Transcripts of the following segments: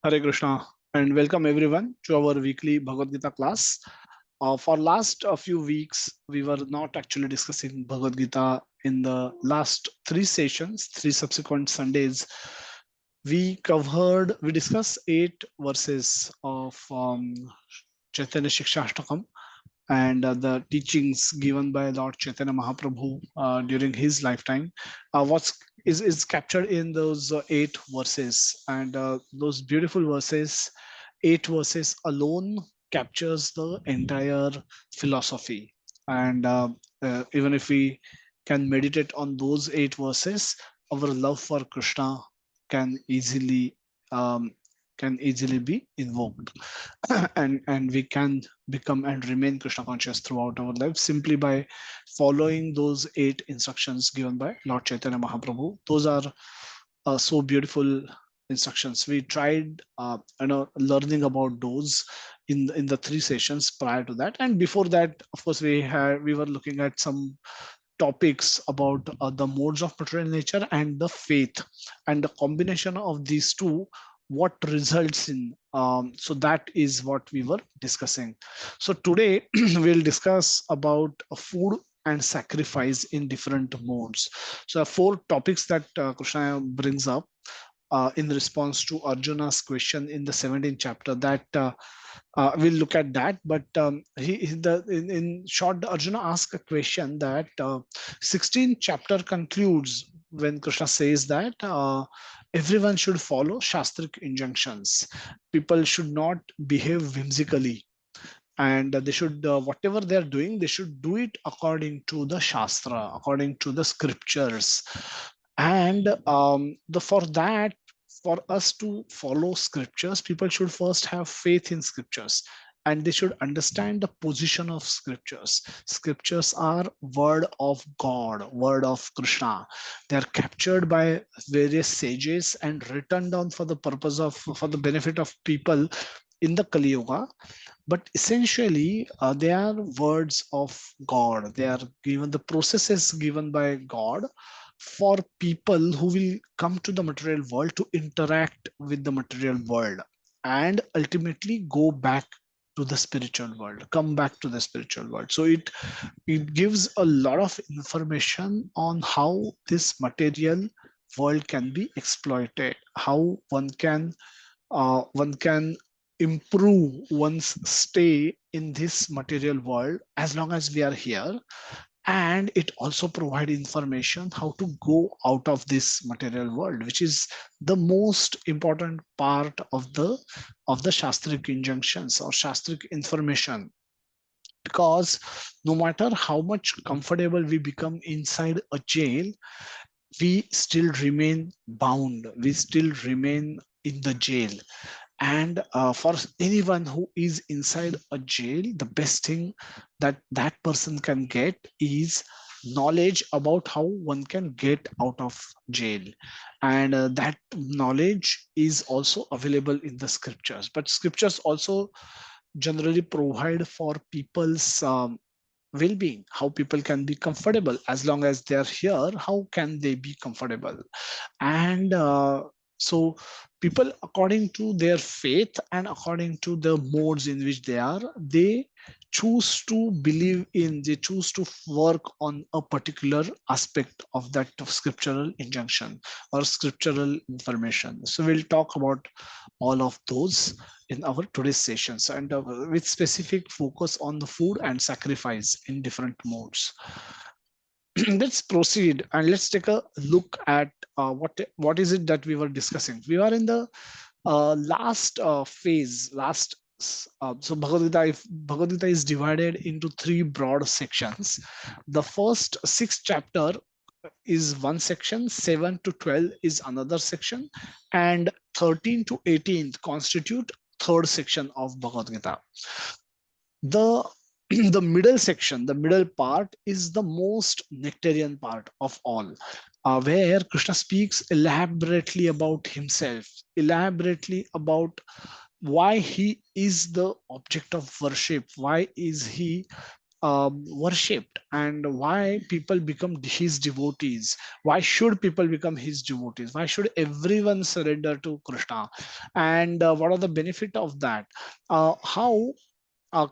Hare Krishna and welcome everyone to our weekly Bhagavad Gita class. For last a few weeks, we were not actually discussing Bhagavad Gita. In the last three sessions, three subsequent Sundays, we discussed 8 verses of Chaitanya Shikshashtakam and the teachings given by Lord Chaitanya Mahaprabhu during his lifetime. What's is captured in those 8 verses, and those beautiful verses, 8 verses alone captures the entire philosophy. And even if we can meditate on those 8 verses, our love for Krishna can easily um, be invoked, and we can become and remain Krishna conscious throughout our life simply by following those 8 instructions given by Lord Chaitanya Mahaprabhu. Those are so beautiful instructions. We tried, learning about those in the three sessions prior to that, and before that, of course, we were looking at some topics about the modes of material nature and the faith, and the combination of these two, what results in. So that is what we were discussing. So today we'll discuss about food and sacrifice in different modes. So 4 topics that Krishna brings up in response to Arjuna's question in the 17th chapter, that we'll look at that. But in short, Arjuna asks a question that 16th chapter concludes when Krishna says that everyone should follow Shastric injunctions. People should not behave whimsically, and they should, whatever they are doing, they should do it according to the Shastra, according to the scriptures. And the for that, for us to follow scriptures, people should first have faith in scriptures, and they should understand the position of scriptures. Scriptures are word of God, word of Krishna. They are captured by various sages and written down for the purpose of, for the benefit of people in the Kali Yuga. But essentially, they are words of God. They are given, the processes given by God for people who will come to the material world to interact with the material world, and ultimately go back to the spiritual world, come back to the spiritual world. So it gives a lot of information on how this material world can be exploited, how one can improve one's stay in this material world as long as we are here. And it also provides information how to go out of this material world, which is the most important part of the Shastric injunctions or Shastric information. Because no matter how much comfortable we become inside a jail, we still remain bound, we still remain in the jail. And for anyone who is inside a jail, the best thing that that person can get is knowledge about how one can get out of jail. And that knowledge is also available in the scriptures. But scriptures also generally provide for people's well-being, how people can be comfortable as long as they are here. How can they be comfortable? And so people, according to their faith and according to the modes in which they are, they choose to believe in, they choose to work on a particular aspect of that scriptural injunction or scriptural information. So we'll talk about all of those in our today's sessions, and with specific focus on the food and sacrifice in different modes. Let's proceed and let's take a look at what is it that we were discussing. We are in the last phase, last. So Bhagavad Gita is divided into 3 broad sections. The first 6 chapter is one section, 7 to 12 is another section, and 13 to 18 constitute third section of Bhagavad Gita. The the middle section, the middle part, is the most nectarian part of all, where Krishna speaks elaborately about himself, elaborately about why he is the object of worship, why is he worshipped, and why people become his devotees. Why should people become his devotees? Why should everyone surrender to Krishna? And what are the benefit of that? How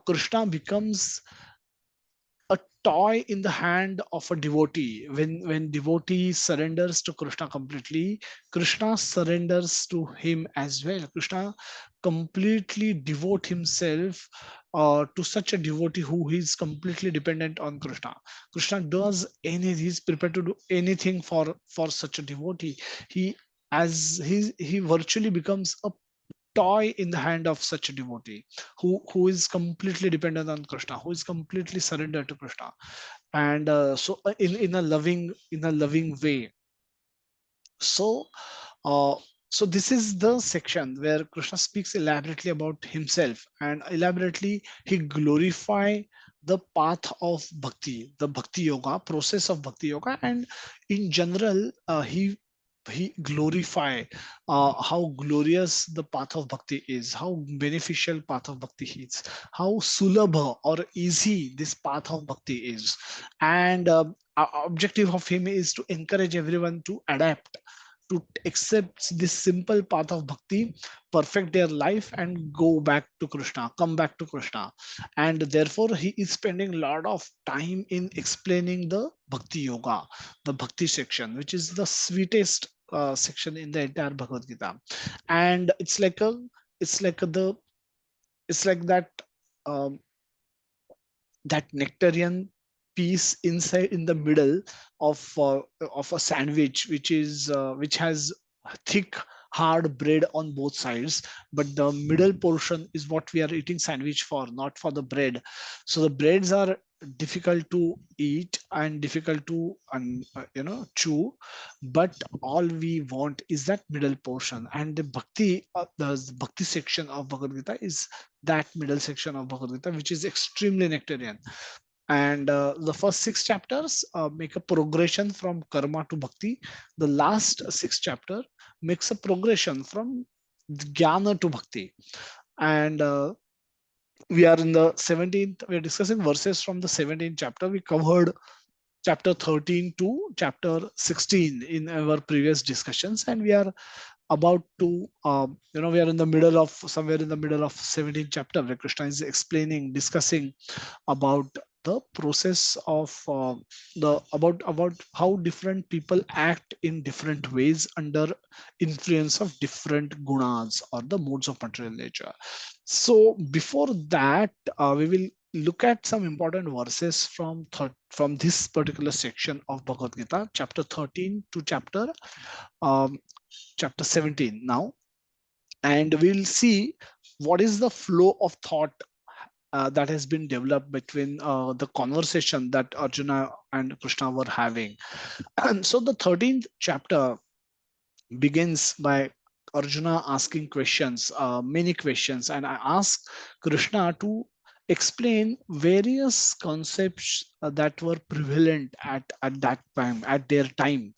Krishna becomes a toy in the hand of a devotee. When devotee surrenders to Krishna completely, Krishna surrenders to him as well. Krishna completely devote himself to such a devotee who is completely dependent on Krishna. Krishna does any, he's prepared to do anything for such a devotee. He, as he virtually becomes a toy in the hand of such a devotee who is completely dependent on Krishna, who is completely surrendered to Krishna. And in a loving way. So uh, so this is the section where Krishna speaks elaborately about himself, and elaborately he glorify the path of bhakti, the bhakti yoga, process of bhakti yoga. And in general, he glorify how glorious the path of bhakti is, how beneficial path of bhakti is, how sulabha or easy this path of bhakti is. And objective of him is to encourage everyone to adapt, to accept this simple path of bhakti, perfect their life, and go back to Krishna, come back to Krishna. And therefore, he is spending a lot of time in explaining the Bhakti Yoga, the Bhakti section, which is the sweetest section in the entire Bhagavad Gita. And it's like the, it's like that. Um, that nectarian piece inside in the middle of a sandwich, which has thick hard bread on both sides, but the middle portion is what we are eating sandwich for, not for the bread. So the breads are difficult to eat and difficult to chew, but all we want is that middle portion. And the bhakti section of Bhagavad Gita is that middle section of Bhagavad Gita, which is extremely nectarian. And the first six chapters make a progression from karma to bhakti. The last six chapter makes a progression from jnana to bhakti. And we are in the 17th, we are discussing verses from the 17th chapter. We covered chapter 13 to chapter 16 in our previous discussions, and we are about to we are in the middle of, somewhere in the middle of 17th chapter, where Krishna is explaining, discussing about the process of the about how different people act in different ways under influence of different gunas or the modes of material nature. So before that, we will look at some important verses from this particular section of Bhagavad Gita, chapter 13 to um, chapter 17 now. And we'll see what is the flow of thought that has been developed between the conversation that Arjuna and Krishna were having. And so the 13th chapter begins by Arjuna asking questions, many questions, and I ask Krishna to explain various concepts that were prevalent at that time, at their time.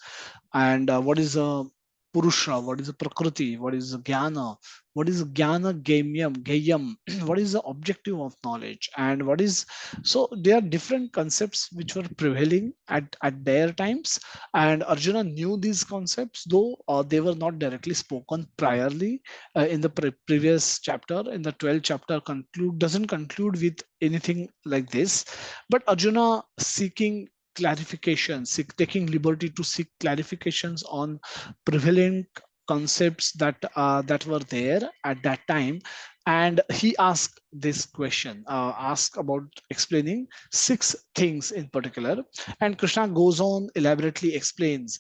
And what is a purusha, what is a prakriti, what is a jnana, what is jnana gayam, what is the objective of knowledge, and what is, so there are different concepts which were prevailing at their times. And Arjuna knew these concepts, though they were not directly spoken priorly in the previous chapter. In the 12th chapter conclude doesn't conclude with anything like this, but Arjuna seeking clarification, taking liberty to seek clarifications on prevalent concepts that were there at that time. And he asked this question, asked about explaining six things in particular. And Krishna goes on elaborately explains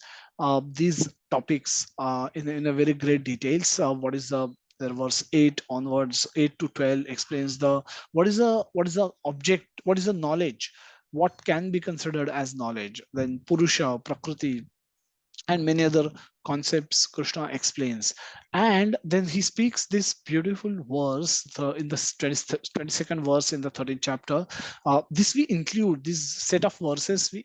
these topics in a very great details. What is the, there verse 8 onwards, 8 to 12 explains the, what is the object, what is the knowledge, what can be considered as knowledge, then purusha, prakriti, and many other concepts Krishna explains. And then he speaks this beautiful verse in the 22nd verse in the 13th chapter. This we include, this set of verses we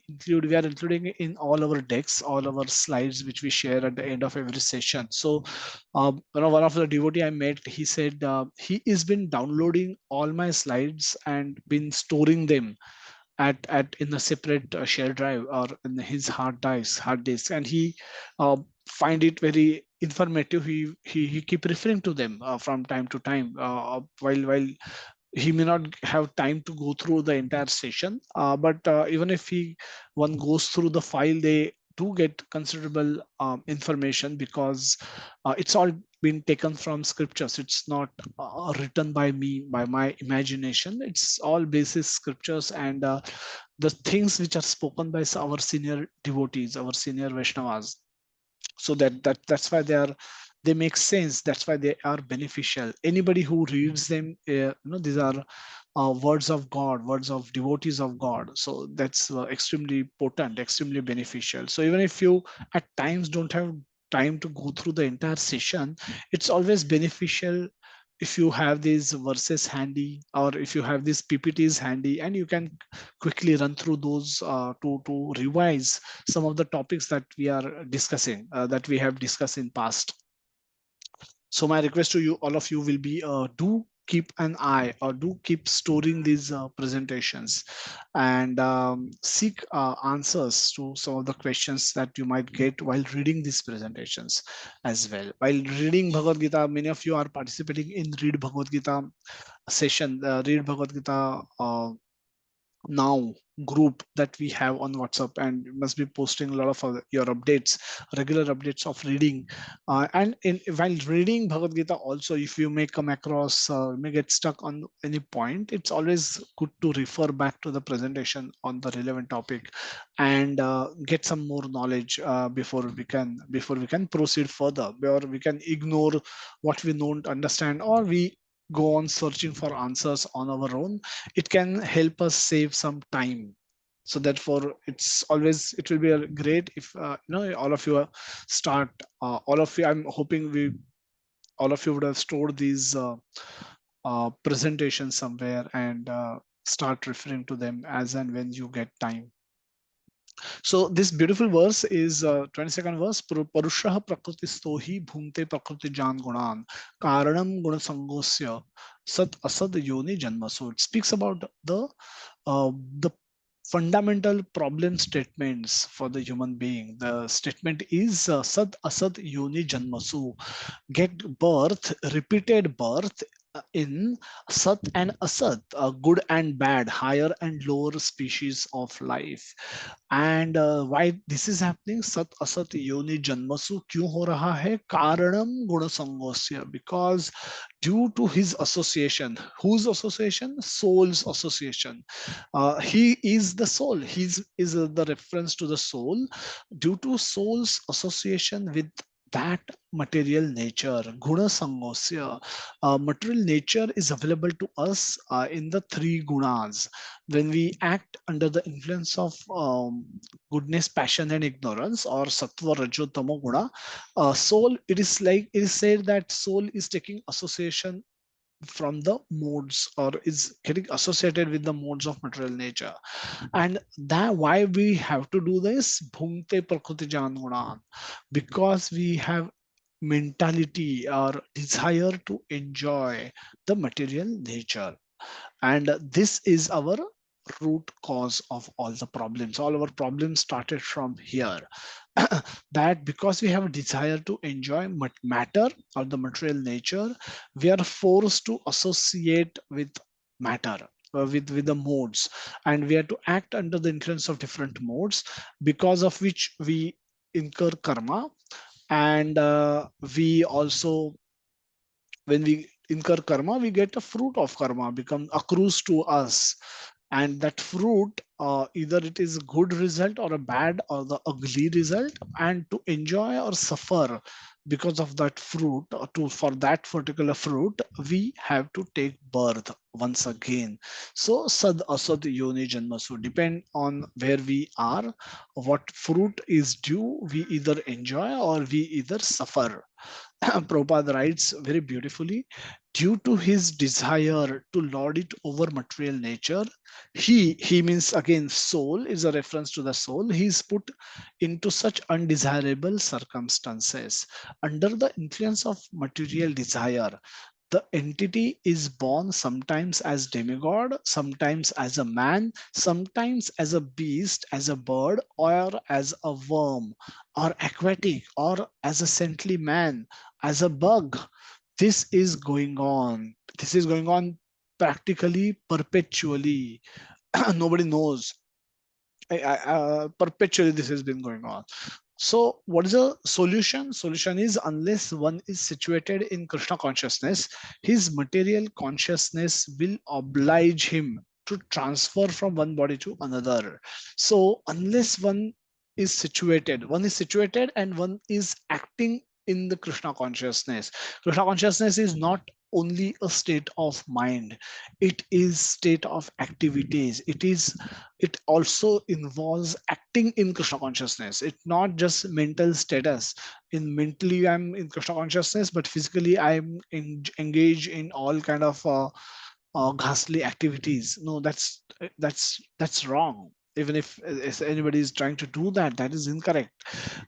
are including in all our decks, all our slides, which we share at the end of every session. So one of the devotee I met, he said he has been downloading all my slides and been storing them at in a separate share drive or in his hard disk, and he uh, find it very informative. He keep referring to them from time to time, while he may not have time to go through the entire session, but even if he one goes through the file, they do get considerable information, because it's all been taken from scriptures. It's not written by me, by my imagination. It's all basis scriptures, and the things which are spoken by our senior devotees, our senior Vaishnavas. So that's why they make sense. That's why they are beneficial. Anybody who reads them, these are words of God, words of devotees of God. So that's extremely potent, extremely beneficial. So even if you at times don't have time to go through the entire session, it's always beneficial if you have these verses handy, or if you have these ppts handy, and you can quickly run through those to revise some of the topics that we are discussing, that we have discussed in past. So my request to you, all of you, will be do keep an eye, or do keep storing these presentations, and seek answers to some of the questions that you might get while reading these presentations as well. While reading Bhagavad Gita, many of you are participating in Read Bhagavad Gita session, Read Bhagavad Gita now group that we have on WhatsApp, and you must be posting a lot of your updates, regular updates of reading. And while reading Bhagavad Gita, also, if you may come across, may get stuck on any point, it's always good to refer back to the presentation on the relevant topic, and get some more knowledge before we can proceed further, or we can ignore what we don't understand, or we go on searching for answers on our own. It can help us save some time. So therefore, it will be great if all of you start, all of you, I'm hoping we all of you would have stored these presentations somewhere, and start referring to them as and when you get time. So this beautiful verse is 22nd verse. Parushaha prakritisto hi bhunte prakriti jan gunan karanam guna sangosya sat asad yoni janma. So it speaks about the fundamental problem statements for the human being. The statement is sad asad yoni janmasu, get birth, repeated birth in Sat and Asat, good and bad, higher and lower species of life. And why this is happening? Sat Asat Yoni Janmasu क्यों हो रहा है? कारणम गुण संगोस्य, because due to his association. Whose association? Soul's association. He is the soul. Is the reference to the soul. Due to soul's association with that material nature, guna sangosya, material nature is available to us in the three gunas. When we act under the influence of goodness, passion, and ignorance, or sattva, rajo, tamo guna, soul, it is said that soul is taking association from the modes, or is getting associated with the modes of material nature. And that why we have to do this, bhungte prakriti jan gunan, because we have mentality or desire to enjoy the material nature, and this is our root cause of all the problems. All our problems started from here. That because we have a desire to enjoy matter or the material nature, we are forced to associate with matter, with the modes, and we have to act under the influence of different modes, because of which we incur karma. And we also, when we incur karma, we get a fruit of karma become accrues to us. And that fruit, either it is a good result or a bad or the ugly result. And to enjoy or suffer because of that fruit, or to for that particular fruit, we have to take birth once again. So sad asad yoni janma. So depend on where we are, what fruit is due, we either enjoy or we either suffer. Prabhupada writes very beautifully, due to his desire to lord it over material nature, he means again soul is a reference to the soul. He is put into such undesirable circumstances under the influence of material desire. The entity is born sometimes as demigod, sometimes as a man, sometimes as a beast, as a bird, or as a worm, or aquatic, or as a saintly man, as a bug. This is going on. This is going on practically perpetually. Nobody knows. Perpetually this has been going on. So what is the solution? Solution is, unless one is situated in Krishna consciousness, his material consciousness will oblige him to transfer from one body to another. So unless one is situated and one is acting in the Krishna consciousness. Krishna consciousness is not only a state of mind, it is state of activities. It also involves acting in Krishna consciousness. It's not just mental status. In mentally, I'm in Krishna consciousness, but physically, engaged in all kind of ghastly activities. No, that's wrong. Even if anybody is trying to do that, that is incorrect.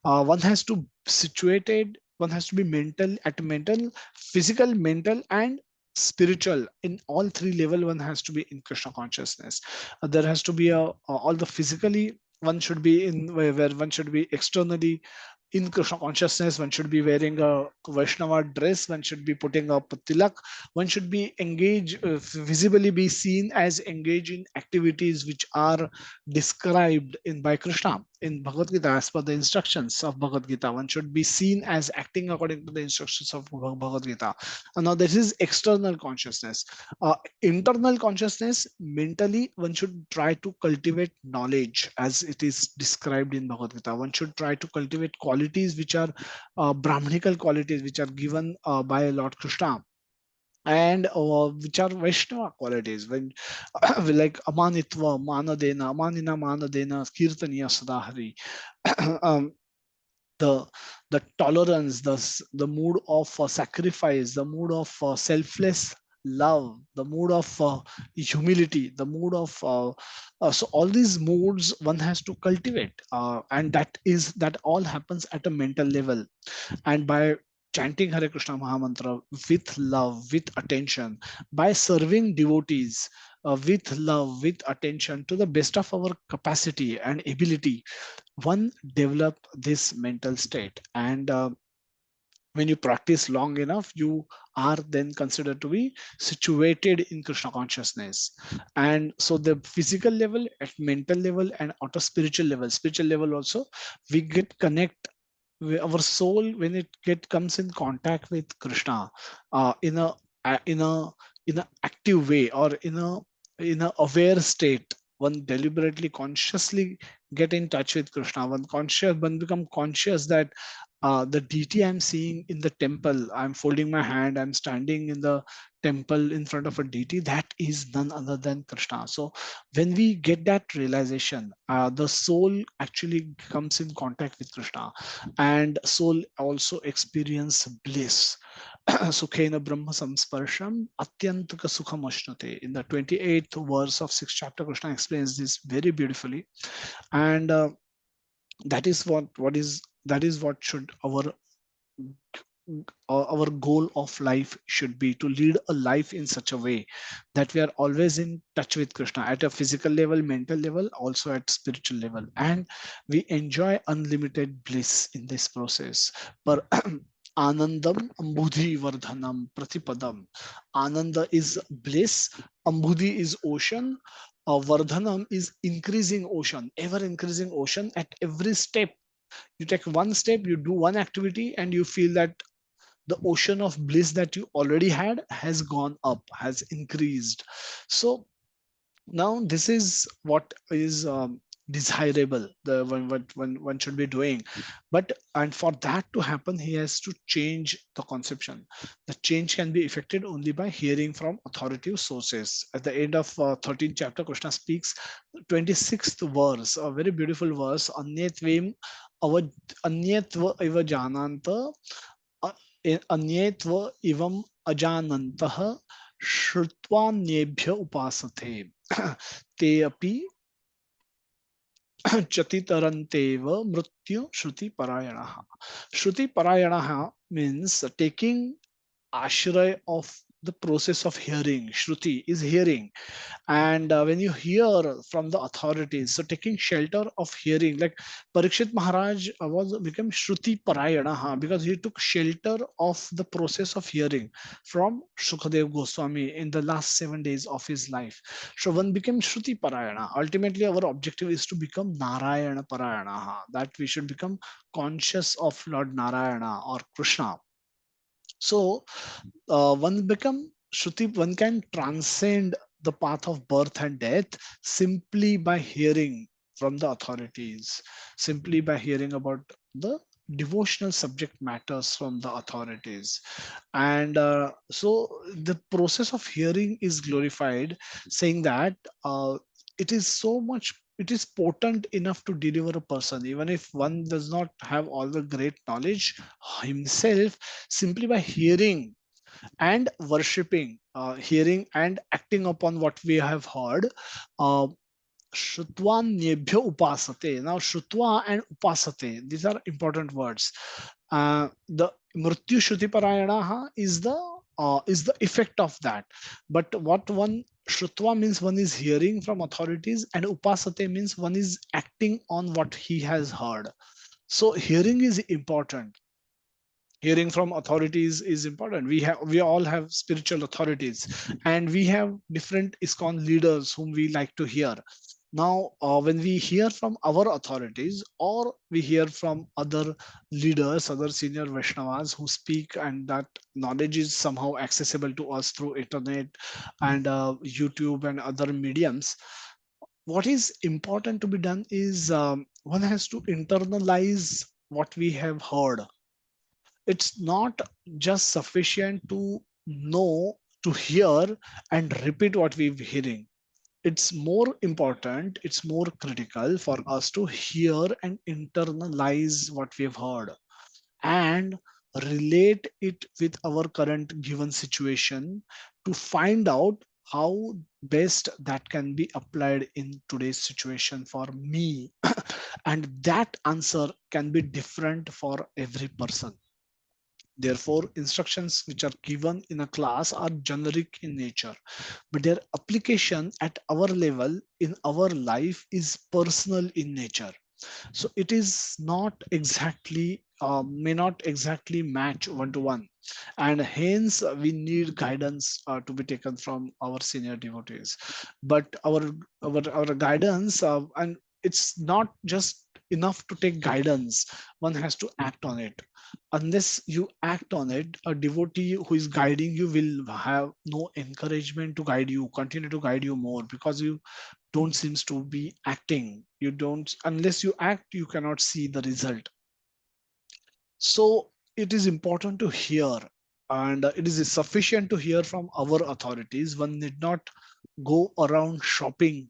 One has to situated. One has to be mental at mental, physical, mental, and spiritual. In all three level, one has to be in Krishna consciousness. There has to be all the physically. One should be in where one should be externally in Krishna consciousness. One should be wearing a Vaishnava dress. One should be putting up a tilak. One should be engaged, visibly be seen as engaged in activities which are described in by Krishna in Bhagavad Gita as per the instructions of Bhagavad Gita. One should be seen as acting according to the instructions of Bhagavad Gita. And now this is external consciousness. Internal consciousness, mentally, one should try to cultivate knowledge as it is described in Bhagavad Gita. One should try to cultivate qualities which are Brahmanical qualities, which are given by Lord Krishna, and which are Vaishnava qualities. When like amanitva, manadena, amanina manadena, kirtaniya sadahari. um, the the tolerance, the mood of sacrifice, the mood of selfless love, the mood of humility, the mood of so all these moods one has to cultivate, and that all happens at a mental level. And by chanting Hare Krishna Mahamantra with love, with attention, by serving devotees with love, with attention, to the best of our capacity and ability, one develop this mental state. And when you practice long enough, you are then considered to be situated in Krishna consciousness. And so the physical level, at mental level, and at a spiritual level also, we get connect our soul when it get comes in contact with Krishna in a in a in a active way, or in a aware state. One deliberately, consciously get in touch with Krishna. One become conscious that the deity I'm seeing in the temple, I'm folding my hand, I'm standing in the temple in front of a deity, that is none other than Krishna. So when we get that realization, the soul actually comes in contact with Krishna, and soul also experience bliss. Sukhena Brahma Samsparsham Atyantaka Sukham Ashnute. In the 28th verse of 6th chapter, Krishna explains this very beautifully. And that is what should our goal of life should be, to lead a life in such a way that we are always in touch with Krishna at a physical level, mental level, also at spiritual level, and we enjoy unlimited bliss in this process. But Anandam Ambudhi Vardhanam Pratipadam. Ananda is bliss, Ambudhi is ocean, Vardhanam is increasing ocean, ever increasing ocean. At every step, you take one step, you do one activity, and you feel that the ocean of bliss that you already had has gone up, has increased. So now this is what is desirable, the one should be doing. But and for that to happen, he has to change the conception. The change can be effected only by hearing from authoritative sources. At the end of 13th chapter, Krishna speaks 26th verse, a very beautiful verse. Anyatvem ava anyatva eva jananta, अन्येत्व इवम अजानन्तः श्रुत्वान्येभ्य उपासते ते अपि चतितरन्तेव मृत्यु श्रुति परायणः. Shruti Parayanaha means taking ashray of the process of hearing. Shruti is hearing. And when you hear from the authorities, so taking shelter of hearing, like Parikshit Maharaj was become Shruti Parayana, because he took shelter of the process of hearing from Shukadev Goswami in the last 7 days of his life. So one became Shruti Parayana. Ultimately, our objective is to become Narayana Parayana, that we should become conscious of Lord Narayana or Krishna. So one become Shruti, one can transcend the path of birth and death simply by hearing from the authorities, simply by hearing about the devotional subject matters from the authorities. And so the process of hearing is glorified, saying that it is so much, it is potent enough to deliver a person, even if one does not have all the great knowledge himself, simply by hearing and worshipping, hearing and acting upon what we have heard. Uh, Shrutva Nyebhyo Upasate. Now, Shrutva and Upasate, these are important words. The Mrityu Shruti Parayana is the effect of that. But what one Shrutva means, one is hearing from authorities, and Upasate means one is acting on what he has heard. So hearing is important. Hearing from authorities is important. We all have spiritual authorities, and we have different ISKCON leaders whom we like to hear. Now when we hear from our authorities, or we hear from other leaders, other senior Vaishnavas who speak, and that knowledge is somehow accessible to us through internet and YouTube and other mediums, what is important to be done is one has to internalize what we have heard. It's not just sufficient to know, to hear and repeat what we're hearing. It's more important, it's more critical for us to hear and internalize what we've heard, and relate it with our current given situation, to find out how best that can be applied in today's situation for me. And that answer can be different for every person. Therefore, instructions which are given in a class are generic in nature, but their application at our level in our life is personal in nature. So it is not exactly, may not exactly match one to one, and hence we need guidance to be taken from our senior devotees. But our guidance, and it's not just enough to take guidance, one has to act on it. Unless you act on it, a devotee who is guiding you will have no encouragement to guide you, continue to guide you more, because you don't seems to be acting. You don't, unless you act, you cannot see the result. So it is important to hear, and it is sufficient to hear from our authorities. One need not go around shopping,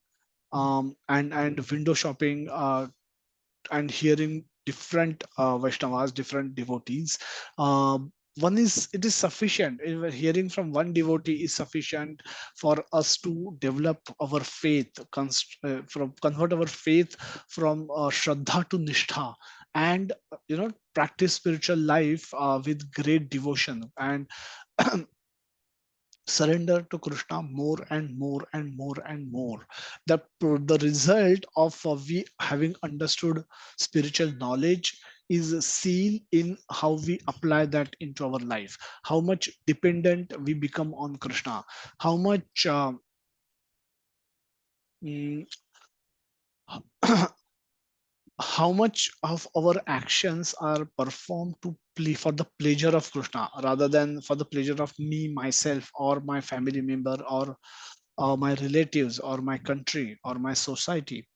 and window shopping, and hearing different Vaishnavas, different devotees. One is, it is sufficient. Even hearing from one devotee is sufficient for us to develop our faith, from convert our faith from Shraddha to Nishtha, and practice spiritual life with great devotion, and surrender to Krishna more and more and more and more. The result of we having understood spiritual knowledge is seen in how we apply that into our life. How much dependent we become on Krishna. How much mm, how much of our actions are performed to for the pleasure of Krishna, rather than for the pleasure of me, myself, or my family member, or my relatives, or my country, or my society.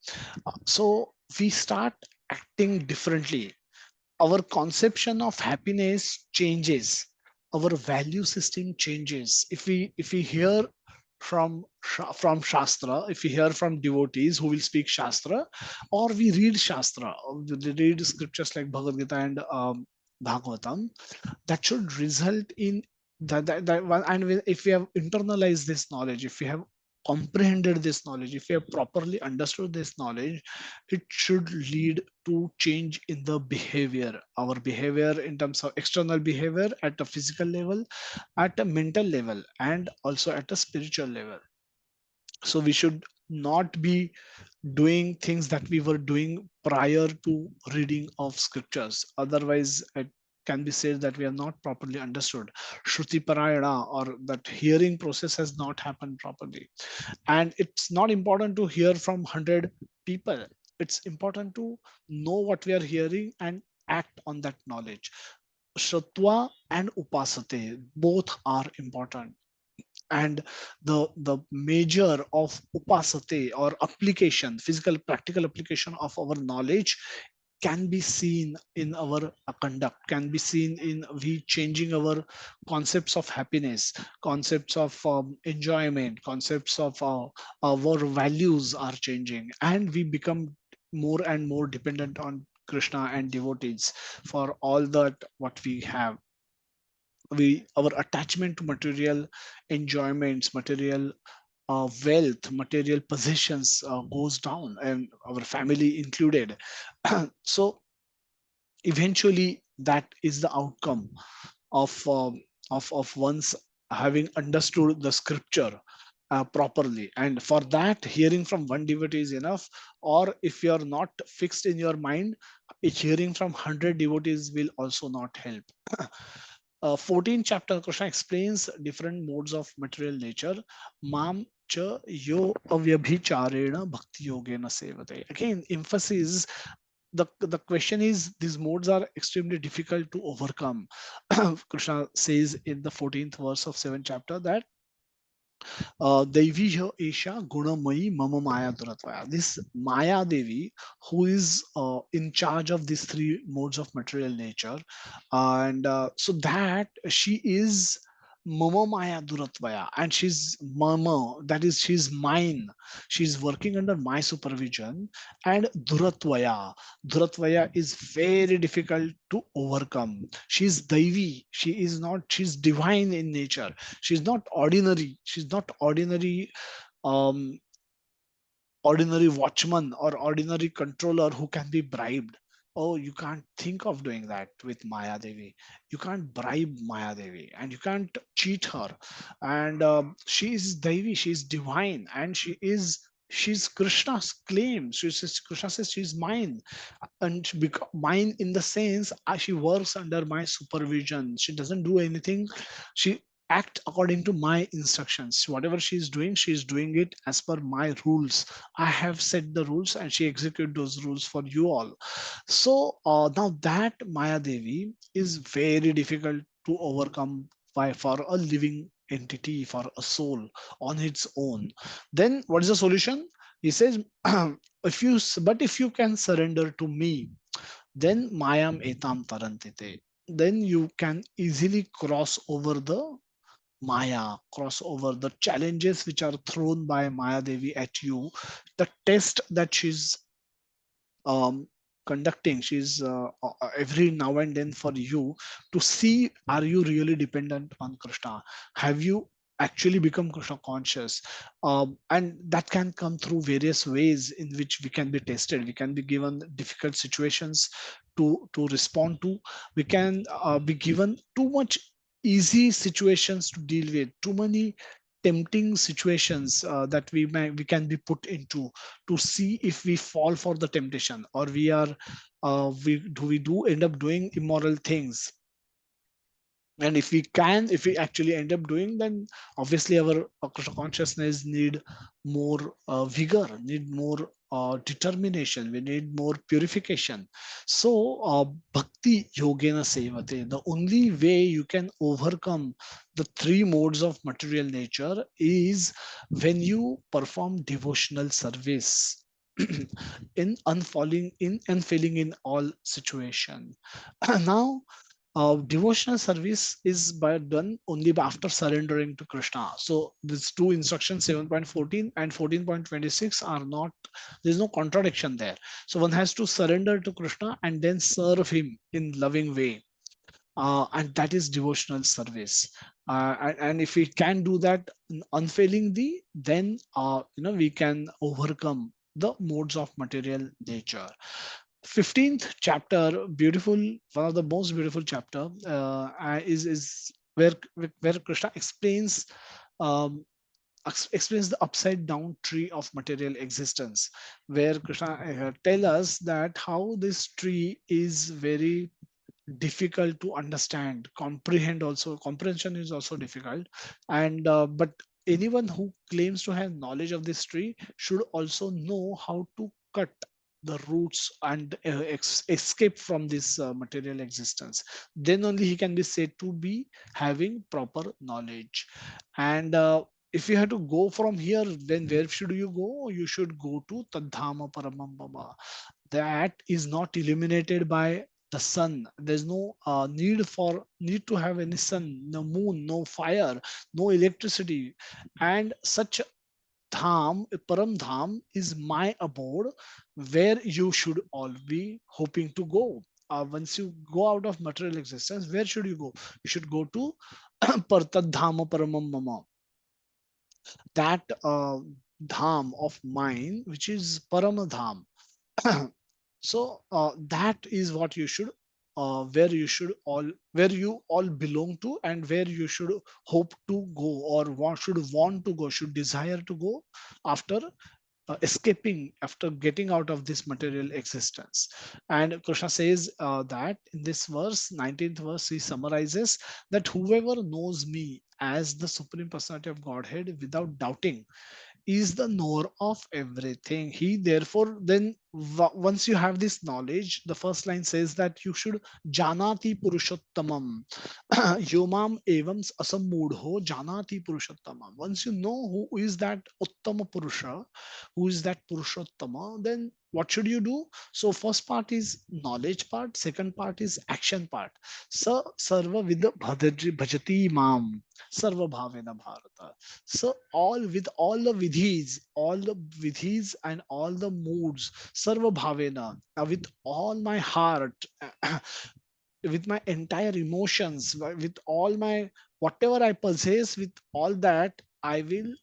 So we start acting differently. Our conception of happiness changes. Our value system changes. If we hear from Shastra, if we hear from devotees who will speak Shastra, or we read Shastra, or we read scriptures like Bhagavad Gita and Bhagavatam, that should result in that one. And if we have internalized this knowledge, if we have comprehended this knowledge, if we have properly understood this knowledge, it should lead to change in the behavior, our behavior in terms of external behavior at a physical level, at a mental level, and also at a spiritual level. So we should not be doing things that we were doing prior to reading of scriptures. Otherwise, it can be said that we have not properly understood Shruti Parayana, or that hearing process has not happened properly. And it's not important to hear from 100 people. It's important to know what we are hearing and act on that knowledge. Shrutva and Upasate both are important, and the measure of upasate or application, physical practical application of our knowledge, can be seen in our conduct, can be seen in we changing our concepts of happiness, concepts of enjoyment, concepts of our values are changing, and we become more and more dependent on Krishna and devotees for all that what we have. We, our attachment to material enjoyments, material wealth, material possessions goes down, and our family included. So eventually that is the outcome of of one's having understood the scripture properly. And for that, hearing from one devotee is enough. Or if you are not fixed in your mind, hearing from 100 devotees will also not help. 14th chapter, Krishna explains different modes of material nature. Mam cha yo avyabhicharena bhakti yogena sevate. Again, emphasis, the question is, these modes are extremely difficult to overcome. Krishna says in the 14th verse of 7th chapter that Devi Isha Gunamayi Mama Maya Duratvaya. This Maya Devi, who is in charge of these three modes of material nature, and so that she is Mama Maya Duratvaya, and she's Mama, that is, she's mine. She's working under my supervision, and Duratvaya. Duratvaya is very difficult to overcome. She's Devi. She is not. She's divine in nature. She's not ordinary. She's not ordinary, um ordinary watchman or ordinary controller who can be bribed. Oh, you can't think of doing that with Maya Devi. You can't bribe Maya Devi, and you can't cheat her. And she is Devi, she is divine, and she's Krishna's claim. Krishna says she's mine, and mine in the sense, she works under my supervision. She doesn't do anything. She act according to my instructions. Whatever she's doing it as per my rules. I have set the rules, and she execute those rules for you all. So now that Maya Devi is very difficult to overcome by for a living entity, for a soul on its own. Then what is the solution? He says, if you can surrender to me, then Mayam etam tarantite. Then you can easily cross over the Maya, cross over the challenges which are thrown by Maya Devi at you, the test that she's um, conducting. She's every now and then for you to see, are you really dependent on Krishna? Have you actually become Krishna conscious? And that can come through various ways in which we can be tested. We can be given difficult situations to respond to. We can be given too much easy situations to deal with, too many tempting situations that we can be put into, to see if we fall for the temptation, or we do end up doing immoral things. And if we actually end up doing, then obviously our consciousness need more vigor, need more determination, we need more purification. So bhakti yogena sevate, the only way you can overcome the three modes of material nature is when you perform devotional service in unfalling in and failing in all situation. Now devotional service is done only after surrendering to Krishna. So these two instructions, 7.14 and 14.26, are not, there's no contradiction there. So one has to surrender to Krishna and then serve him in loving way. and that is devotional service. And if we can do that unfailingly, then we can overcome the modes of material nature. 15th chapter, beautiful, one of the most beautiful chapter, is where Krishna um, explains the upside down tree of material existence, where Krishna tell us that how this tree is very difficult to understand, comprehend. Also comprehension is also difficult. And but anyone who claims to have knowledge of this tree should also know how to cut the roots and escape from this material existence. Then only he can be said to be having proper knowledge. And if you have to go from here, then where should you go? You should go to Tadhama Paramam Mama. That is not illuminated by the sun. There's no need to have any sun, no moon, no fire, no electricity. And such dham, param dham, is my abode, where you should all be hoping to go. Once you go out of material existence, where should you go? You should go to Partad Dhama Paramam Mama, that dham of mine, which is Parama Dham. So that is what you should, where you all belong to, and where you should hope to go, or want to go, should desire to go after escaping, after getting out of this material existence. And Krishna says that in this verse, 19th verse, he summarizes that whoever knows me as the Supreme Personality of Godhead without doubting is the knower of everything. He therefore then, once you have this knowledge, the first line says that you should janati purushottamam. Yomam evams asamudho janati purushottamam. Once you know who is that uttama purusha, who is that purushottama, then what should you do? So first part is knowledge part, second part is action part. Sa sarva vid bhajati mam sarva bhavena bharata. So all the vidhis and all the moods, sarva bhavena, with all my heart, with my entire emotions, with all my whatever I possess, with all that I will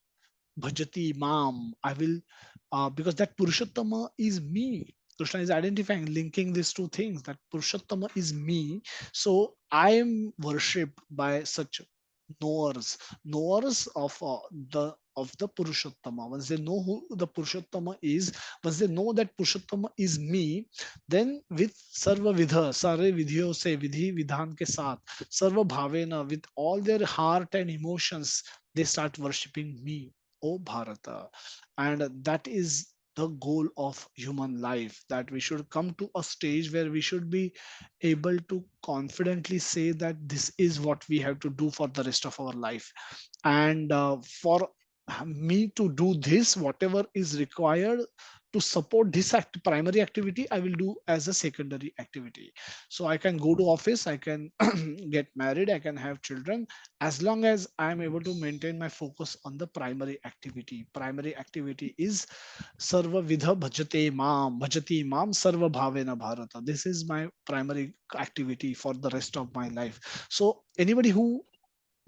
bhajati mam. I will, because that Purushottama is me. Krishna is identifying, linking these two things, that Purushottama is me. So I am worshipped by such knowers of the Purushottama. Once they know who the Purushottama is, once they know that Purushottama is me, then with sarva vidha, sare vidhiyo se vidhi vidhan ke saath, sarva bhavena, with all their heart and emotions, they start worshipping me, O Bharata. And that is the goal of human life, that we should come to a stage where we should be able to confidently say that this is what we have to do for the rest of our life. And for me to do this, whatever is required to support this primary activity, I will do as a secondary activity. So I can go to office, I can get married, I can have children, as long as I am able to maintain my focus on the primary activity. Primary activity is sarva vidha bhajati mam sarva bhavena bharata. This is my primary activity for the rest of my life. So anybody who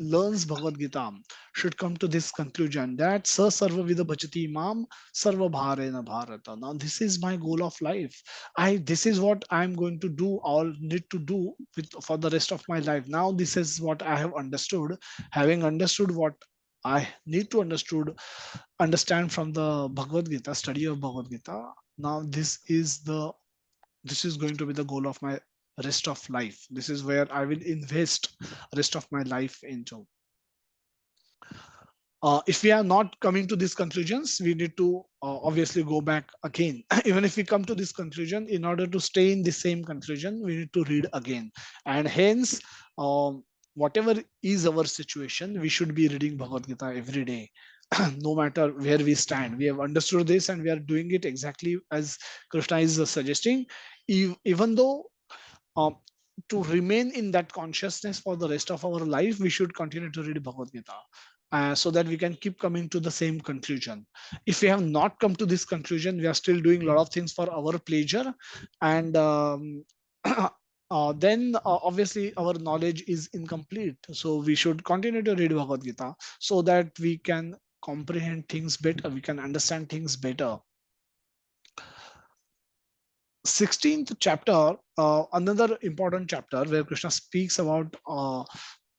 learns Bhagavad Gita should come to this conclusion, that sa sarva vida bhajati mam sarva bharena bharata. Now this is my goal of life. This is what I'm going to do, or need to do for the rest of my life. Now this is what I have understood. Having understood what I need to understand from the Bhagavad Gita, study of Bhagavad Gita. Now this is going to be the goal of my rest of life. This is where I will invest rest of my life into. If we are not coming to these conclusions, we need to obviously go back again. Even if we come to this conclusion, in order to stay in the same conclusion, we need to read again. And hence, whatever is our situation, we should be reading Bhagavad Gita every day. No matter where we stand, we have understood this and we are doing it exactly as Krishna is suggesting. Even though, um, to remain in that consciousness for the rest of our life, we should continue to read Bhagavad Gita, so that we can keep coming to the same conclusion. If we have not come to this conclusion, we are still doing a lot of things for our pleasure, and then obviously our knowledge is incomplete. So we should continue to read Bhagavad Gita so that we can comprehend things better, we can understand things better. 16th chapter, another important chapter where Krishna speaks about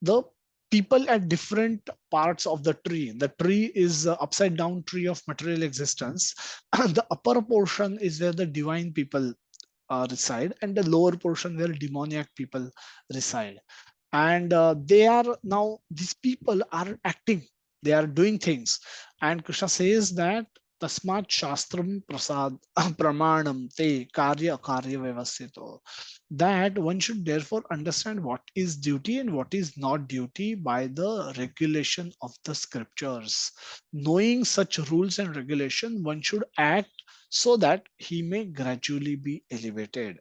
the people at different parts of the tree. The tree is the upside down tree of material existence. The upper portion is where the divine people reside, and the lower portion where demoniac people reside. And they are now, these people are acting, they are doing things. And Krishna says that tasmat shastram prasad pramanam te karya karya vyavasito, that one should therefore understand what is duty and what is not duty by the regulation of the scriptures. Knowing such rules and regulation, one should act so that he may gradually be elevated.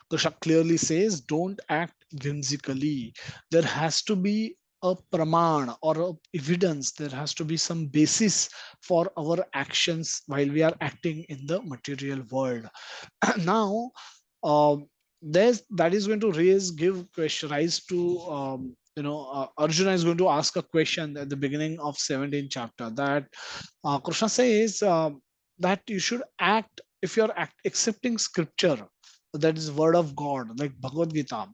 Krishna clearly says, don't act whimsically. There has to be a praman or a evidence. There has to be some basis for our actions while we are acting in the material world. Now, there's that is going to give question rise to Arjuna is going to ask a question at the beginning of 17th chapter, that Krishna says that you should act if you're accepting scripture, that is word of God like Bhagavad Gita,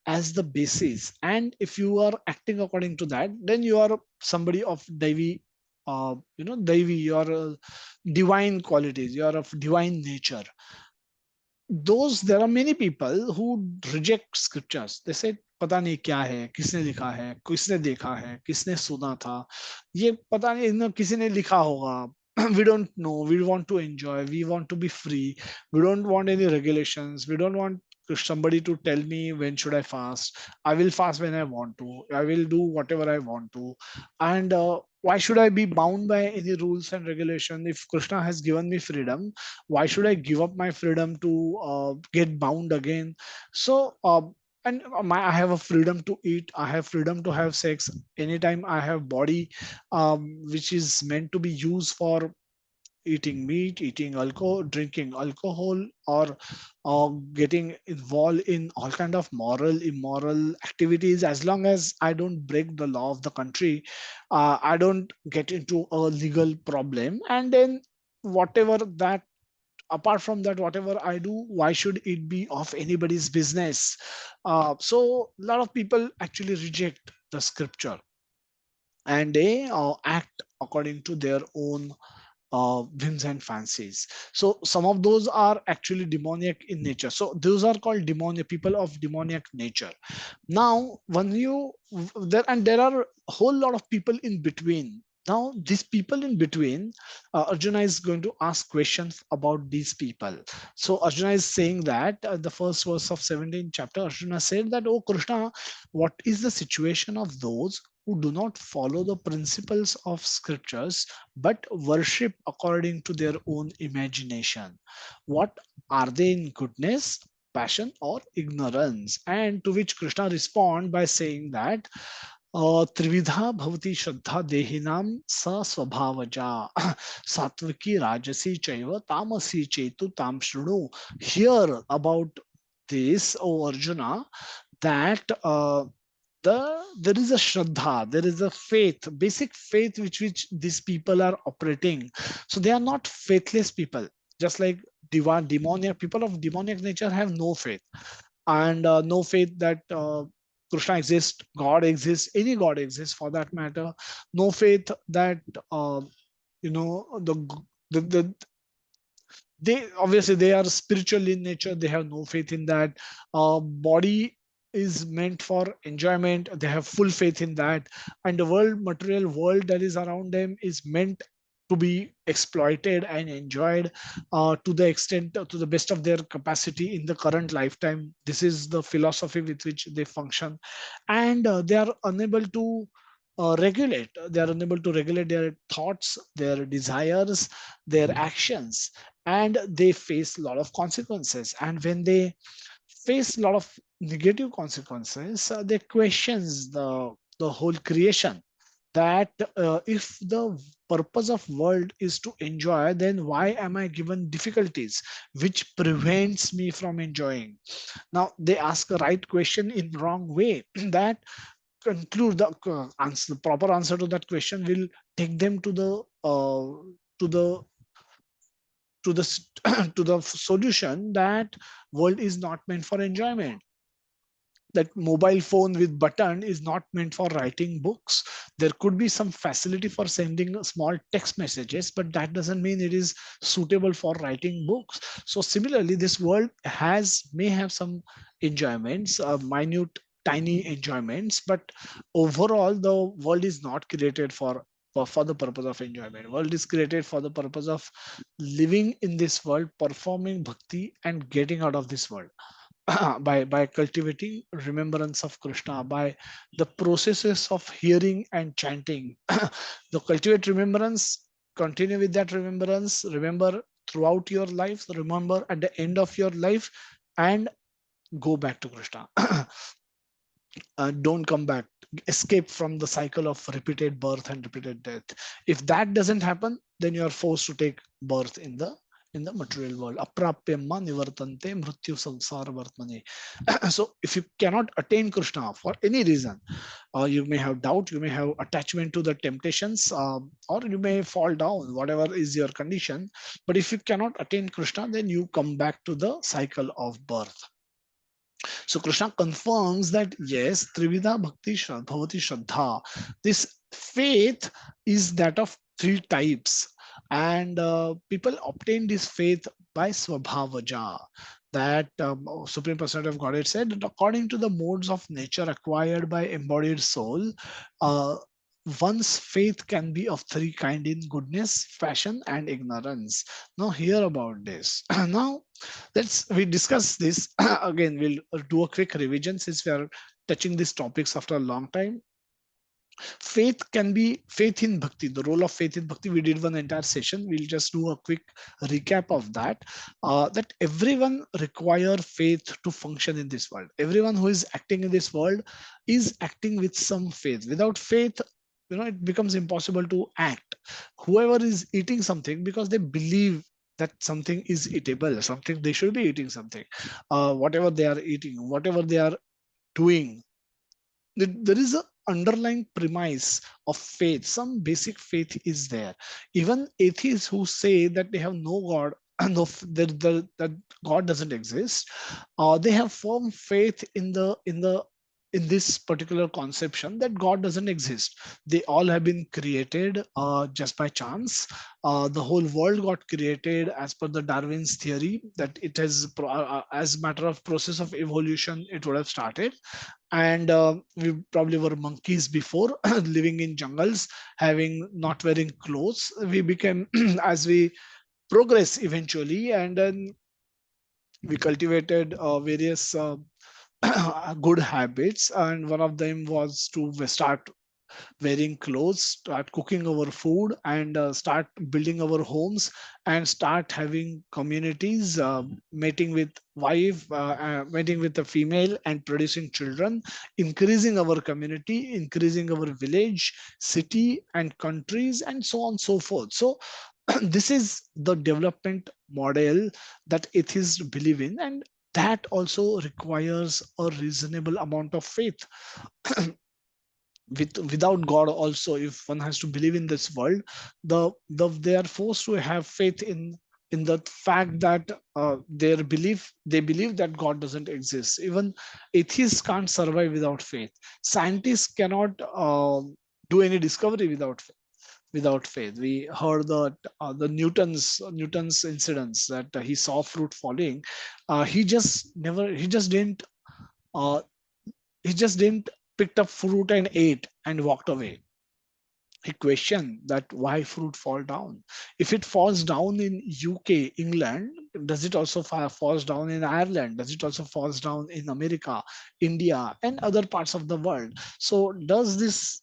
as the basis, and if you are acting according to that, then you are somebody of Devi, Devi, you are divine qualities, you are of divine nature. Those, there are many people who reject scriptures. They say पता नहीं क्या है, किसने लिखा है, किसने देखा है, किसने सुना था, ये पता नहीं ना, किसी ने लिखा होगा. We don't know, we want to enjoy, we want to be free, we don't want any regulations, we don't want somebody to tell me when should I fast. I will fast when I want to, I will do whatever I want to. And why should I be bound by any rules and regulation? If Krishna has given me freedom, why should I give up my freedom to get bound again? So and I have a freedom to eat, I have freedom to have sex anytime I have body, which is meant to be used for eating meat, eating alcohol, drinking alcohol, or getting involved in all kind of moral, immoral activities. As long as I don't break the law of the country, I don't get into a legal problem. And then whatever that, apart from that, whatever I do, why should it be of anybody's business? So a lot of people actually reject the scripture, and they act according to their own whims and fancies. So some of those are actually demoniac in nature. So those are called demoniac, people of demoniac nature. Now, when you there, and there are a whole lot of people in between. Now, these people in between, Arjuna is going to ask questions about these people. So Arjuna is saying that the first verse of 17th chapter, Arjuna said that, "Oh Krishna, what is the situation of those who do not follow the principles of scriptures but worship according to their own imagination? What are they in goodness, passion, or ignorance?" And to which Krishna respond by saying that त्रिविधा भवति श्रद्धा देहिनाम स स्वभावजा सात्विकी राजसी चैव तामसी चेतु ताम शृणु. Hear about this, O Arjuna, that there is a shraddha, there is a faith, basic faith which these people are operating. So they are not faithless people, just like demoniac people of demoniac nature have no faith, and no faith that Krishna exists, God exists, any God exists for that matter. No faith that you know the they obviously they are spiritual in nature. They have no faith in that. Body is meant for enjoyment. They have full faith in that, and the world, material world that is around them is meant to be exploited and enjoyed to the extent, to the best of their capacity in the current lifetime. This is the philosophy with which they function, and they are unable to regulate. They are unable to regulate their thoughts, their desires, their actions, and they face a lot of consequences. And when they face a lot of negative consequences, they questions the whole creation. that if the purpose of world is to enjoy, then why am I given difficulties which prevents me from enjoying? Now they ask a right question in wrong way. That conclude the answer. The proper answer to that question will take them to the to the to the solution that world is not meant for enjoyment. That mobile phone with button is not meant for writing books. There could be some facility for sending small text messages, but that doesn't mean it is suitable for writing books. So similarly, this world has may have some enjoyments, minute tiny enjoyments, but overall the world is not created for the purpose of enjoyment. World is created for the purpose of living in this world, performing bhakti and getting out of this world. By cultivating remembrance of Krishna, by the processes of hearing and chanting. The cultivate remembrance, continue with that remembrance, remember throughout your life, remember at the end of your life, and go back to Krishna. Don't come back, escape from the cycle of repeated birth and repeated death. If that doesn't happen, then you are forced to take birth in the material world. Aprapyamma nivartante mrityu samsara vartmane. So if you cannot attain Krishna for any reason, you may have doubt, you may have attachment to the temptations, or you may fall down, whatever is your condition. But if you cannot attain Krishna, then you come back to the cycle of birth. So Krishna confirms that yes, Trivida Bhakti Bhavati Shraddha. This faith is that of three types, and people obtain this faith by Swabhavaja. That Supreme Personality of Godhead said that according to the modes of nature acquired by embodied soul, uh, one's faith can be of three kind in goodness, passion, and ignorance. Now hear about this. Now we discuss this again. We'll do a quick revision since we are touching these topics after a long time. Faith can be faith in bhakti. The role of faith in bhakti, we did one entire session. We'll just do a quick recap of that. That everyone require faith to function in this world. Everyone who is acting in this world is acting with some faith. Without faith, it becomes impossible to act. Whoever is eating something because they believe that something is eatable, something they should be eating something. Whatever they are eating, whatever they are doing, there is a underlying premise of faith. Some basic faith is there. Even atheists who say that they have no god and that god doesn't exist, they have firm faith in this particular conception that God doesn't exist. They all have been created just by chance. The whole world got created as per the Darwin's theory that it has, as a matter of process of evolution, it would have started. And we probably were monkeys before, living in jungles, having not wearing clothes. We became, as we progress eventually, and then we cultivated various good habits, and one of them was to start wearing clothes, start cooking our food, and start building our homes, and start having communities, mating with mating with a female and producing children, increasing our community, increasing our village, city, and countries, and so on and so forth. So this is the development model that atheists believe in, and that also requires a reasonable amount of faith. Without God also, if one has to believe in this world, they are forced to have faith in the fact that they believe that God doesn't exist. Even atheists can't survive without faith. Scientists cannot do any discovery without faith. We heard that the Newton's incidents, that he saw fruit falling. He just never uh, he just didn't picked up fruit and ate and walked away. He questioned that why fruit fall down. If it falls down in UK, England, does it also falls down in Ireland? Does it also falls down in America, India, and other parts of the world? So is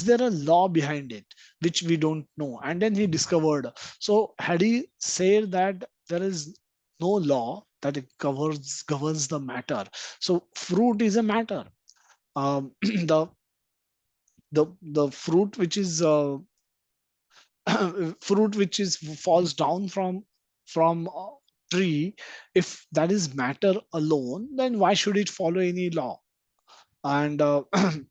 there a law behind it which we don't know? And then he discovered. So had he said that there is no law that it governs the matter, so fruit is a matter. The the fruit which is fruit which is falls down from tree, if that is matter alone, then why should it follow any law? And that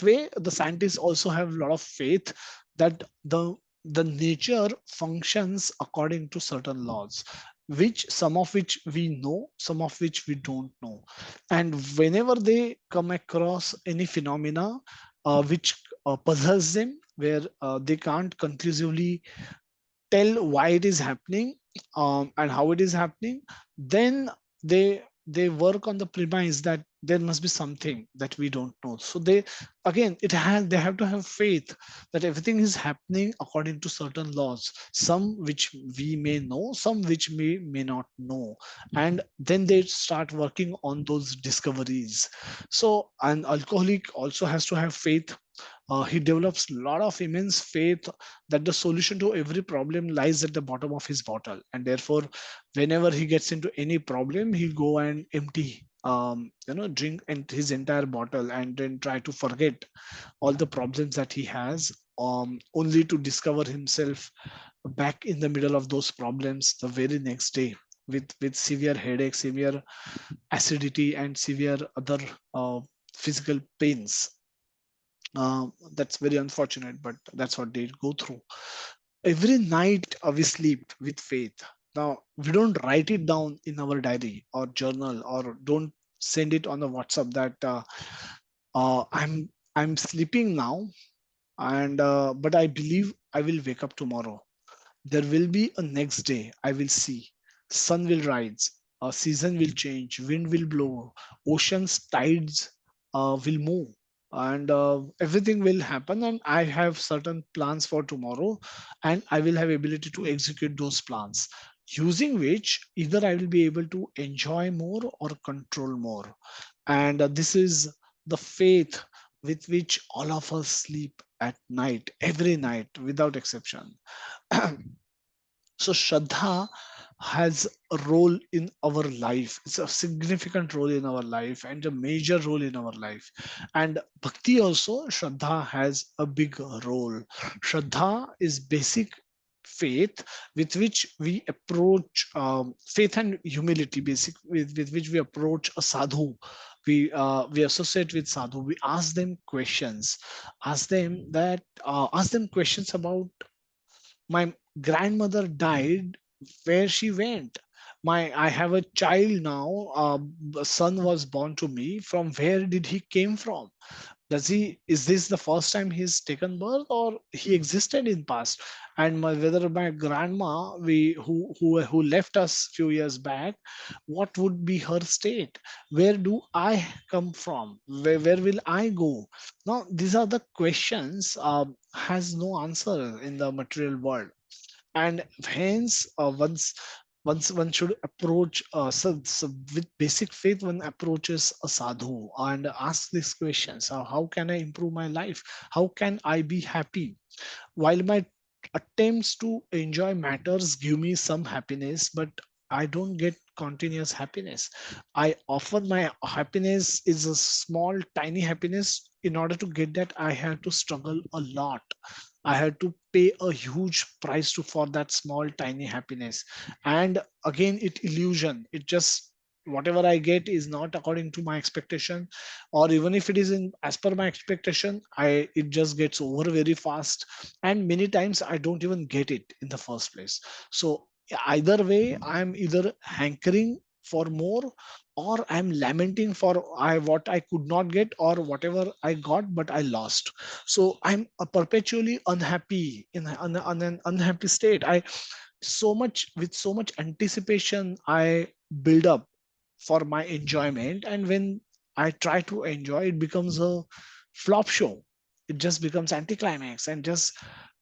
way the scientists also have a lot of faith that the nature functions according to certain laws, which some of which we know, some of which we don't know. And whenever they come across any phenomena which puzzles them, where they can't conclusively tell why it is happening, and how it is happening, then they work on the premise that there must be something that we don't know. So they, again, they have to have faith that everything is happening according to certain laws, some which we may know, some which we may not know. And then they start working on those discoveries. So an alcoholic also has to have faith. He develops a lot of immense faith that the solution to every problem lies at the bottom of his bottle, and therefore whenever he gets into any problem, he'll go and empty, drink his entire bottle and then try to forget all the problems that he has, only to discover himself back in the middle of those problems the very next day, with severe headache, severe acidity, and severe other physical pains. That's very unfortunate, but that's what they go through. Every night we sleep with faith. Now, we don't write it down in our diary or journal, or don't send it on the WhatsApp that I'm sleeping now, and but I believe I will wake up tomorrow. There will be a next day. I will see. Sun will rise. A season will change. Wind will blow. Oceans, tides will move. And everything will happen. And I have certain plans for tomorrow. And I will have ability to execute those plans. Using which either I will be able to enjoy more or control more. And this is the faith with which all of us sleep at night, every night, without exception. So Shraddha has a role in our life. It's a significant role in our life and a major role in our life. And Bhakti also, Shraddha has a big role. Shraddha is basic faith with which we approach, faith and humility, basic with which we approach a sadhu. We associate with sadhu. We ask them questions, ask them questions about my grandmother died, where she went. I have a child now, a son was born to me, from where did he came from? Is this the first time he's taken birth, or he existed in past? And whether my grandma, who left us few years back, what would be her state? Where do I come from? Where will I go? Now these are the questions, has no answer in the material world. And hence, once one should approach, with basic faith, one approaches a sadhu and asks these questions: how can I improve my life? How can I be happy? While my attempts to enjoy matters give me some happiness, but I don't get continuous happiness. I often, my happiness is a small tiny happiness. In order to get that, I have to struggle a lot. I had to pay a huge price to for that small tiny happiness. And again, it illusion. It just, whatever I get is not according to my expectation, or even if it is in as per my expectation, it just gets over very fast. And many times I don't even get it in the first place. So either way, I'm either hankering for more, or I'm lamenting for what I could not get, or whatever I got but I lost. So I'm a perpetually unhappy an unhappy state. I so much With so much anticipation I build up for my enjoyment, and when I try to enjoy, it becomes a flop show. It just becomes anticlimax, and just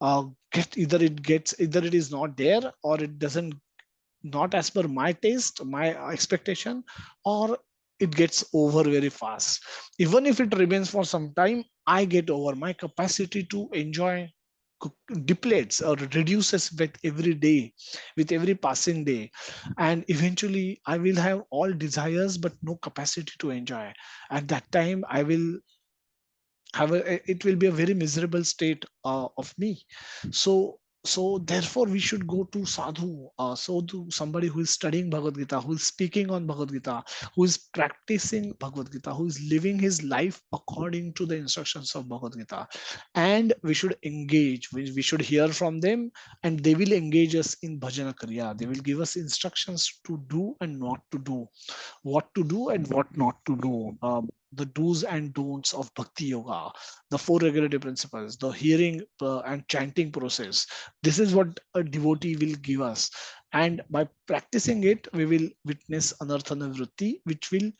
either it is not there, or it doesn't, not as per my taste, my expectation, or it gets over very fast. Even if it remains for some time, I get over. My capacity to enjoy depletes or reduces with every day, with every passing day. And eventually I will have all desires but no capacity to enjoy. At that time, I will however, it will be a very miserable state of me. So therefore we should go to sadhu, so to somebody who is studying Bhagavad Gita, who is speaking on Bhagavad Gita, who is practicing Bhagavad Gita, who is living his life according to the instructions of Bhagavad Gita. And we should engage, we should hear from them, and they will engage us in bhajana kriya. They will give us instructions to do and not to do, what to do and what not to do, the do's and don'ts of bhakti yoga, the four regulative principles, the hearing and chanting process. This is what a devotee will give us. And by practicing it, we will witness anartha nivritti, which will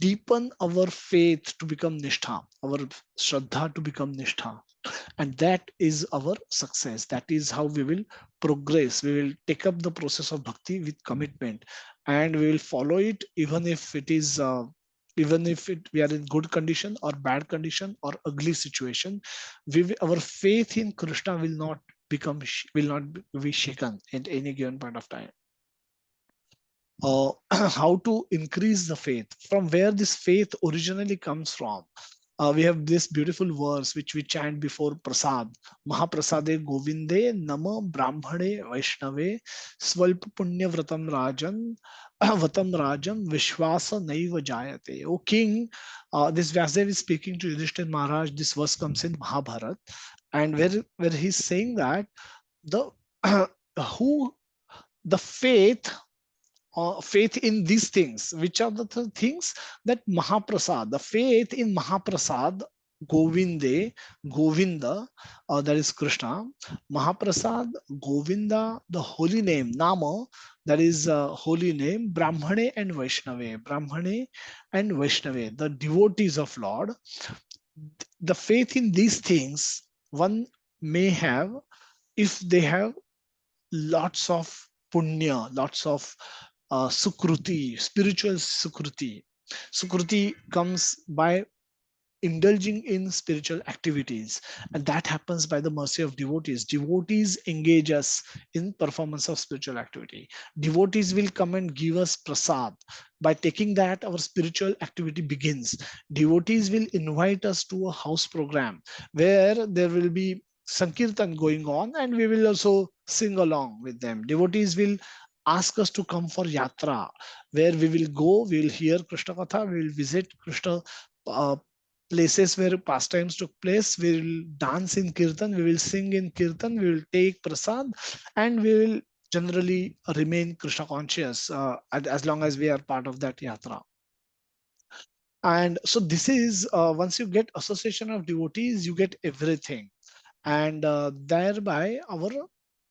deepen our faith to become nishtha, our shraddha to become nishtha. And that is our success. That is how we will progress. We will take up the process of bhakti with commitment, and we will follow it, even if it is even if we are in good condition or bad condition or ugly situation. Our faith in Krishna will not will not be shaken at any given point of time. How to increase the faith, from where this faith originally comes from. We have this beautiful verse which we chant before prasad: Mahaprasade Govinde Nama Brahmane Vaishnave Swalpa Punya Vratam Rajan Vatam Rajam Vishwasa Naiva Jayate. O king, this Vyasadev is speaking to Yudhishthir Maharaj. This verse comes in Mahabharat, and where he's saying that the who the faith in these things. Which are the things? That Mahaprasad, the faith in Mahaprasad, Govinde, Govinda, that is Krishna, Mahaprasad, Govinda, the holy name, Nama, that is holy name, Brahmane and Vaishnave, Brahmane and Vaishnave, the devotees of Lord. The faith in these things one may have if they have lots of punya, lots of sukruti, spiritual sukruti. Sukruti comes by indulging in spiritual activities, and that happens by the mercy of devotees. Devotees engage us in performance of spiritual activity. Devotees will come and give us prasad. By taking that, our spiritual activity begins. Devotees will invite us to a house program where there will be sankirtan going on, and we will also sing along with them. Devotees will ask us to come for yatra, where we will go, we will hear Krishna Katha, we will visit Krishna uh, places where pastimes took place. We will dance in kirtan, we will sing in kirtan, we will take prasad, and we will generally remain Krishna conscious as long as we are part of that yatra. And so this is once you get association of devotees, you get everything. And thereby our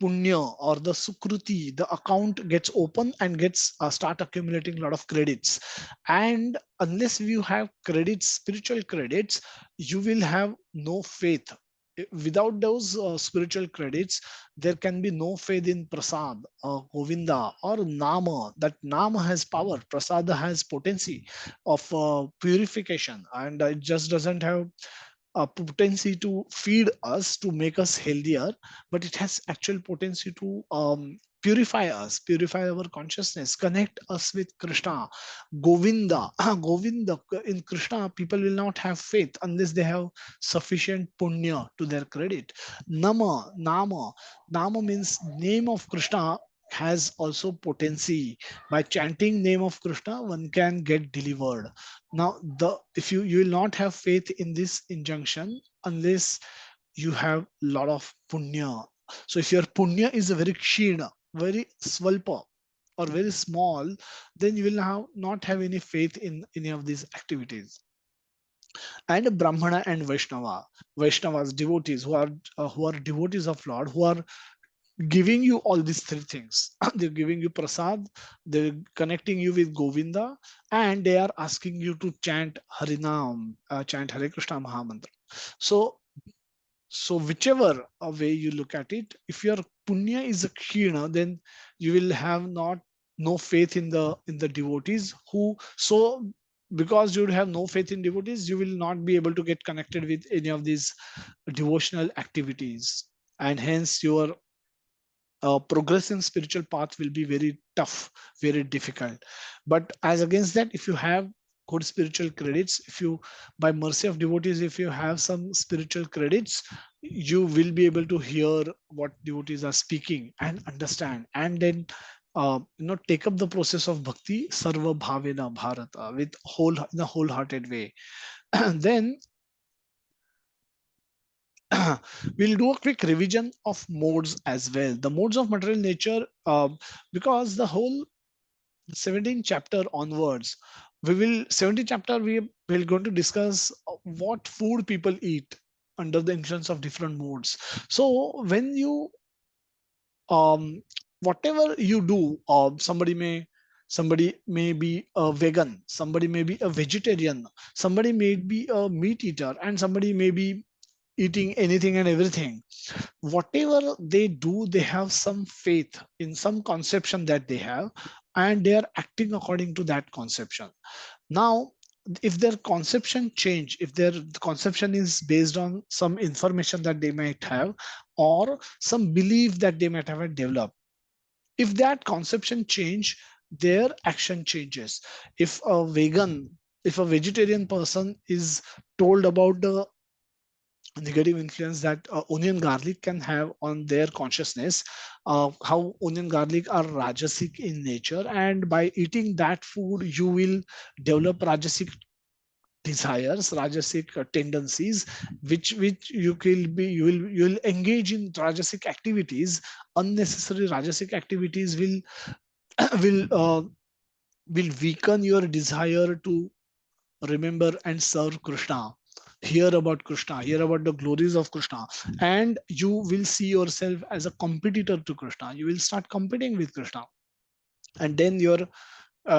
punya or the sukruti, the account gets open and gets start accumulating a lot of credits. And unless you have credits, spiritual credits, you will have no faith. Without those spiritual credits, there can be no faith in prasad, govinda, or nama. That nama has power, prasada has potency of purification, and it just doesn't have a potency to feed us, to make us healthier, but it has actual potency to purify us, purify our consciousness, connect us with Krishna. Govinda, Govinda, in Krishna, people will not have faith unless they have sufficient punya to their credit. Nama means name of Krishna has also potency. By chanting name of Krishna, one can get delivered. Now, the if you will not have faith in this injunction unless you have lot of punya. So if your punya is a very kshina, very swalpa, or very small, then you will not have any faith in any of these activities. And Brahmana and Vaishnavas, devotees who are devotees of Lord, who are giving you all these three things. They're giving you prasad, they're connecting you with Govinda, and they are asking you to chant Harinam, chant Hare Krishna Mahamantra. So, whichever way you look at it, if your punya is a kshina, then you will have not no faith in the devotees who so because you would have no faith in devotees, you will not be able to get connected with any of these devotional activities, and hence your progress in spiritual path will be very tough, very difficult. But as against that, if you have good spiritual credits. If you, by mercy of devotees, if you have some spiritual credits, you will be able to hear what devotees are speaking and understand, and then take up the process of bhakti sarva bhavena bharata, with in a wholehearted way. Then we'll do a quick revision of modes as well, the modes of material nature, because the whole 17th chapter onwards, we will 17th chapter we will going to discuss what food people eat under the influence of different modes. So when you whatever you do, somebody may be a vegan, somebody may be a vegetarian, somebody may be a meat eater, and somebody may be eating anything and everything. Whatever they do, they have some faith in some conception that they have, and they are acting according to that conception. Now, if their conception change, if their conception is based on some information that they might have, or some belief that they might have developed, if that conception change, their action changes. If a vegetarian person is told about the negative influence that onion garlic can have on their consciousness, how onion garlic are rajasic in nature, and by eating that food you will develop rajasic desires, rajasic tendencies, which you will engage in rajasic activities. Unnecessary rajasic activities will will uh, will weaken your desire to remember and serve Krishna, hear about Krishna, hear about the glories of Krishna, and you will see yourself as a competitor to Krishna. You will start competing with Krishna, and then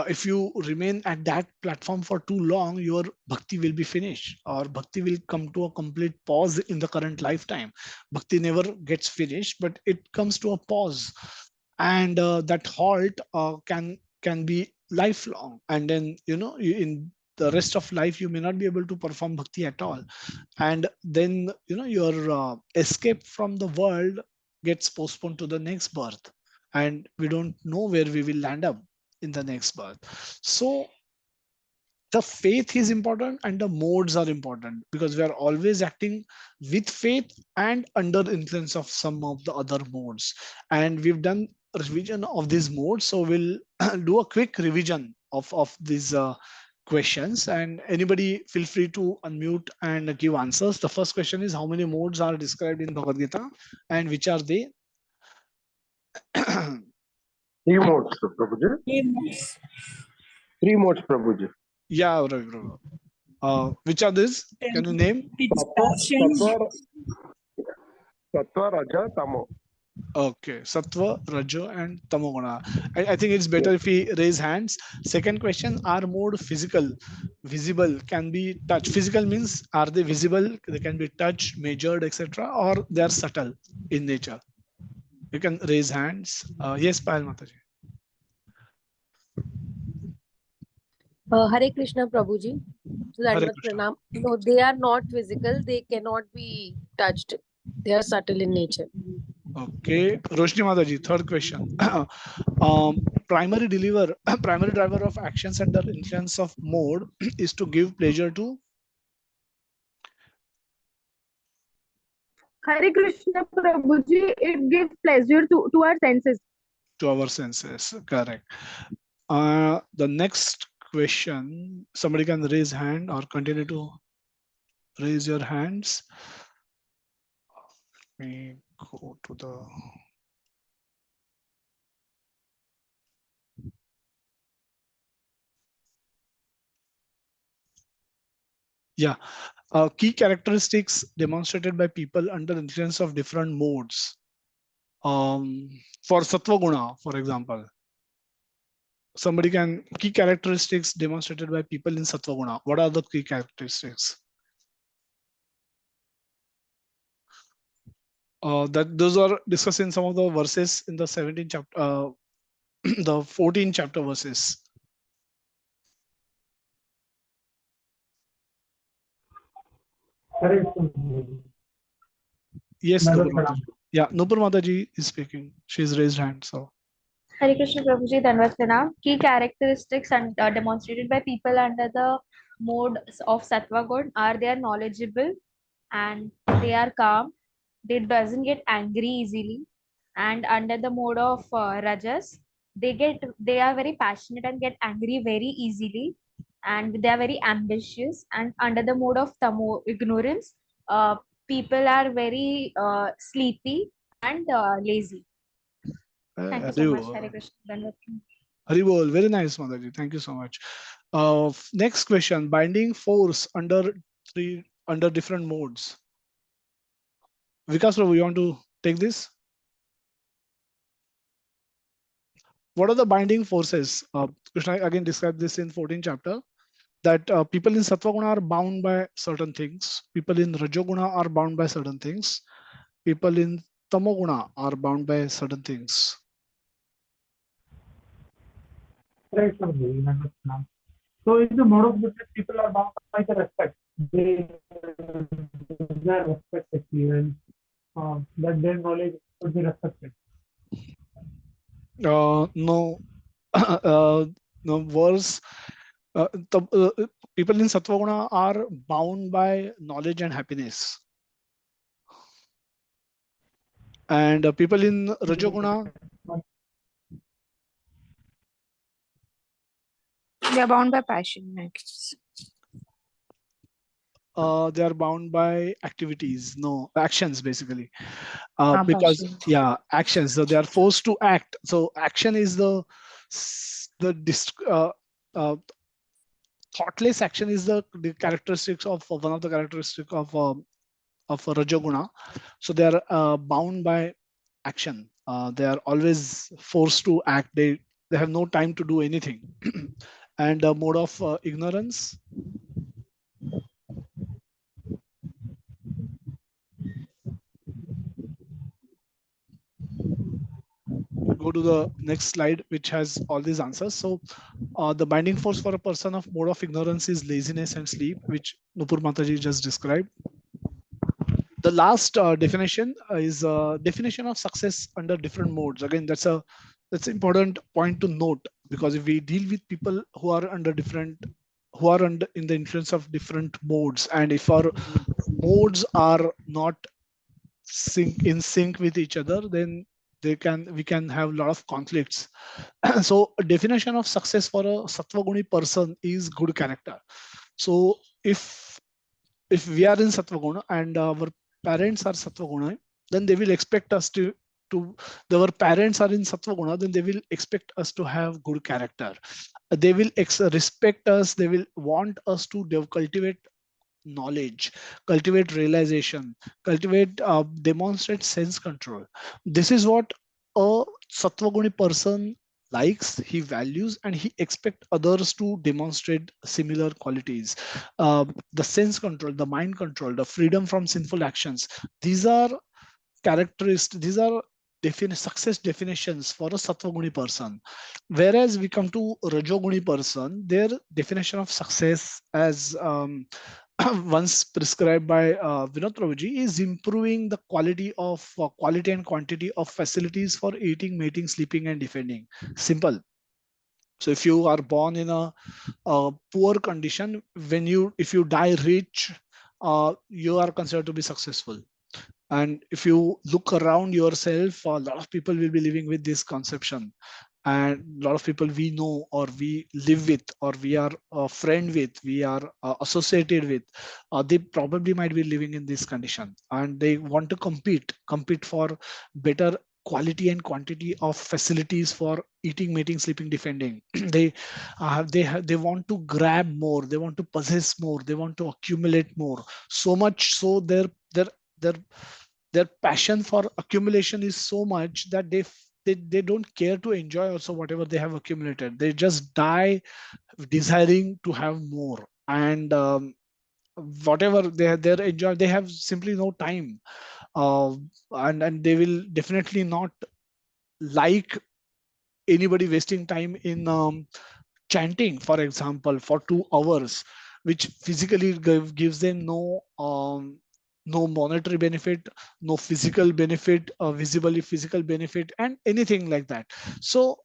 if you remain at that platform for too long, your bhakti will be finished, or bhakti will come to a complete pause in the current lifetime. Bhakti never gets finished, but it comes to a pause, and that halt can be lifelong, and then in the rest of life you may not be able to perform bhakti at all, and then your escape from the world gets postponed to the next birth, and we don't know where we will land up in the next birth. So the faith is important and the modes are important, because we are always acting with faith and under influence of some of the other modes. And we've done a revision of these modes, so we'll do a quick revision of these questions, and anybody feel free to unmute and give answers. The first question is, how many modes are described in Bhagavad Gita and which are they? Three modes, Prabhuji. Three modes, Prabhuji. Yeah, Ravi, which are these? Can you name? Sattva, Raja, Tamo. Okay, Sattva, Rajo, and Tamoguna. I think it's better if we raise hands. Second question, are more physical, visible, can be touched? Physical means, are they visible? They can be touched, measured, etc., or they are subtle in nature? You can raise hands. Yes, Payal Mataji. Hare Krishna Prabhuji. Hare Dandavat Krishna. Pranam. No, they are not physical. They cannot be touched. They are subtle in nature. Okay, Roshni Mataji, third question. Primary primary driver of actions under influence of mode is to give pleasure to. Hare Krishna Prabhuji, it gives pleasure to our senses. To our senses, correct. The next question, somebody can raise hand or continue to raise your hands. Let me go to the. Yeah, key characteristics demonstrated by people under influence of different modes. For Sattva Guna, for example, somebody can, key characteristics demonstrated by people in Sattva Guna. What are the key characteristics? That those are discussed in some of the verses in the 17th chapter, the 14th chapter verses. Yes, Nupur Mataji. Yeah, Nupur Mataji is speaking. She's raised hand. So Hare Krishna Prabhuji, Danvat Pranam. Key characteristics and demonstrated by people under the mode of Sattva Gun are they are knowledgeable and they are calm. They doesn't get angry easily. And under the mode of Rajas, they are very passionate and get angry very easily. And they are very ambitious. And under the mode of Tamo, ignorance, people are very sleepy and lazy. Thank you so much. Hare Krishna. Dandavat. Haribol, very nice, Mataji. Thank you so much. Next question: binding force under different modes. Vikas, Prabhu, you want to take this? What are the binding forces? Krishna again described this in 14th chapter. That people in Sattva Guna are bound by certain things. People in Rajoguna are bound by certain things. People in Tamoguna are bound by certain things. Right, sir. So in the mode of goodness, people are bound by the respect. They desire respect experience, that their knowledge should be respected. No, no verse. People in Sattva Guna are bound by knowledge and happiness. And people in Rajoguna, They are bound by passion, I guess. they are bound by activities, no actions basically. Because Passion. actions. So they are forced to act. So action is the thoughtless action is the characteristics of one of the characteristics of Rajoguna. So they are bound by action. They are always forced to act. They have no time to do anything. And mode of ignorance. Go to the next slide, which has all these answers. So the binding force for a person of mode of ignorance is laziness and sleep, which Nupur Mataji just described. The last definition is definition of success under different modes. Again, that's an important point to note, because if we deal with people who are under in the influence of different modes, and if our modes are not in sync with each other, then we can have a lot of conflicts. So a definition of success for a Sattva Guni person is good character. So if we are in Sattva Guna and our parents are Sattva Guna, then they will expect us to our parents are in Sattva Guna, then they will expect us to have good character. They will respect us. They will want us to cultivate knowledge, cultivate realization, demonstrate sense control. This is what a Sattva Guni person likes, he values, and he expects others to demonstrate similar qualities. The sense control, the mind control, the freedom from sinful actions. These are characteristics. These are success definitions for a Sattva Guni person. Whereas we come to Rajoguni person, their definition of success as once prescribed by Vinod Prabhuji is improving the quality and quantity of facilities for eating, mating, sleeping, and defending. Simple. So if you are born in a poor condition, if you die rich, you are considered to be successful. And if you look around yourself, a lot of people will be living with this conception. And a lot of people we know, or we live with, or we are a friend with, we are associated with, they probably might be living in this condition, and they want to compete for better quality and quantity of facilities for eating, mating, sleeping, defending. They want to grab more, they want to possess more, they want to accumulate more. So much so their passion for accumulation is so much that they don't care to enjoy also whatever they have accumulated. They just die desiring to have more. And whatever they're enjoying, they have simply no time. And they will definitely not like anybody wasting time in chanting, for example, for 2 hours, which physically gives them no monetary benefit, no physical benefit, visibly physical benefit, and anything like that. So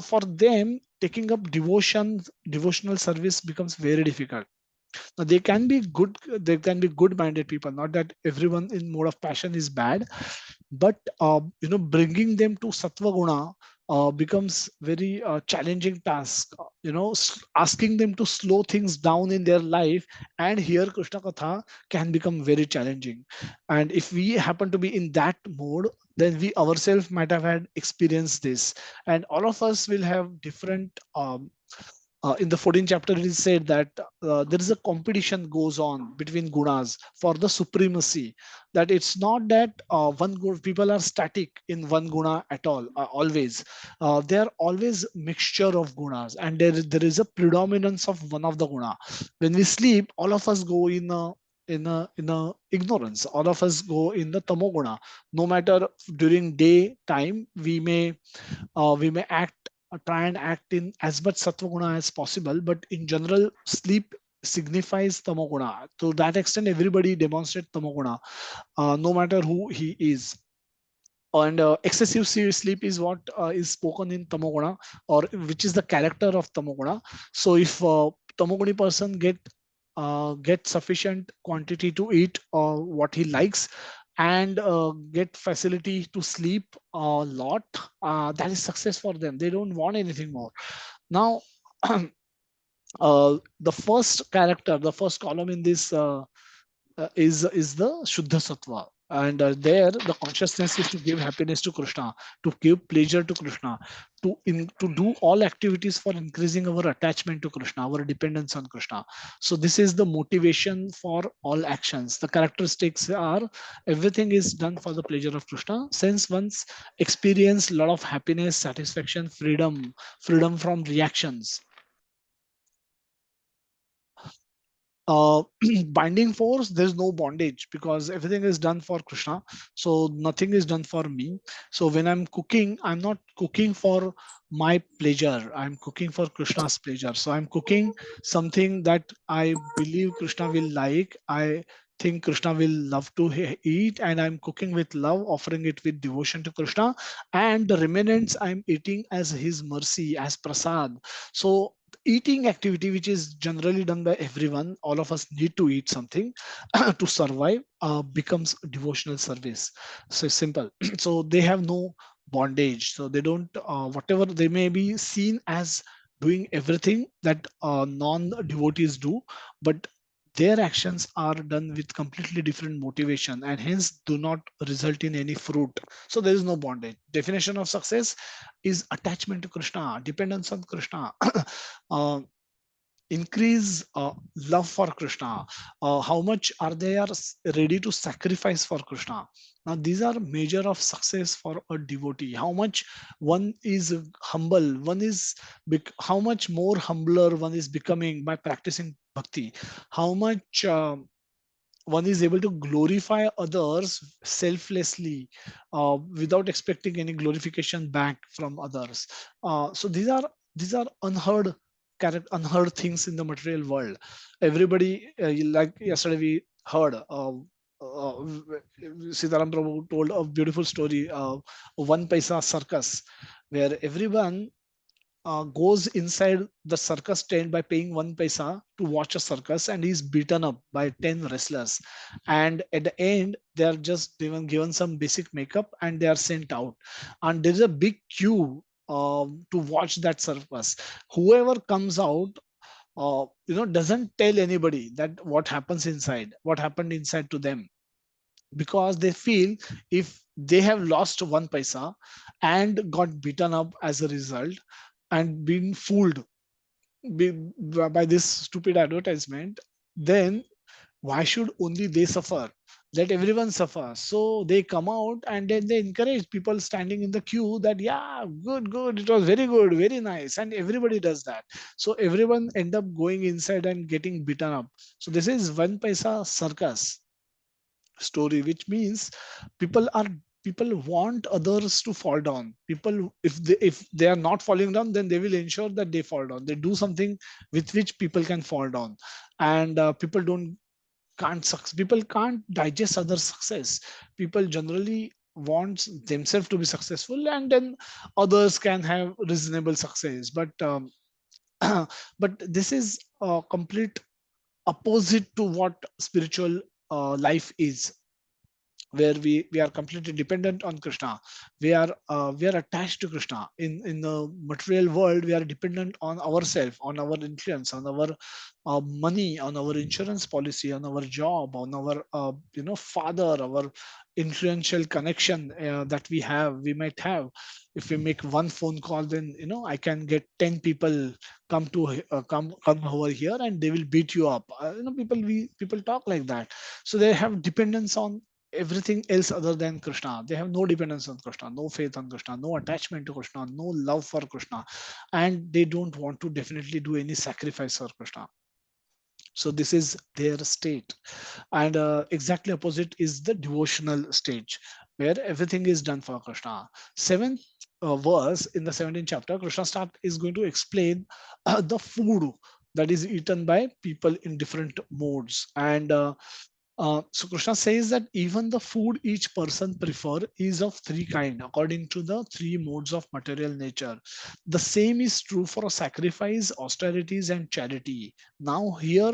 for them, taking up devotional service becomes very difficult. Now, they can be good minded people, not that everyone in mode of passion is bad, but bringing them to sattva guna becomes very challenging task. Asking them to slow things down in their life and hear Krishna Katha can become very challenging. And if we happen to be in that mode, then we ourselves might have had experienced this. And all of us will have different in the 14th chapter it is said that there is a competition goes on between gunas for the supremacy. That it's not that one good people are static in one guna at all, always. They are always mixture of gunas, and there is a predominance of one of the guna. When we sleep, all of us go in a ignorance. All of us go in the tamoguna. No matter during day time, we may try and act in as much sattva guna as possible, but in general, sleep signifies tamoguna. To that extent, everybody demonstrates tamoguna, no matter who he is. And excessive sleep is what is spoken in tamoguna, or which is the character of tamoguna. So if tamoguni person get sufficient quantity to eat what he likes, and get facility to sleep a lot, that is success for them. They don't want anything more. Now the first character, the first column in this is the Shuddha Sattva. And there, the consciousness is to give happiness to Krishna, to give pleasure to Krishna, to do all activities for increasing our attachment to Krishna, our dependence on Krishna. So this is the motivation for all actions. The characteristics are everything is done for the pleasure of Krishna. Since once experience a lot of happiness, satisfaction, freedom from reactions. Binding force, there's no bondage because everything is done for Krishna, so nothing is done for me. So when I'm cooking, I'm not cooking for my pleasure, I'm cooking for Krishna's pleasure. So I'm cooking something that I believe Krishna will like, I think Krishna will love to eat, and I'm cooking with love, offering it with devotion to Krishna, and the remnants I'm eating as his mercy, as prasad. So eating activity, which is generally done by everyone, all of us need to eat something to survive, becomes devotional service. So it's simple. So they have no bondage, so they don't whatever they may be seen as doing everything that non devotees do, but their actions are done with completely different motivation, and hence do not result in any fruit. So there is no bondage. Definition of success is attachment to Krishna, dependence on Krishna, uh, increase love for Krishna. How much are they are ready to sacrifice for Krishna? Now these are measure of success for a devotee. How much one is humble, how much more humbler one is becoming by practicing bhakti. How much one is able to glorify others selflessly, without expecting any glorification back from others. So these are unheard things in the material world. Everybody, like yesterday we heard, Sitaram Prabhu told a beautiful story, one paisa circus, where everyone goes inside the circus tent by paying one paisa to watch a circus, and he's beaten up by 10 wrestlers. And at the end, they are just given some basic makeup and they are sent out. And there is a big queue to watch that circus. Whoever comes out, doesn't tell anybody that what happened inside to them, because they feel if they have lost one paisa and got beaten up as a result and been fooled by this stupid advertisement, then why should only they suffer? Let everyone suffer. So they come out and then they encourage people standing in the queue that, yeah, good, it was very good, very nice. And everybody does that. So everyone end up going inside and getting beaten up. So this is one paisa circus story, which means people are people want others to fall down. People, if they are not falling down, then they will ensure that they fall down. They do something with which people can fall down. And people don't people can't digest other success. People generally want themselves to be successful, and then others can have reasonable success. But but this is a complete opposite to what spiritual life is, where we are completely dependent on Krishna. We are attached to Krishna. In the material world, we are dependent on ourselves, on our influence, on our money, on our insurance policy, on our job, on our father, our influential connection that we might have. If we make one phone call, then I can get 10 people come over here, and they will beat you up. People talk like that. So they have dependence on everything else other than Krishna. They have no dependence on Krishna, no faith on Krishna, no attachment to Krishna, no love for Krishna, and they don't want to definitely do any sacrifice for Krishna. So this is their state. And exactly opposite is the devotional stage, where everything is done for Krishna. Seventh verse in the 17th chapter, Krishna start is going to explain the food that is eaten by people in different modes. And so Krishna says that even the food each person prefer is of three kind, according to the three modes of material nature. The same is true for sacrifice, austerities, and charity. Now here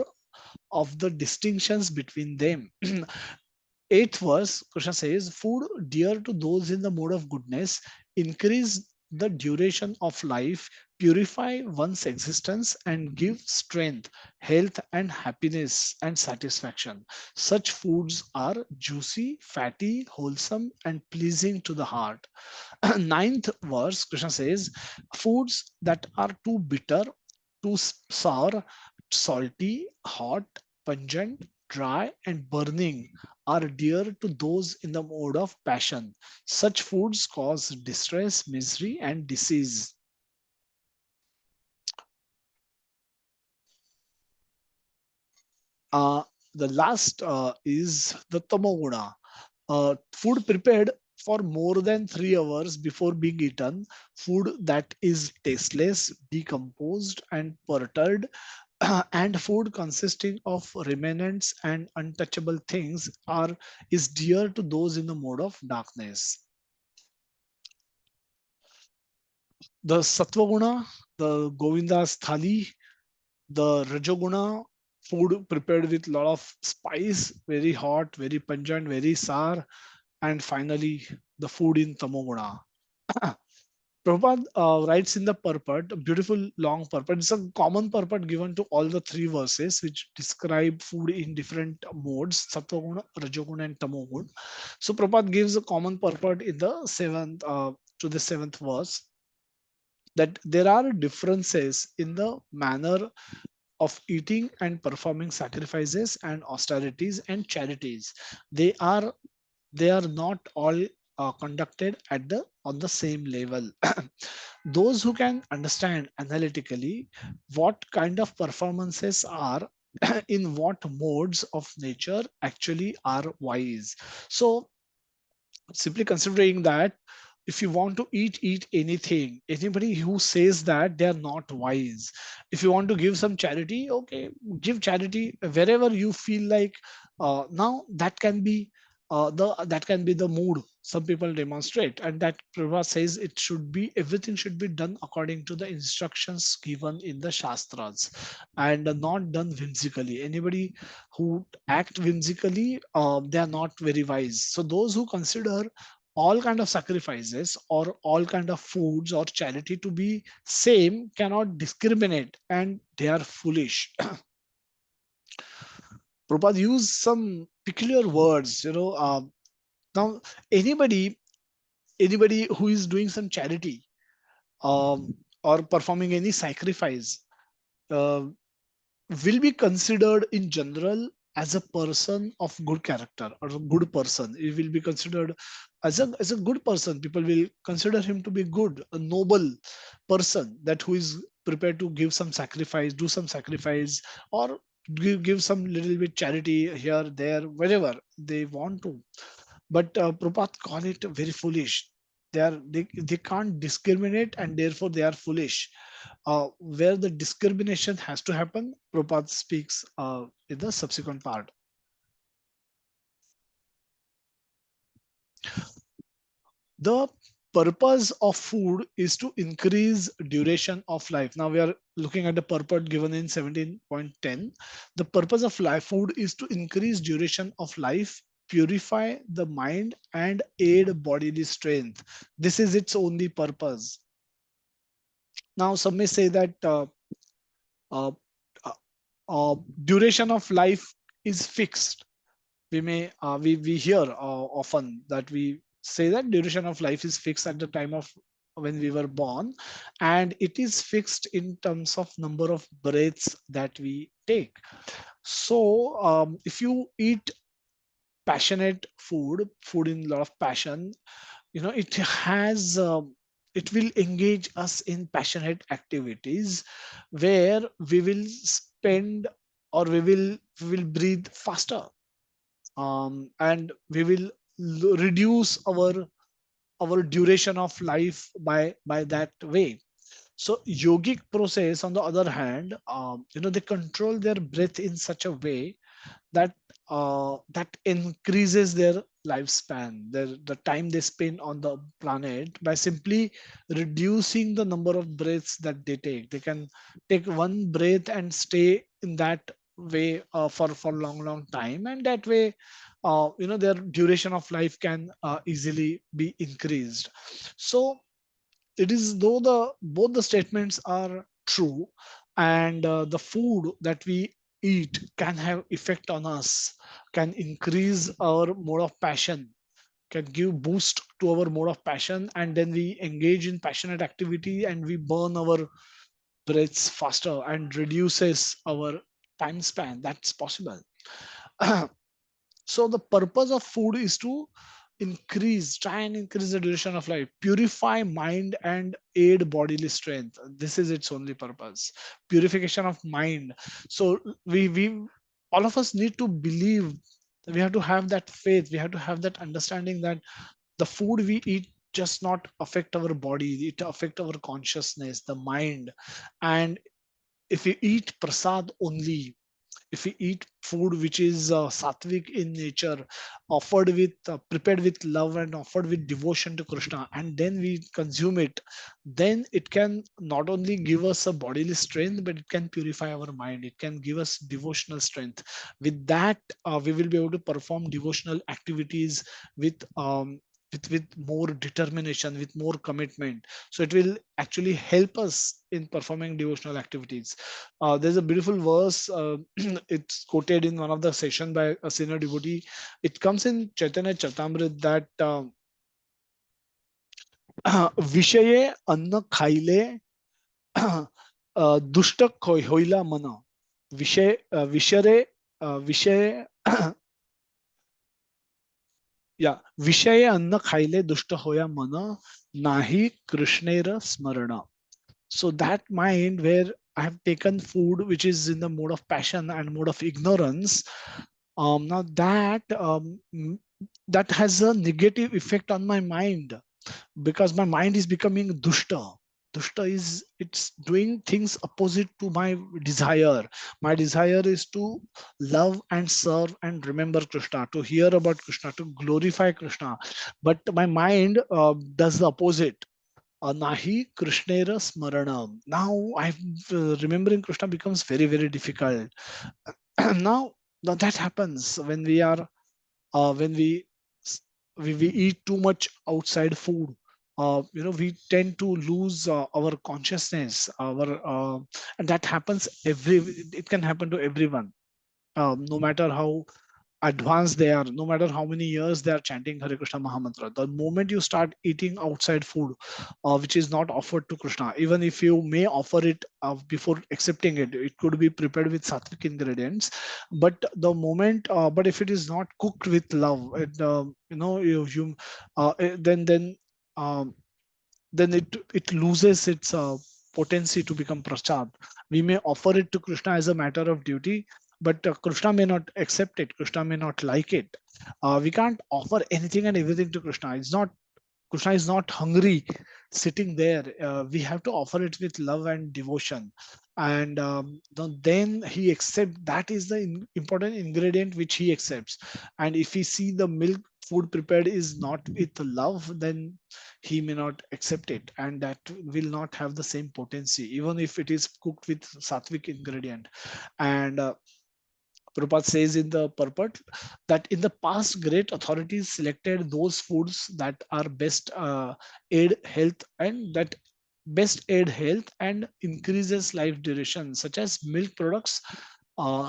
of the distinctions between them. Eighth verse, Krishna says, food dear to those in the mode of goodness increase the duration of life, purify one's existence, and give strength, health, and happiness and satisfaction. Such foods are juicy, fatty, wholesome, and pleasing to the heart. Ninth verse, Krishna says, foods that are too bitter, too sour, salty, hot, pungent, dry, and burning are dear to those in the mode of passion. Such foods cause distress, misery, and disease. Uh, the last is the tamoguna. Food prepared for more than 3 hours before being eaten, food that is tasteless, decomposed, and perturbed, and food consisting of remnants and untouchable things is dear to those in the mode of darkness. The Sattva the Govinda's thali, the Rajoguna, food prepared with a lot of spice, very hot, very pungent, very sour, and finally the food in Tamoguna. Prabhupada writes in the purport, a beautiful long purport. It's a common purport given to all the three verses which describe food in different modes, Sattva Rajoguna, and Tamoguna. So Prabhupada gives a common purport in the seventh verse, that there are differences in the manner of eating and performing sacrifices and austerities and charities. They are they are not all conducted at the on the same level. Those who can understand analytically what kind of performances are in what modes of nature actually are wise. So simply considering that, if you want to eat anything, anybody who says that, they are not wise. If you want to give some charity, okay, give charity wherever you feel like. Now that can be the mood some people demonstrate, and that Prabhupada says everything should be done according to the instructions given in the Shastras, and not done whimsically. Anybody who act whimsically, they are not very wise. So those who consider all kind of sacrifices or all kind of foods or charity to be same cannot discriminate, and they are foolish. Prabhupada used some peculiar words. Now anybody who is doing some charity, or performing any sacrifice, uh, will be considered in general as a person of good character, or a good person. He will be considered as a good person. People will consider him to be good, a noble person, that who is prepared to give some sacrifice, do some sacrifice, or give some little bit charity here, there, wherever they want to. But Prabhupada call it very foolish. They can't discriminate, and therefore they are foolish. Where the discrimination has to happen, Prabhupada speaks in the subsequent part. The purpose of food is to increase duration of life. Now we are looking at the purpose given in 17.10. The purpose of life food is to increase duration of life, purify the mind, and aid bodily strength. This is its only purpose. Now some may say that uh, uh, duration of life is fixed. We may we hear often that we say that duration of life is fixed at the time of when we were born, and it is fixed in terms of number of breaths that we take. So if you eat passionate food in a lot of passion, it has it will engage us in passionate activities where we will spend, or we will breathe faster, and we will reduce our duration of life by that way. So yogic process, on the other hand, they control their breath in such a way that that increases their lifespan, the time they spend on the planet, by simply reducing the number of breaths that they take. They can take one breath and stay in that way for long time, and that way their duration of life can easily be increased. So it is though the both the statements are true, and the food that we eat can have effect on us, can increase our mode of passion, can give boost to our mode of passion, and then we engage in passionate activity and we burn our breaths faster and reduces our time span. That's possible. So the purpose of food is to try and increase the duration of life, purify mind, and aid bodily strength. This is its only purpose, purification of mind. So we all of us need to believe, we have to have that faith, we have to have that understanding that the food we eat just not affect our body, it affect our consciousness, the mind. And if we eat prasad only, if we eat food which is sattvic in nature, offered with prepared with love and offered with devotion to Krishna, and then we consume it, then it can not only give us a bodily strength, but it can purify our mind, it can give us devotional strength. With that, we will be able to perform devotional activities with with more determination, with more commitment. So it will actually help us in performing devotional activities. There's a beautiful verse. It's quoted in one of the session by a senior devotee. It comes in Chaitanya Charitamrita that विषये अन्न खाइले दुष्ट होइला मन. विषय विषरे विषय या विषय अन्न खाइले दुष्ट होया मन, नाही कृष्णेर स्मरण. So that mind where I have taken food which is in the mode of passion and mode of ignorance, now that has a negative effect on my mind, because my mind is becoming dushta. Dushta is, it's doing things opposite to my desire. My desire is to love and serve and remember Krishna, to hear about Krishna, to glorify Krishna. But my mind does the opposite. Nahi Krishnera Smaranam. Now I remembering Krishna becomes very very difficult. now, now that happens when we are when we eat too much outside food. We tend to lose our consciousness, our and that happens it can happen to everyone, no matter how advanced they are, no matter how many years they are chanting Hare Krishna Mahamantra. The moment you start eating outside food, which is not offered to Krishna, even if you may offer it before accepting it, it could be prepared with sattvic ingredients. But the moment, but if it is not cooked with love, um, then it loses its potency to become prasad. We may offer it to Krishna as a matter of duty, but Krishna may not accept it. Krishna may not like it. We can't offer anything and everything to Krishna. It's not Krishna is not hungry sitting there. We have to offer it with love and devotion, and then he accepts. That is the important ingredient which he accepts. And if we see the milk food prepared is not with love, then he may not accept it, and that will not have the same potency, even if it is cooked with sattvic ingredient. And Prabhupada says in the purport that in the past, great authorities selected those foods that are best aid health and that best aid health and increases life duration, such as milk products,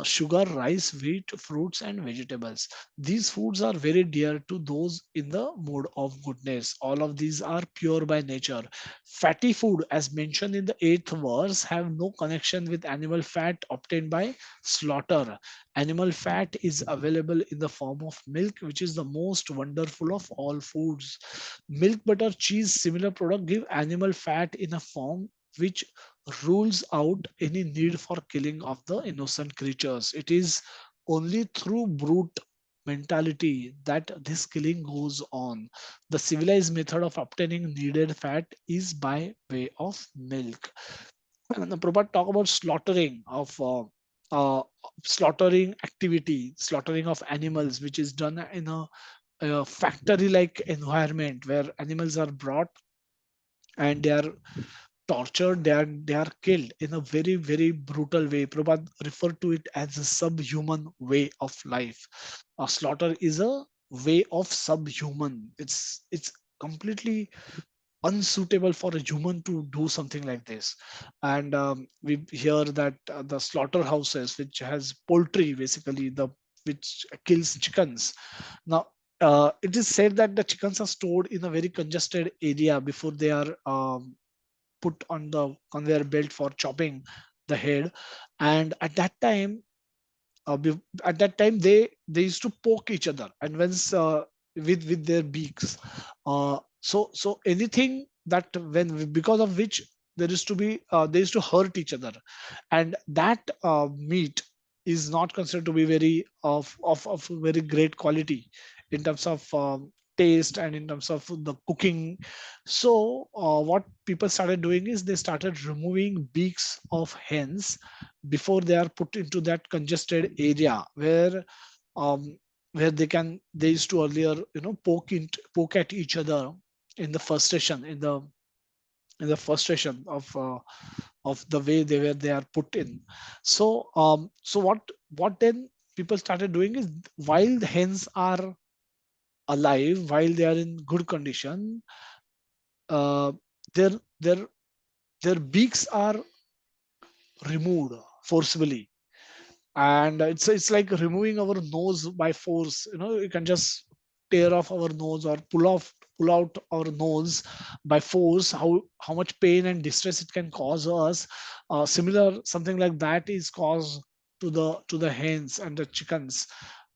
sugar, rice, wheat, fruits, and vegetables. These foods are very dear to those in the mood of goodness. All of these are pure by nature. Fatty food, as mentioned in the 8th verse, have no connection with animal fat obtained by slaughter. Animal fat is available in the form of milk, which is the most wonderful of all foods. Milk, butter, cheese, similar product give animal fat in a form which rules out any need for killing of the innocent creatures. It is only through brute mentality that this killing goes on. The civilized method of obtaining needed fat is by way of milk. And the Prabhupada talk about uh, slaughtering activity, slaughtering of animals, which is done in a factory-like environment where animals are brought and they are tortured, they are killed in a very, very brutal way. Prabhupada referred to it as a subhuman way of life. A slaughter is a way of subhuman. It's completely unsuitable for a human to do something like this. And we hear that the slaughterhouses, which has poultry, basically the which kills chickens. Now, it is said that the chickens are stored in a very congested area before they are put on the conveyor belt for chopping the head. And at that time they used to poke each other, and once with their beaks. So anything that when because of which there is to be they used to hurt each other, and that meat is not considered to be very of very great quality in terms of taste and in terms of the cooking. So what people started doing is they started removing beaks of hens before they are put into that congested area um, where they used to earlier poke at each other in the frustration in the frustration of the way they are put in. So what then people started doing is, while the hens are alive, while they are in good condition, uh, their their their beaks are removed forcibly, and it's like removing our nose by force. You can just tear off our nose or pull out our nose by force. How much pain and distress it can cause us. Similar something like that is caused to the hens and the chickens,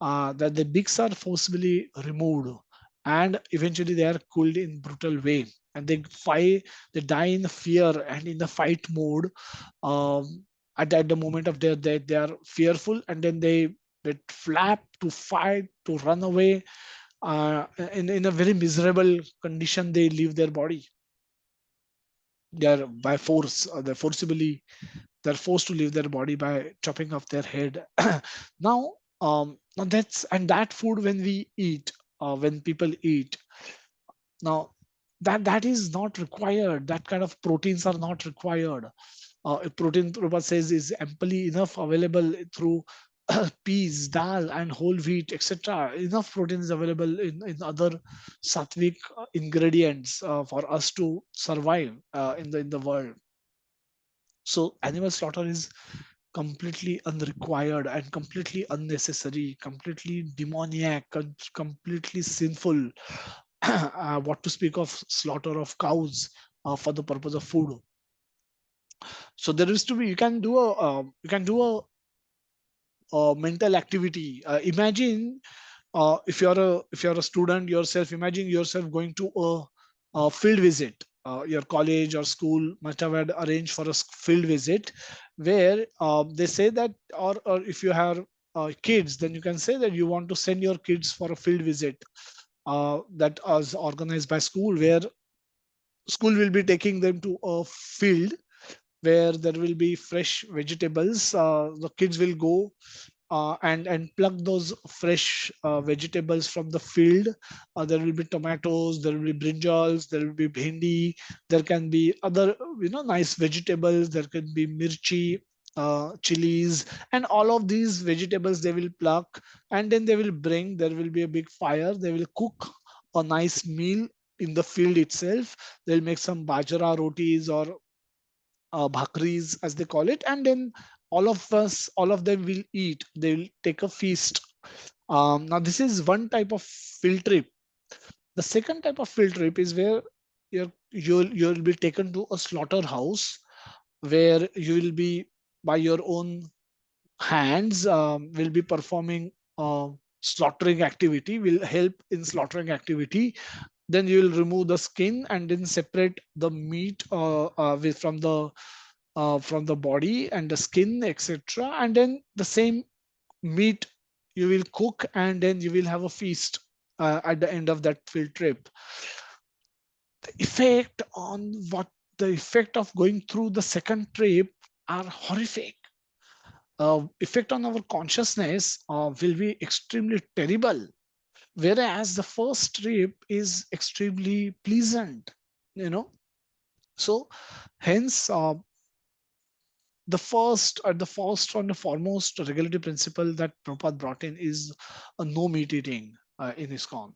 that the beaks are forcibly removed, and eventually they are killed in brutal way, and they die in fear and in the fight mode. At the moment of their death, they are fearful, and then they flap to fight, to run away. In a very miserable condition they leave their body. They are by force, they're forced to leave their body by chopping off their head. now now that food, when we eat, when people eat now, that is not required. That kind of proteins are not required. Protein, Prabhupada says, is amply enough available through peas, dal, and whole wheat, etc. Enough protein is available in other sattvic ingredients for us to survive in the world. So animal slaughter is completely unrequired and completely unnecessary, completely demoniac, completely sinful. What to speak of slaughter of cows for the purpose of food. So there is to be, you can do a mental activity. Imagine, if you're a student yourself, imagine yourself going to a field visit. Your college or school must have had arranged for a field visit, where they say that, or if you have kids, then you can say that you want to send your kids for a field visit that is organized by school, where school will be taking them to a field where there will be fresh vegetables. The kids will go and pluck those fresh vegetables from the field. There will be tomatoes, there will be brinjals, there will be bhindi, there can be other nice vegetables, there can be mirchi, chilies, and all of these vegetables they will pluck, and then they will bring. There will be a big fire, they will cook a nice meal in the field itself. They'll make some bajra rotis or bhakris as they call it, and then all of them will eat. They will take a feast. Now this is one type of field trip. The second type of field trip is where you'll be taken to a slaughterhouse, where you will be by your own hands will be performing slaughtering activity, will help in slaughtering activity. Then you will remove the skin and then separate the meat from the body and the skin, etc. And then the same meat you will cook, and then you will have a feast at the end of that field trip. The effect on what the effect of going through the second trip are horrific. Effect on our consciousness will be extremely terrible, whereas the first trip is extremely pleasant. You know, so hence the first and the foremost regulatory principle that Prabhupada brought in is no meat eating in ISKCON,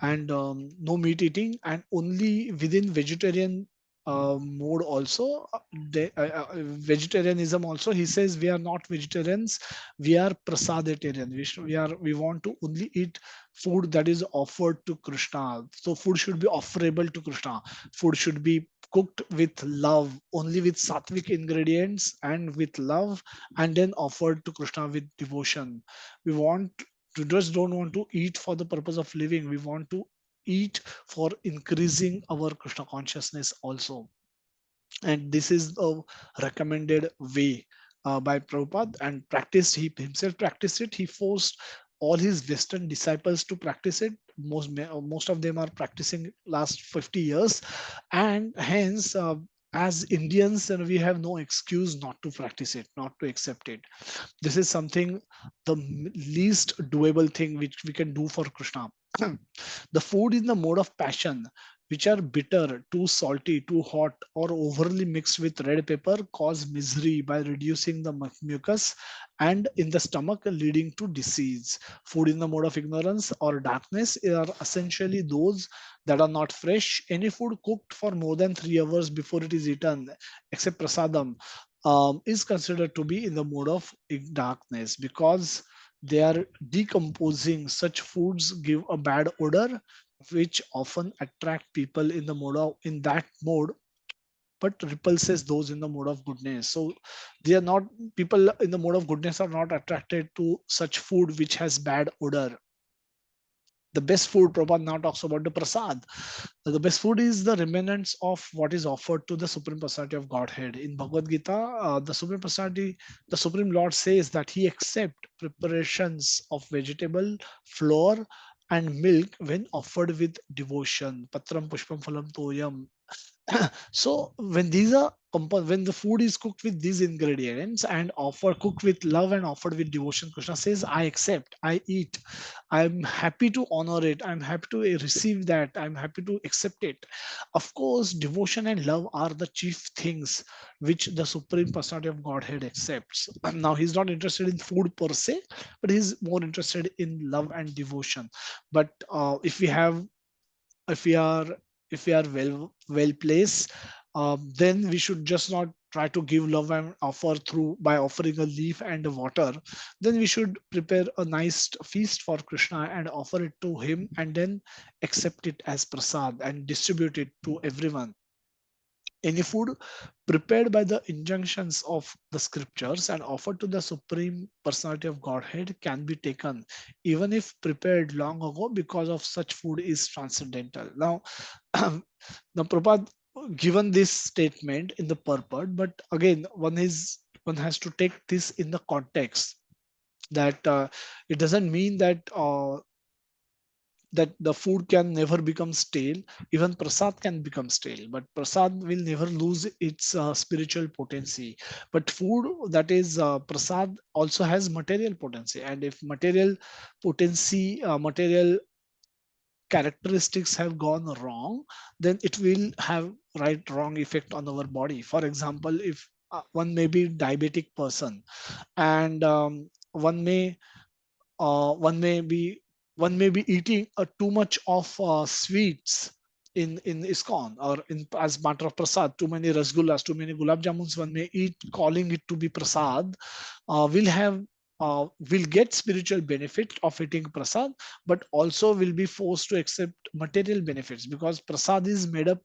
and no meat eating, and only within vegetarian mode also. Vegetarianism also, he says we are not vegetarians, we are prasaditarian. We want to only eat food that is offered to Krishna. So food should be offerable to Krishna. Food should be cooked with love, only with sattvic ingredients and with love, and then offered to Krishna with devotion. We want to just don't want to eat for the purpose of living. We want to eat for increasing our Krishna consciousness also. And this is a recommended way by Prabhupada, and practiced. He himself practiced it. He forced all his Western disciples to practice it. Most of them are practicing last 50 years, and hence as Indians, we have no excuse not to practice it, not to accept it. This is something, the least doable thing which we can do for Krishna. The food in the mode of passion, which are bitter, too salty, too hot, or overly mixed with red pepper, cause misery by reducing the mucus and in the stomach, leading to disease. Food in the mode of ignorance or darkness are essentially those that are not fresh. Any food cooked for more than 3 hours before it is eaten, except prasadam, is considered to be in the mode of darkness, because they are decomposing. Such foods give a bad odor, which often attract people in the mode of in that mode, but repulses those in the mode of goodness. So they are not, people in the mode of goodness are not attracted to such food which has bad odor. The best food, Prabhupada now talks about the prasad. The best food is the remnants of what is offered to the Supreme Personality of Godhead. In Bhagavad Gita, the Supreme Personality, the Supreme Lord says that he accepts preparations of vegetable, flour, and milk when offered with devotion. Patram pushpam phalam toyam. So when these are when the food is cooked with these ingredients and offer cooked with love and offered with devotion, Krishna says, I accept, I eat, I'm happy to honor it, I'm happy to receive that, I'm happy to accept it. Of course, devotion and love are the chief things which the Supreme Personality of Godhead accepts. Now he's not interested in food per se, but he's more interested in love and devotion. But if we are if we are well placed, then we should just not try to give love and offer through by offering a leaf and a water. Then we should prepare a nice feast for Krishna and offer it to him, and then accept it as prasad and distribute it to everyone. Any food prepared by the injunctions of the scriptures and offered to the Supreme Personality of Godhead can be taken, even if prepared long ago, because of such food is transcendental. Now, now Prabhupada given this statement in the purport, but again, one has to take this in the context that it doesn't mean that that the food can never become stale. Even prasad can become stale, but prasad will never lose its spiritual potency. But food that is prasad also has material potency, and if material potency, material characteristics have gone wrong, then it will have right wrong effect on our body. For example, if one may be diabetic person, and one may uh, one may be one may be eating too much of sweets in ISKCON, or in as matter of prasad, too many rasgullas, too many gulab jamuns one may eat, calling it to be prasad, will have will get spiritual benefit of eating prasad, but also will be forced to accept material benefits, because prasad is made up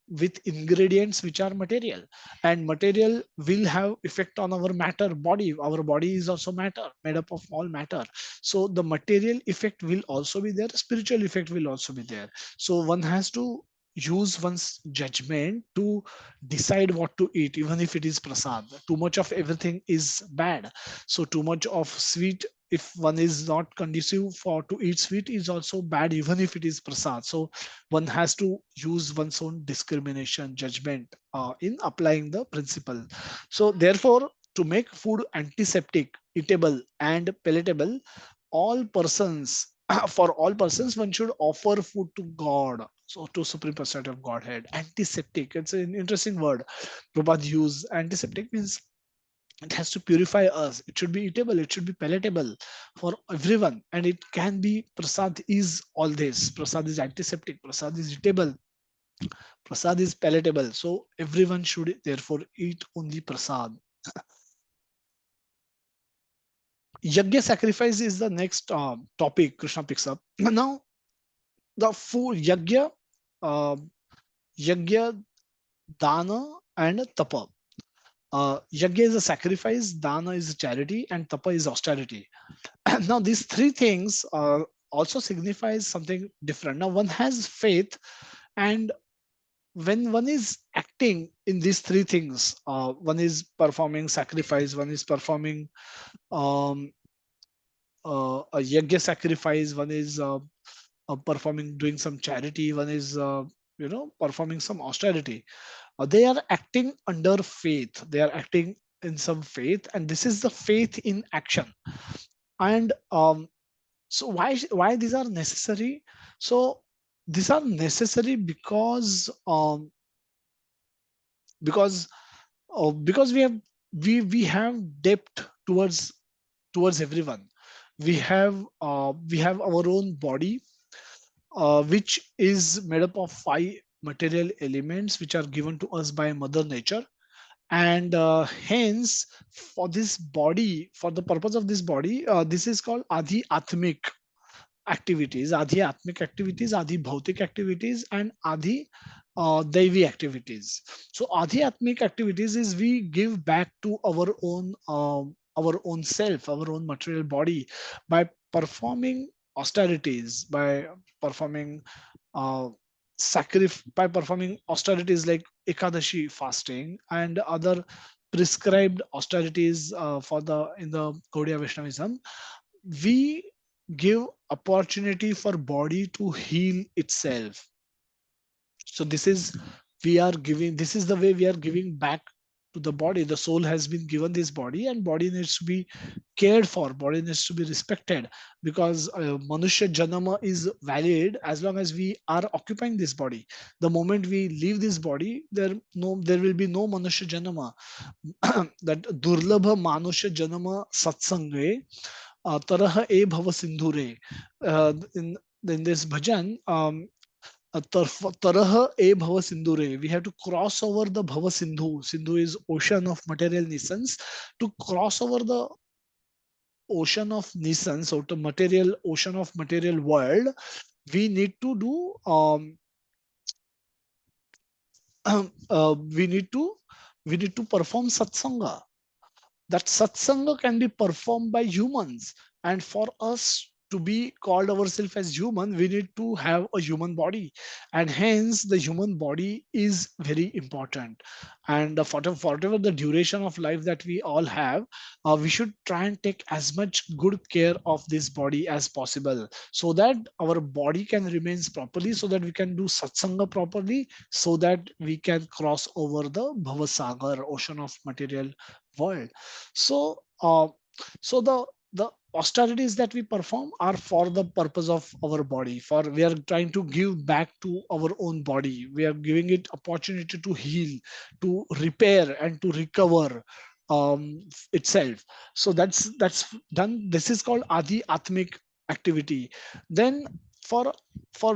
with ingredients which are material, and material will have effect on our matter body. Our body is also matter, made up of all matter. So the material effect will also be there, spiritual effect will also be there. So one has to use one's judgment to decide what to eat, even if it is prasad. Too much of everything is bad. So too much of sweet, if one is not conducive for to eat sweet, is also bad, even if it is prasad. So one has to use one's own discrimination judgment in applying the principle. So therefore, to make food antiseptic, eatable and palatable, all persons for all persons, one should offer food to God, so to supreme personality of Godhead. Antiseptic, it's an interesting word Prabhupada use. Antiseptic means it has to purify us, it should be eatable, it should be palatable for everyone, and it can be. Prasad is all this. Prasad is antiseptic, prasad is eatable, prasad is palatable, so everyone should therefore eat only prasad. Yajna sacrifice is the next topic Krishna picks up. Now the food yajna, uh, yajna, dana and tapa. Yajna is a sacrifice, dana is a charity, and tapa is austerity. Now these three things also signifies something different. Now one has faith, and when one is acting in these three things, one is performing sacrifice, one is performing um, a yajna sacrifice, one is performing, doing some charity, one is performing some austerity. They are acting under faith, they are acting in some faith, and this is the faith in action. And so why these are necessary? So these are necessary because we have depth towards everyone. We have our own body, which is made up of 5 material elements which are given to us by mother nature. And hence, for this body, for the purpose of this body, this is called adi atmic activities, adhyatmic activities, adi bhautik activities, and adi daivi activities. So adhyatmic activities is we give back to our own self, our own material body, by performing austerities, by performing uh, by performing austerities like ekadashi fasting and other prescribed austerities for the in the Gaudiya Vaishnavism. We give opportunity for body to heal itself. So this is, we are giving, this is the way we are giving back to the body. The soul has been given this body, and body needs to be cared for, body needs to be respected, because manushya janama is valid as long as we are occupying this body. The moment we leave this body, there will be no manushya janama. That durlabha manushya janama satsange tarah e bhava sindhure. In this bhajan, tarah e bhava sindhure, we have to cross over the bhava sindhu. Sindhu is ocean of material nescence. To cross over the ocean of nescence, or the material ocean of material world, we need to do we need to perform satsanga. That satsanga can be performed by humans, and for us to be called ourselves as human, we need to have a human body, and hence the human body is very important. And for whatever the duration of life that we all have, we should try and take as much good care of this body as possible, so that our body can remains properly, so that we can do satsanga properly, so that we can cross over the bhavasagar, ocean of material world. So so the austerities that we perform are for the purpose of our body, for we are trying to give back to our own body, we are giving it opportunity to heal, to repair and to recover itself. So that's done. This is called adi atmic activity. Then for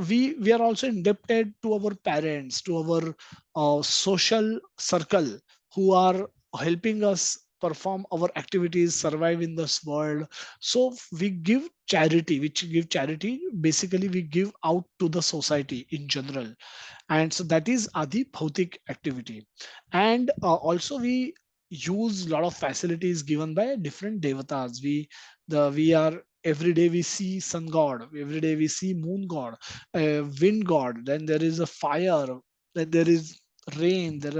we are also indebted to our parents, to our social circle, who are helping us perform our activities, survive in this world. So we give charity, which give charity, basically we give out to the society in general. And so that is adi bhautik activity. And also we use a lot of facilities given by different devatas. We are every day we see sun god, every day we see moon god, wind god, then there is a fire, then there is rain, there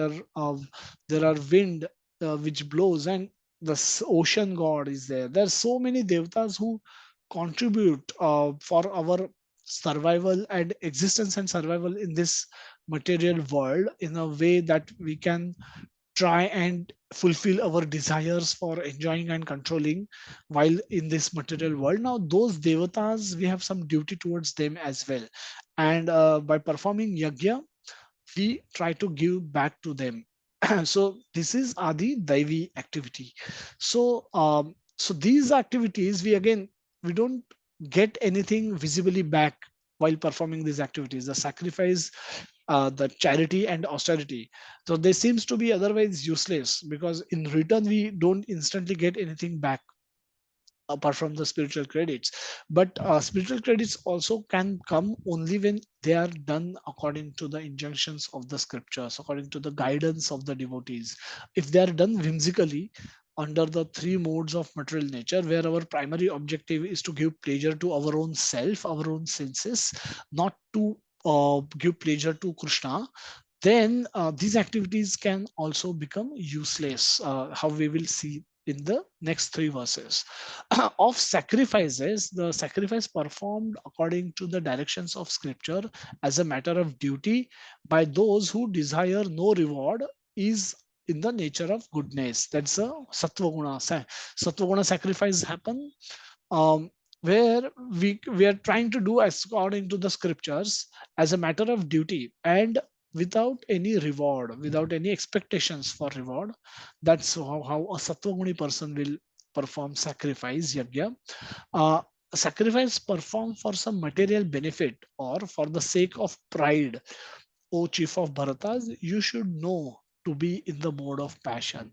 are wind which blows, and the ocean god is there. There are so many devatas who contribute for our survival and existence and survival in this material world, in a way that we can try and fulfill our desires for enjoying and controlling while in this material world. Now those devatas, we have some duty towards them as well, and by performing yajna we try to give back to them. So this is adi daivi activity. So so these activities, we again, we don't get anything visibly back while performing these activities, the sacrifice, the charity and austerity. So they seems to be otherwise useless, because in return we don't instantly get anything back apart from the spiritual credits. But spiritual credits also can come only when they are done according to the injunctions of the scriptures, according to the guidance of the devotees. If they are done whimsically under the three modes of material nature, where our primary objective is to give pleasure to our own self, our own senses, not to give pleasure to Krishna, then these activities can also become useless, how we will see in the next three verses. Of sacrifices, the sacrifice performed according to the directions of scripture as a matter of duty by those who desire no reward is in the nature of goodness. That's a sattva guna. Sattva guna sacrifice happen um, where we are trying to do as according to the scriptures as a matter of duty, and without any reward, without any expectations for reward. That's how a sattva person will perform sacrifice yajna. uh, Sacrifice performed for some material benefit or for the sake of pride, O chief of bharatas, you should know to be in the mode of passion.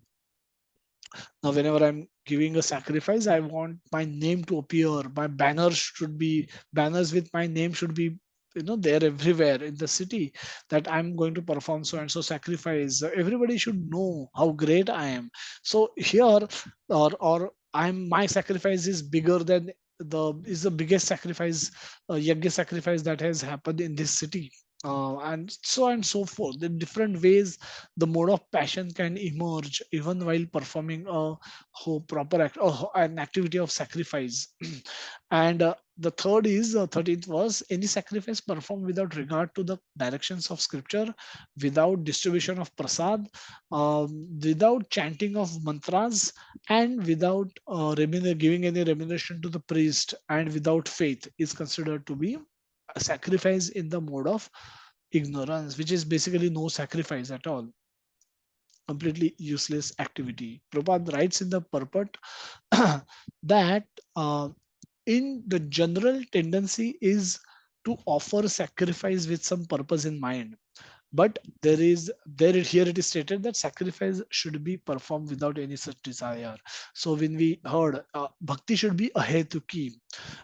Now, whenever I'm giving a sacrifice, I want my name to appear. My banners should be, banners with my name should be, there everywhere in the city, that I'm going to perform so and so sacrifice. Everybody should know how great I am. So here, or my sacrifice is bigger than the biggest sacrifice, yajna sacrifice that has happened in this city. And so and so forth. The different ways the mode of passion can emerge even while performing a proper an activity of sacrifice. And the third is 13th was any sacrifice performed without regard to the directions of scripture, without distribution of prasad, without chanting of mantras, and without giving any remuneration to the priest, and without faith, is considered to be a sacrifice in the mode of ignorance, which is basically no sacrifice at all, completely useless activity. Prabhupada writes in the purport that in the general tendency is to offer sacrifice with some purpose in mind, but here it is stated that sacrifice should be performed without any such desire. So when we heard bhakti should be ahetuki,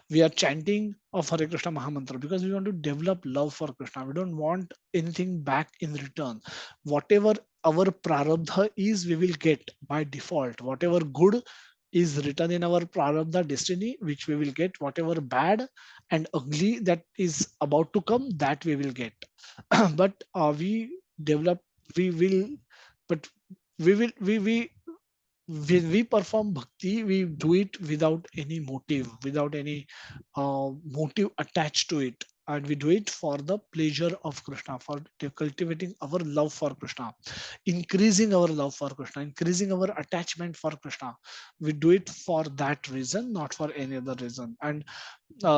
we are chanting of Hare Krishna Mahamantra because we want to develop love for Krishna. We don't want anything back in return. Whatever our prarabdha is, we will get by default. Whatever good is written in our prarabdha destiny, which we will get. Whatever bad and ugly that is about to come, that we will get. But we develop, we will, but when we perform bhakti, we do it without any motive, without any motive attached to it. And we do it for the pleasure of Krishna, for cultivating our love for Krishna, increasing our love for Krishna, increasing our attachment for Krishna. We do it for that reason, not for any other reason. And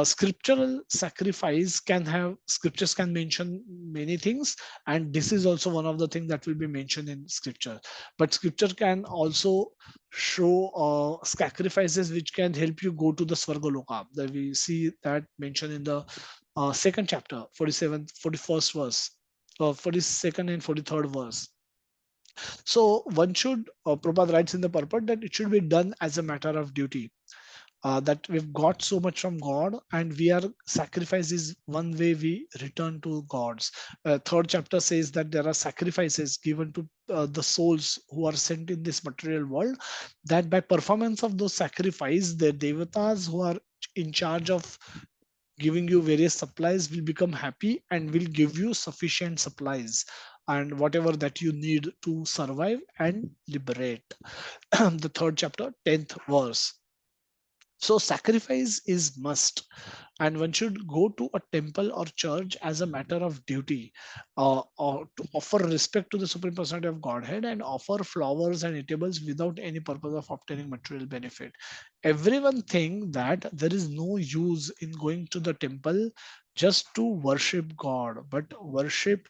scriptural sacrifice can have, scriptures can mention many things, and this is also one of the things that will be mentioned in scripture. But scripture can also show sacrifices which can help you go to the Svargaloka. That we see that mentioned in the second chapter, 47th, 41st verse, 42nd and 43rd verse. So one should, Prabhupada writes in the purport that it should be done as a matter of duty. That we've got so much from God, and we are, sacrifice is one way we return to God's. Third chapter says that there are sacrifices given to the souls who are sent in this material world, that by performance of those sacrifice, the devatas who are in charge of giving you various supplies will become happy and will give you sufficient supplies and whatever that you need to survive and liberate. The third chapter, 10th verse. So sacrifice is must, and one should go to a temple or church as a matter of duty, or to offer respect to the Supreme Personality of Godhead and offer flowers and eatables without any purpose of obtaining material benefit. Everyone think that there is no use in going to the temple just to worship God, but worship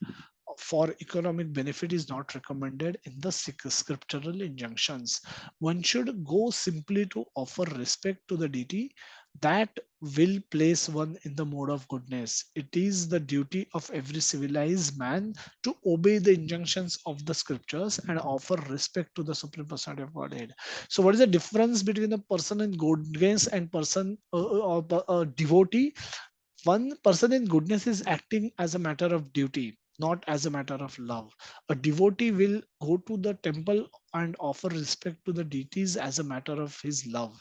for economic benefit is not recommended in the scriptural injunctions. One should go simply to offer respect to the deity, that will place one in the mode of goodness. It is the duty of every civilized man to obey the injunctions of the scriptures and offer respect to the Supreme Personality of Godhead. So, what is the difference between a person in goodness and person or a devotee? One person in goodness is acting as a matter of duty, not as a matter of love. A devotee will go to the temple and offer respect to the deities as a matter of his love,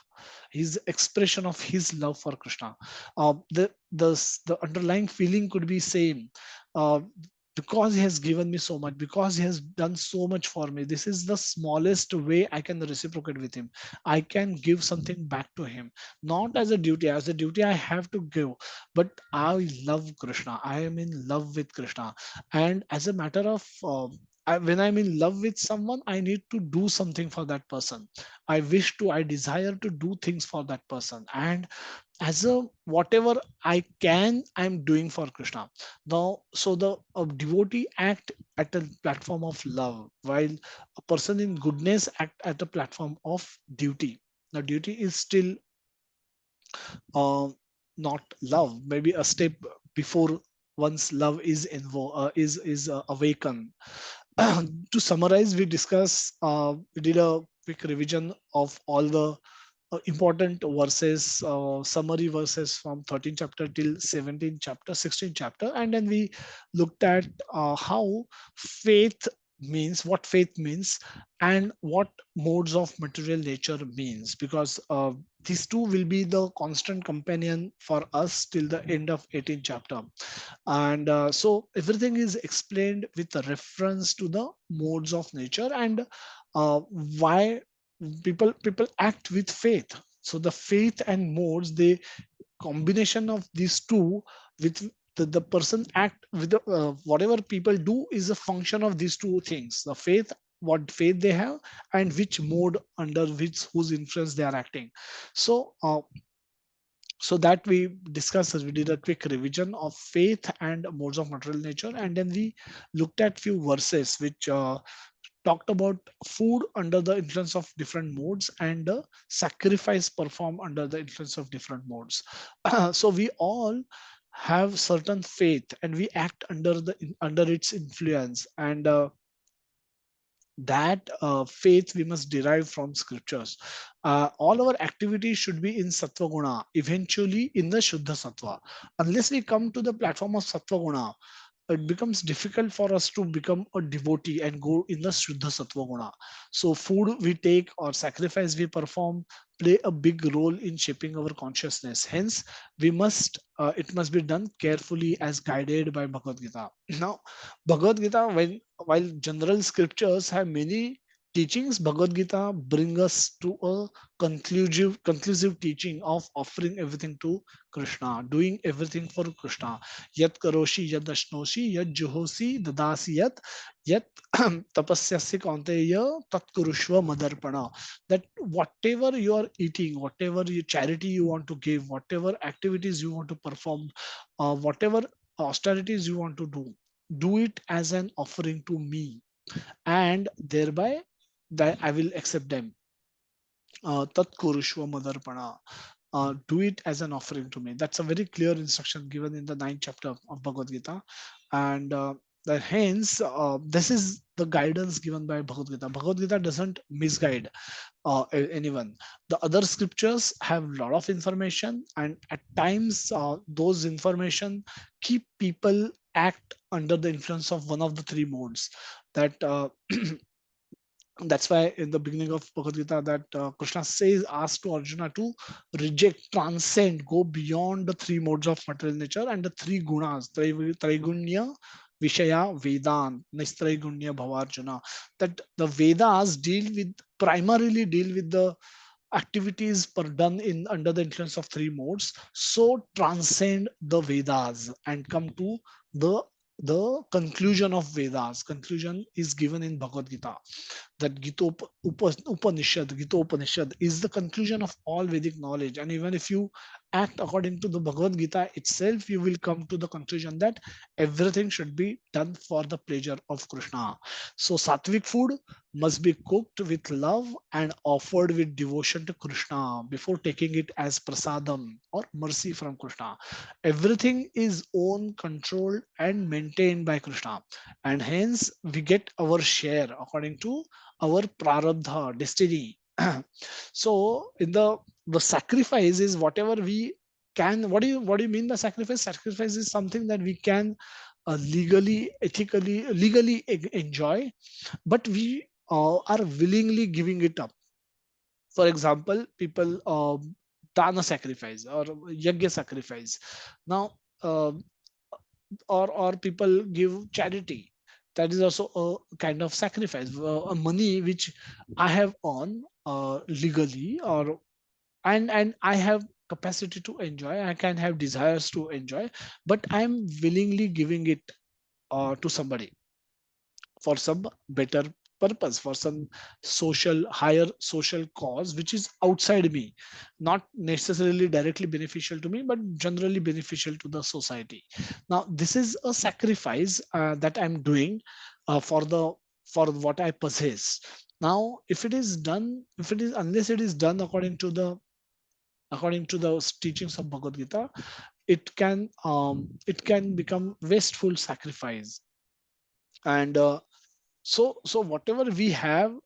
his expression of his love for Krishna. The underlying feeling could be same. Uh, because he has given me so much, because he has done so much for me, this is the smallest way I can reciprocate with him. I can give something back to him, not as a duty. As a duty I have to give, but I love Krishna. I am in love with Krishna. And as a matter of, when I'm in love with someone, I need to do something for that person. I desire to do things for that person. And as a whatever I can, I'm doing for Krishna. Now, so the devotee act at a platform of love, while a person in goodness act at a platform of duty. Now, duty is still uh, not love, maybe a step before one's love is awakened. To summarize, we discuss, we did a quick revision of all the important verses, summary verses from 13th chapter till 17th chapter, 16th chapter, and then we looked at how faith means, what faith means, and what modes of material nature means, because these two will be the constant companion for us till the end of 18th chapter. And so everything is explained with a reference to the modes of nature, and why people act with faith. So the faith and modes, the combination of these two, with the person act with the, whatever people do is a function of these two things: the faith, what faith they have, and which mode under which whose influence they are acting. So so that we discussed, we did a quick revision of faith and modes of material nature, and then we looked at few verses which talked about food under the influence of different modes, and sacrifice performed under the influence of different modes. So we all have certain faith and we act under the under its influence, and that faith we must derive from scriptures. All our activities should be in sattva guna, eventually in the shuddha sattva. Unless we come to the platform of sattva guna, it becomes difficult for us to become a devotee and go in the Shuddha Sattva Guna. So food we take or sacrifice we perform play a big role in shaping our consciousness. Hence, it must be done carefully as guided by Bhagavad Gita. Now, Bhagavad Gita, while general scriptures have many teachings, Bhagavad Gita bring us to a conclusive teaching of offering everything to Krishna, doing everything for Krishna. Yat karoshi yad ashnoshi yad juhosi dadasi yat tapasyasya kaunteya tat kurushva madarpana. That whatever you are eating, whatever charity you want to give, whatever activities you want to perform, whatever austerities you want to do it as an offering to me, and thereby that I will accept them. Tat kurushva madarpana. Do it as an offering to me. That's a very clear instruction given in the ninth chapter of Bhagavad Gita, and that hence this is the guidance given by Bhagavad Gita. Bhagavad Gita doesn't misguide anyone. The other scriptures have a lot of information, and at times those information keep people act under the influence of one of the three modes. That that's why in the beginning of Bhagavad Gita that Krishna says, asks to Arjuna to reject, transcend, go beyond the three modes of material nature and the three gunas, Traigunya, Vishaya, Vedant, Nistraigunya, Bhavarjuna. That the Vedas primarily deal with the activities done in under the influence of three modes. So transcend the Vedas and come to the conclusion of Vedas. Conclusion is given in Bhagavad Gita. That Gita Upanishad is the conclusion of all Vedic knowledge. And even if you act according to the Bhagavad Gita itself, you will come to the conclusion that everything should be done for the pleasure of Krishna. So sattvic food must be cooked with love and offered with devotion to Krishna before taking it as prasadam or mercy from Krishna. Everything is owned, controlled, and maintained by Krishna, and hence we get our share according to our prarabdha destiny. So in the sacrifice is whatever we can. What do you mean by sacrifice? Sacrifice is something that we can legally, ethically, legally enjoy, but we are willingly giving it up. For example, people dana sacrifice or yajna sacrifice. Now, or people give charity. That is also a kind of sacrifice. A money which I have earned legally, or and I have capacity to enjoy. I can have desires to enjoy, but I'm willingly giving it to somebody for some better purpose, for some higher social cause which is outside me, not necessarily directly beneficial to me but generally beneficial to the society. Now this is a sacrifice that I'm doing for what I possess. Now if it is done, if it is unless it is done according to the teachings of Bhagavad Gita, it can become wasteful sacrifice. And so whatever we have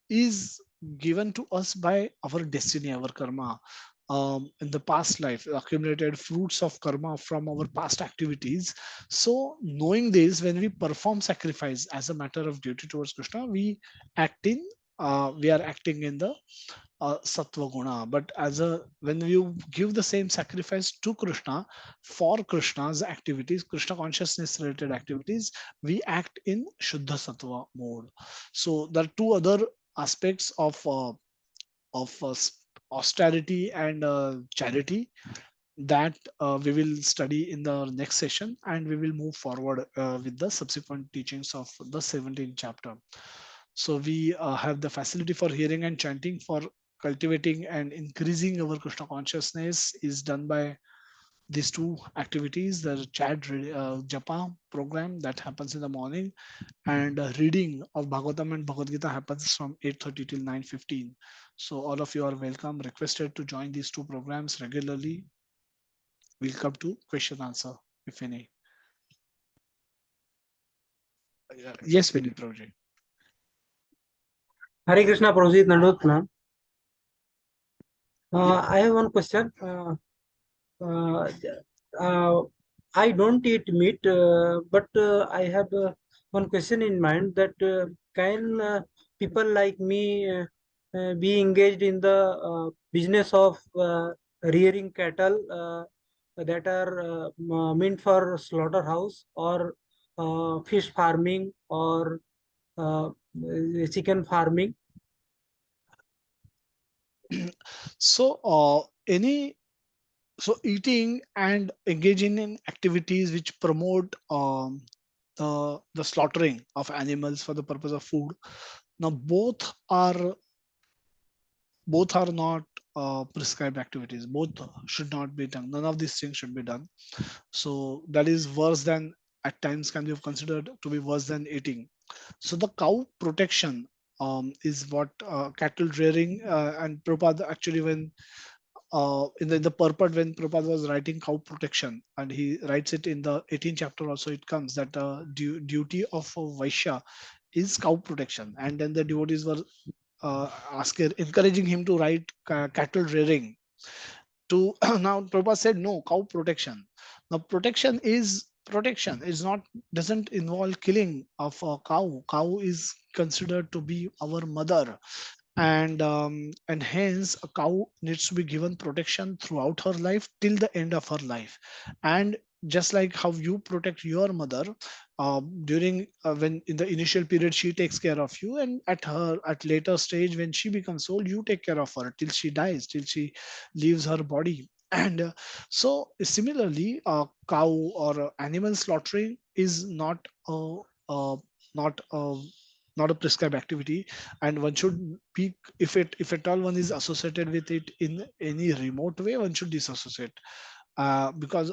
is given to us by our destiny, our karma, in the past life, accumulated fruits of karma from our past activities. So knowing this, when we perform sacrifice as a matter of duty towards Krishna, we are acting in the sattva guna. But when you give the same sacrifice to Krishna for Krishna's activities, Krishna consciousness related activities, we act in Shuddha Sattva mode. So there are two other aspects of austerity and charity that we will study in the next session, and we will move forward with the subsequent teachings of the 17th chapter. So we have the facility for hearing and chanting. For cultivating and increasing our Krishna consciousness is done by these two activities: the japa program that happens in the morning, and reading of Bhagavatam and Bhagavad Gita happens from 8:30 till 9:15. So all of you are welcome, requested to join these two programs regularly. We'll come to question answer if any. Yes, Vinit Prabhuji. Hare Krishna, Prabhuji, Nandotna. I have one question. I don't eat meat, but I have one question in mind that can people like me be engaged in the business of rearing cattle that are meant for slaughterhouse, or fish farming, or uh, chicken farming? So any so eating and engaging in activities which promote the slaughtering of animals for the purpose of food, now both are not prescribed activities. Both should not be done. None of these things should be done. So that is worse than, at times can be considered to be worse than eating. So the cow protection is what cattle rearing, and Prabhupada actually, when in the purport, when Prabhupada was writing cow protection, and he writes it in the 18th chapter also, it comes that duty of a Vaishya is cow protection. And then the devotees were asking, encouraging him to write cattle rearing. To now Prabhupada said no, cow protection. Now protection is not, doesn't involve killing of a cow. Cow is considered to be our mother, and hence a cow needs to be given protection throughout her life till the end of her life. And just like how you protect your mother during when in the initial period she takes care of you, and at later stage when she becomes old, you take care of her till she dies, till she leaves her body. And so similarly, cow or animal slaughtering is uh, not a not a prescribed activity, and one should be, if at all one is associated with it in any remote way, one should disassociate, because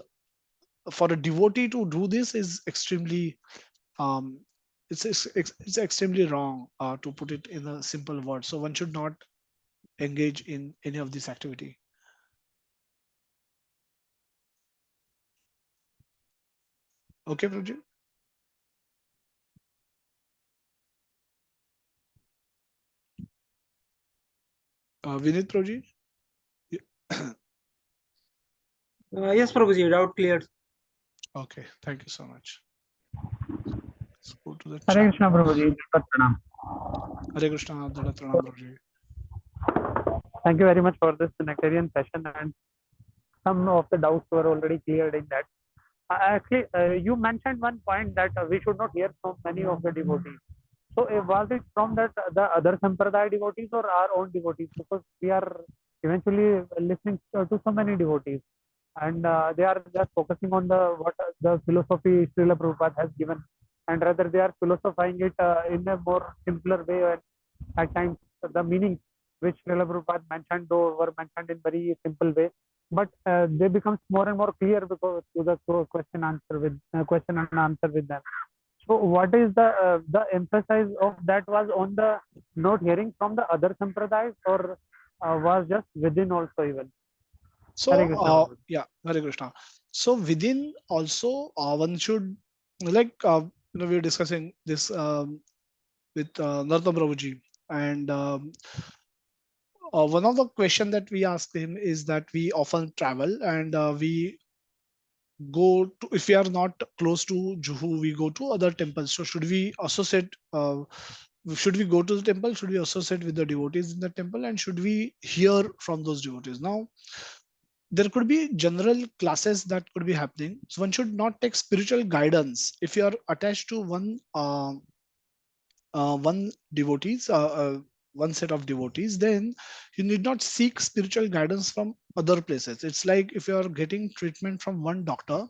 for a devotee to do this is extremely um, it's extremely wrong, to put it in a simple word. So one should not engage in any of this activity. Okay, Prabhuji? Vinit, Prabhuji? Yes, Prabhuji, doubt cleared. Okay, thank you so much. Let's go to the Hare chat. Krishna Prabhuji. Pranam. Hare Krishna, Dada Pranam, Prabhuji. Thank you very much for this nectarian session, and some of the doubts were already cleared in that. Actually, you mentioned one point that we should not hear from many of the devotees. So, was it from that the other Sampradaya devotees or our own devotees? Because we are eventually listening to so many devotees, and they are just focusing on the what the philosophy Srila Prabhupada has given, and rather they are philosophizing it in a more simpler way, and at times the meanings which Srila Prabhupada mentioned though were mentioned in very simple way, but they becomes more and more clear because to the question and answer with them. So what is the emphasis of that was on the not hearing from the other sampradayas, or was just within also even? So Hare Krishna, Prabhuji. yeah, Hare Krishna. So within also, one should, like we were discussing this with Narta Prabhuji, and one of the question that we asked him is that we often travel, and we go to, if we are not close to Juhu, we go to other temples. So should we associate? Should we go to the temple? Should we associate with the devotees in the temple, and should we hear from those devotees? Now, there could be general classes that could be happening. So one should not take spiritual guidance if you are attached to one devotees, one set of devotees. Then you need not seek spiritual guidance from other places. It's like if you are getting treatment from one doctor,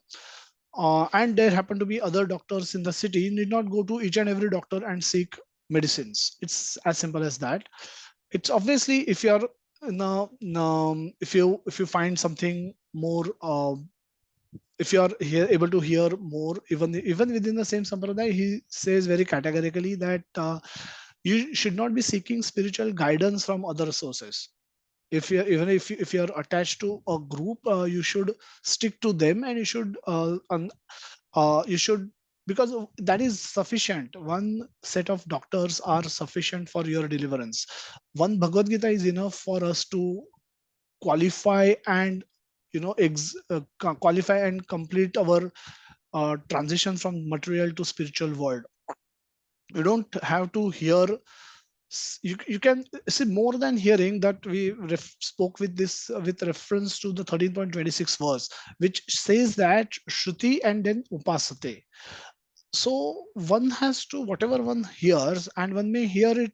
and there happen to be other doctors in the city, you need not go to each and every doctor and seek medicines. It's as simple as that. It's obviously, if you are if you find something more, if you are able to hear more, even within the same sampradaya, he says very categorically that you should not be seeking spiritual guidance from other sources. If you, even if you are attached to a group, you should stick to them, and you should, because that is sufficient. One set of doctors are sufficient for your deliverance. One Bhagavad Gita is enough for us to qualify and qualify and complete our transition from material to spiritual world. You don't have to hear. You can see more than hearing that we spoke with this with reference to the 13.26 verse, which says that Shruti and then Upasate. So one has to, whatever one hears, and one may hear it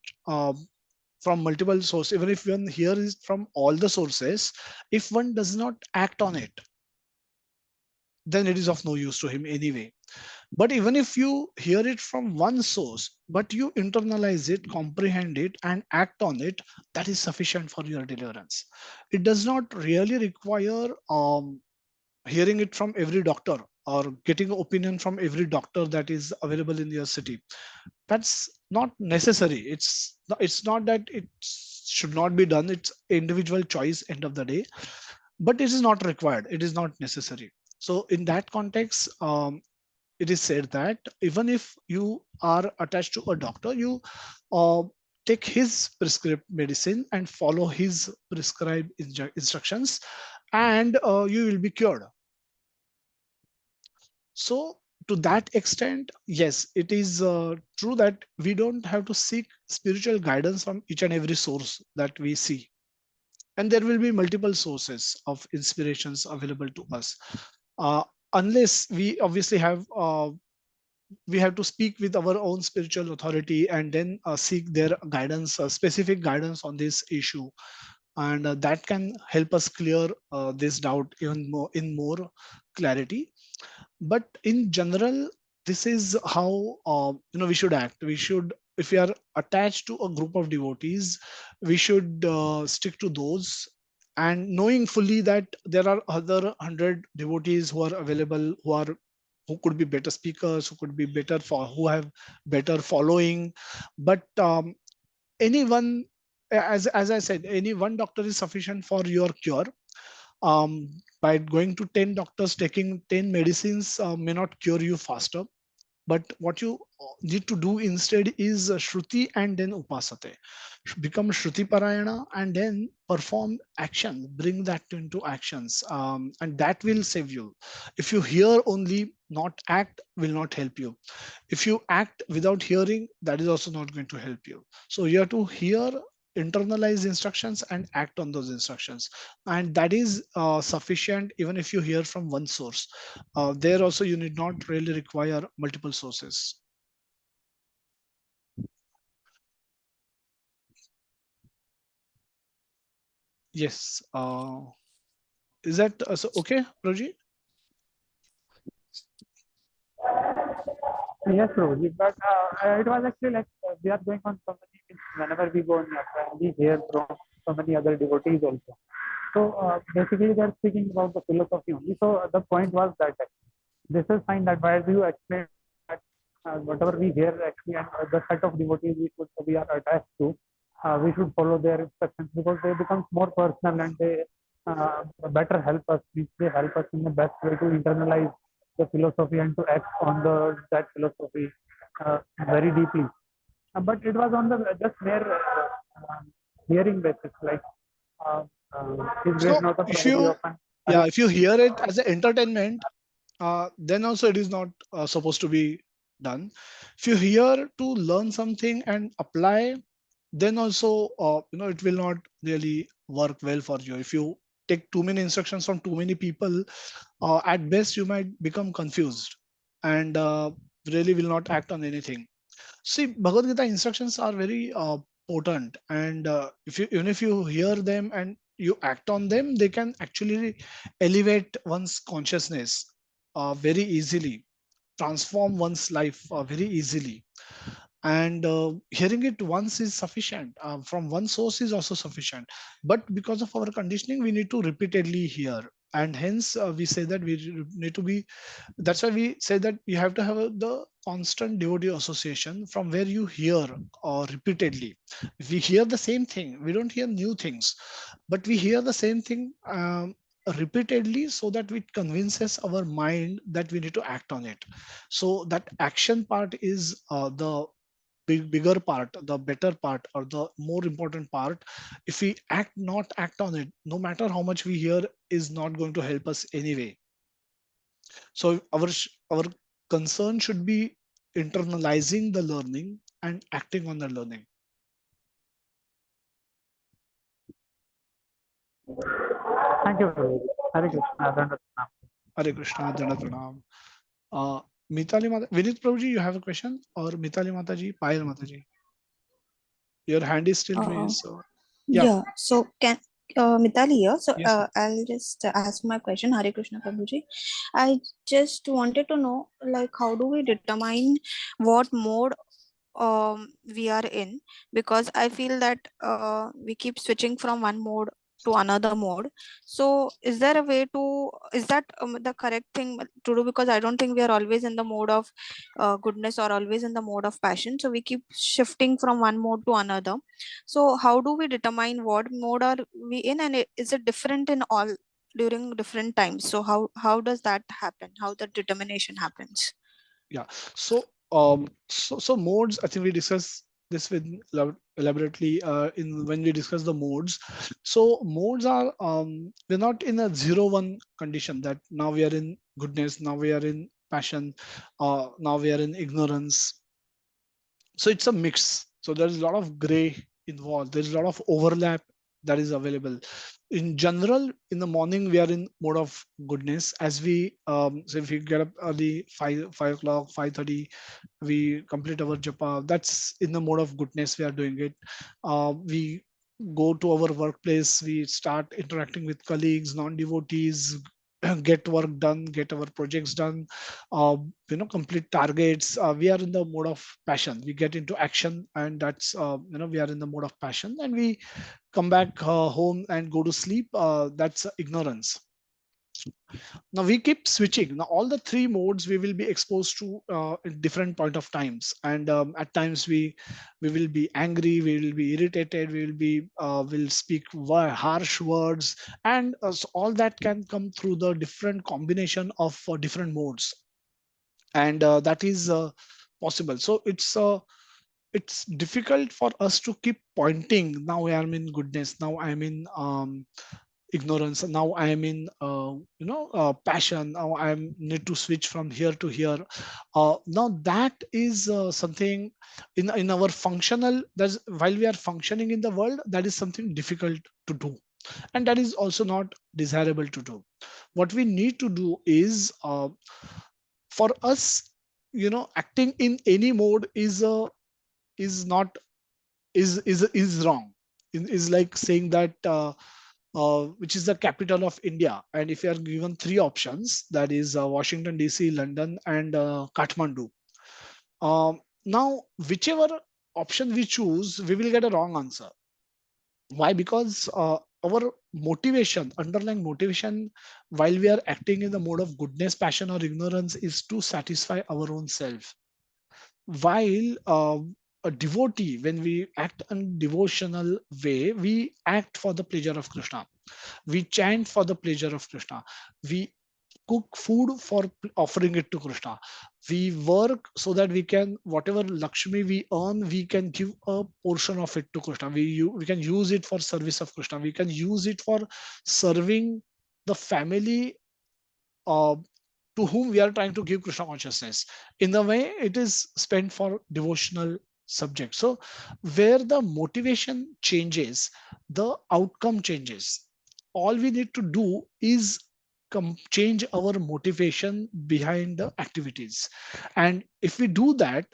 from multiple sources. Even if one hears it from all the sources, if one does not act on it, then it is of no use to him anyway. But even if you hear it from one source, but you internalize it, comprehend it, and act on it, that is sufficient for your deliverance. It does not really require hearing it from every doctor or getting an opinion from every doctor that is available in your city. That's not necessary. It's not that it should not be done. It's individual choice end of the day, but it is not required. It is not necessary. So in that context, it is said that even if you are attached to a doctor, you uh, take his prescribed medicine and follow his prescribed instructions, and you will be cured. So to that extent, yes, it is true that we don't have to seek spiritual guidance from each and every source that we see. And there will be multiple sources of inspirations available to us. Uh, Unless we obviously have we have to speak with our own spiritual authority and then seek their guidance, specific guidance on this issue, and that can help us clear this doubt even more in more clarity. But in general, this is how we should act. We should, if we are attached to a group of devotees, we should stick to those, and knowing fully that there are other 100 devotees who are available, who could be better speakers, who could be better for, who have better following. But anyone, as I said, any one doctor is sufficient for your cure. By going to 10 doctors, taking 10 medicines may not cure you faster. But what you need to do instead is Shruti and then Upasate. Become Shruti Parayana and then perform action, bring that into actions, and that will save you. If you hear only, not act, will not help you. If you act without hearing, that is also not going to help you. So you have to hear, internalize instructions and act on those instructions, and that is sufficient even if you hear from one source. There also you need not really require multiple sources. Yes. Is that so okay, Roji? Yes, Prabhuji, but it was actually like we are going on so many, whenever we go on yatra, we hear from so many other devotees also. So basically, they are speaking about the philosophy only. So the point was that this is fine that while you explain that whatever we hear actually and the set of devotees we are attached to, we should follow their instructions because they become more personal and they better help us. They help us in the best way to internalize the philosophy and to act on that philosophy very deeply. But it was on the just mere hearing basis, like his So great Nota if Prabhuji you, often. yeah, if you hear it as an entertainment, then also it is not supposed to be done. If you hear to learn something and apply, then also it will not really work well for you. If you take too many instructions from too many people, at best you might become confused and really will not act on anything. See, Bhagavad Gita instructions are very potent, and if you, even if you hear them and you act on them, they can actually elevate one's consciousness very easily, transform one's life very easily. And hearing it once is sufficient. From one source is also sufficient. But because of our conditioning, we need to repeatedly hear, and hence we say that we need to be, that's why we say that you have to have the constant devotee association from where you hear repeatedly. If we hear the same thing, we don't hear new things, but we hear the same thing repeatedly, so that it convinces our mind that we need to act on it. So that action part is the bigger part, the better part, or the more important part, if we not act on it, no matter how much we hear, is not going to help us anyway. So our concern should be internalizing the learning and acting on the learning. Thank you, Prabhuji. Hare Krishna. Dandavat Pranam. Hare Krishna, Dandavat Pranam. Mitali Mata, Vinit Prabhuji, you have a question? Or Mitali Mataji, Payal Mataji? Your hand is still raised. So yeah. Yeah, so can Mitali here. So Yes, ma'am. I'll just ask my question, Hare Krishna Prabhuji. I just wanted to know, like, how do we determine what mode we are in? Because I feel that we keep switching from one mode to another mode. So is there a way to, is that the correct thing to do? Because I don't think we are always in the mode of goodness or always in the mode of passion. So we keep shifting from one mode to another. So how do we determine what mode are we in, and is it different in all during different times? So how does that happen? How the determination happens? Yeah. So so modes, I think we discussed this with elaborately in when we discuss the modes. So modes are we're not in a 0-1 condition that now we are in goodness, now we are in passion, now we are in ignorance. So it's a mix. So there's a lot of gray involved, there's a lot of overlap that is available. In general, in the morning we are in mode of goodness. As we so if we get up early, 5 o'clock, 5:30, we complete our japa, that's in the mode of goodness we are doing it. We go to our workplace, we start interacting with colleagues, non-devotees, get work done, get our projects done, complete targets. We are in the mode of passion, we get into action, and that's we are in the mode of passion, and we come back home and go to sleep. That's ignorance. Now we keep switching. Now all the three modes we will be exposed to in different point of times, and at times we will be angry, we will be irritated, we will be will speak harsh words, and so all that can come through the different combination of different modes, and that is possible. So it's difficult for us to keep pointing, now I am in goodness, now I am in ignorance, now I am in passion, now I am need to switch from here to here. Now that is something in our functional, that's while we are functioning in the world, that is something difficult to do, and that is also not desirable to do. What we need to do is for us, acting in any mode is not is wrong. Is like saying that which is the capital of India, and if you are given three options, that is Washington DC, London, and Kathmandu. Now whichever option we choose, we will get a wrong answer. Why? Because our motivation, underlying motivation, while we are acting in the mode of goodness, passion, or ignorance, is to satisfy our own self. While a devotee, when we act in devotional way, we act for the pleasure of Krishna, we chant for the pleasure of Krishna, we cook food for offering it to Krishna, we work so that we can, whatever Lakshmi we earn, we can give a portion of it to Krishna, we can use it for service of Krishna, we can use it for serving the family uh, to whom we are trying to give Krishna consciousness. In the way it is spent for devotional subject. So where the motivation changes, the outcome changes. All we need to do is change our motivation behind the activities. And if we do that,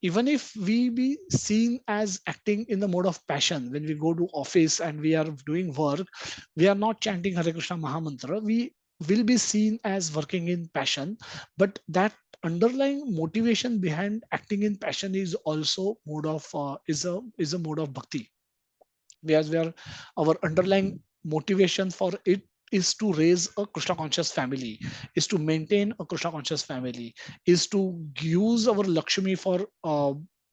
even if we be seen as acting in the mode of passion, when we go to office and we are doing work, we are not chanting Hare Krishna Mahamantra, we will be seen as working in passion, but that underlying motivation behind acting in passion is also mode of is a mode of bhakti. Where our underlying motivation for it is to raise a Krishna conscious family, is to maintain a Krishna conscious family, is to use our Lakshmi for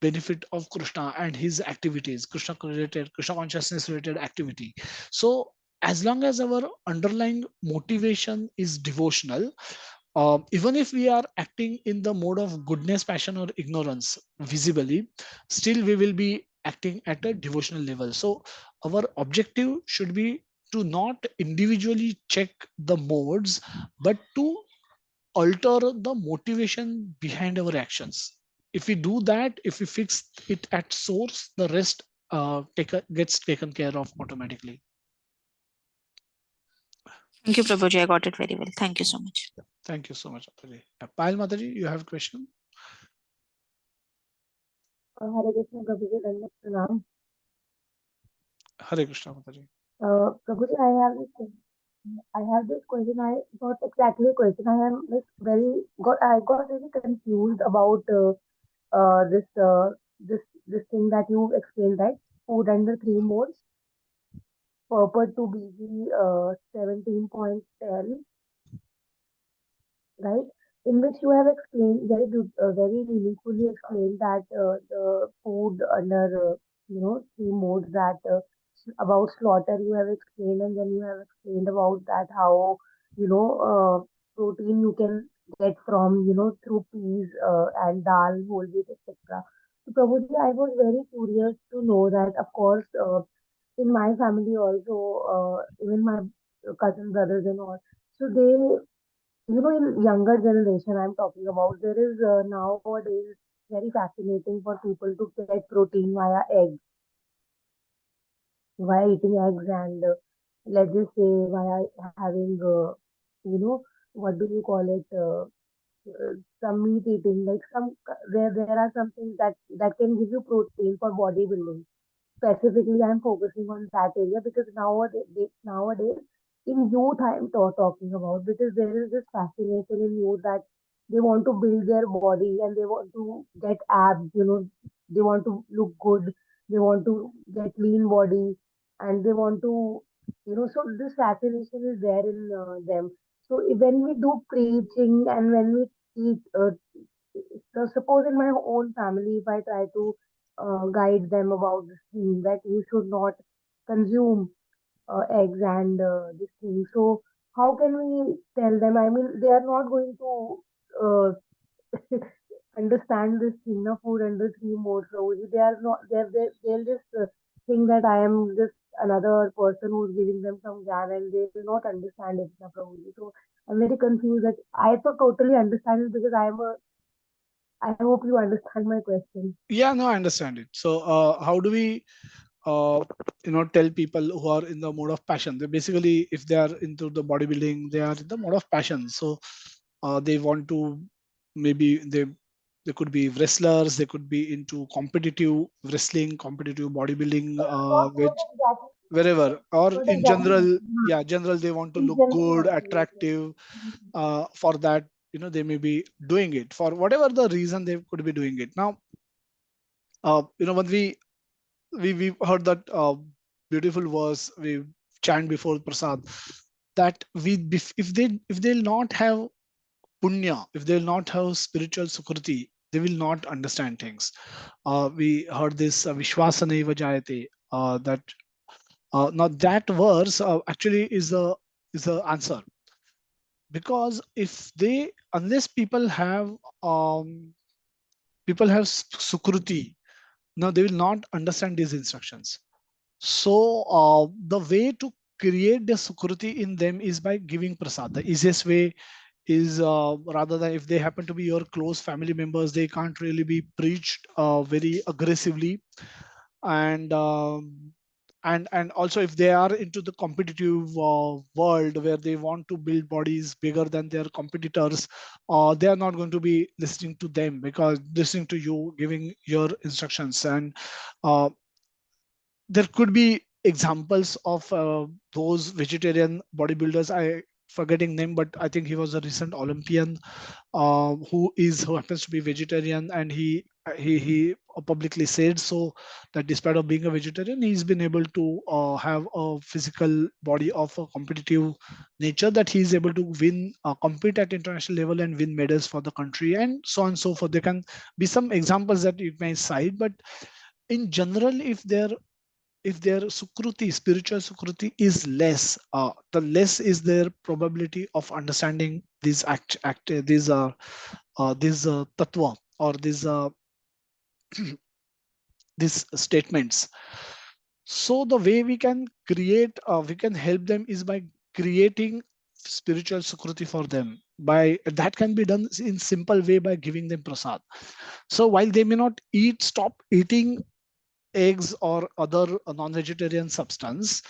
benefit of Krishna and his activities, Krishna related, Krishna consciousness related activity. So as long as our underlying motivation is devotional, Even if we are acting in the mode of goodness, passion, or ignorance visibly, still we will be acting at a devotional level. So our objective should be to not individually check the modes, but to alter the motivation behind our actions. If we do that, if we fix it at source, the rest gets taken care of automatically. Thank you, Prabhuji. I got it very well. Thank you so much. Thank you so much, Mataji. Payal Mataji, you have a question? Hare Krishna Prabhuji, Dandavat Pranam. Hare Krishna Mataji. Prabhuji, I have this question. I not exactly a question. I am like I got really confused about this thing that you explained, right? Food under three modes, purport to BG 17.10, right? In which you have explained very meaningfully explained that the food under three modes that about slaughter you have explained, and then you have explained about that how protein you can get from through peas and dal, whole wheat, etc. So Prabhuji, I was very curious to know that of course in my family also, even my cousin brothers and all, so they in younger generation I'm talking about, there is nowadays very fascinating for people to get protein via eggs, via eating eggs, and let's just say via having, what do you call it, some meat eating, like there are some things that can give you protein for bodybuilding. Specifically, I'm focusing on that area because nowadays in youth I'm talking about, because there is this fascination in youth that they want to build their body and they want to get abs, they want to look good, they want to get lean body, and they want to, so this fascination is there in them. So when we do preaching and when we teach, so suppose in my own family, if I try to guide them about this thing that you should not consume eggs and this thing. So how can we tell them? I mean, they are not going to understand this thing, na food under three modes. So they are not. They'll just think that I am just another person who's giving them some gyan, and they will not understand it, na Prabhuji. So I'm very confused. That I so totally understand it because I hope you understand my question. Yeah, no, I understand it. So how do we tell people who are in the mode of passion? They basically, if they are into the bodybuilding, they are in the mode of passion. So they want to, maybe they could be wrestlers, they could be into competitive wrestling, competitive bodybuilding, which wherever, or Not in exactly. general, yeah, general, they want to In look general, good, also, yes, yes. attractive. For that, they may be doing it for whatever the reason they could be doing it. Now when we heard that beautiful verse we chant before prasad, that if they'll not have punya, if they'll not have spiritual sukriti, they will not understand things. We heard this vishwasaneva jayate, that now that verse actually is the answer. Because if they, unless people have sukruti, now they will not understand these instructions. So the way to create the sukruti in them is by giving prasad. The easiest way is, rather than, if they happen to be your close family members, they can't really be preached very aggressively. And also, if they are into the competitive world where they want to build bodies bigger than their competitors, they are not going to be listening to them, because listening to you giving your instructions. And uh, there could be examples of those vegetarian bodybuilders. I forgetting name, but I think he was a recent Olympian, who happens to be vegetarian, and he publicly said so, that despite of being a vegetarian, he's been able to have a physical body of a competitive nature, that he's able to win, compete at international level and win medals for the country, and so on and so forth. There can be some examples that you may cite, but in general, if their sukruti, spiritual sukruti is less, the less is their probability of understanding these tattva, or these statements. So the way we can create, we can help them is by creating spiritual sukruti for them. By that can be done in simple way by giving them prasad. So while they may not stop eating eggs or other non-vegetarian substance,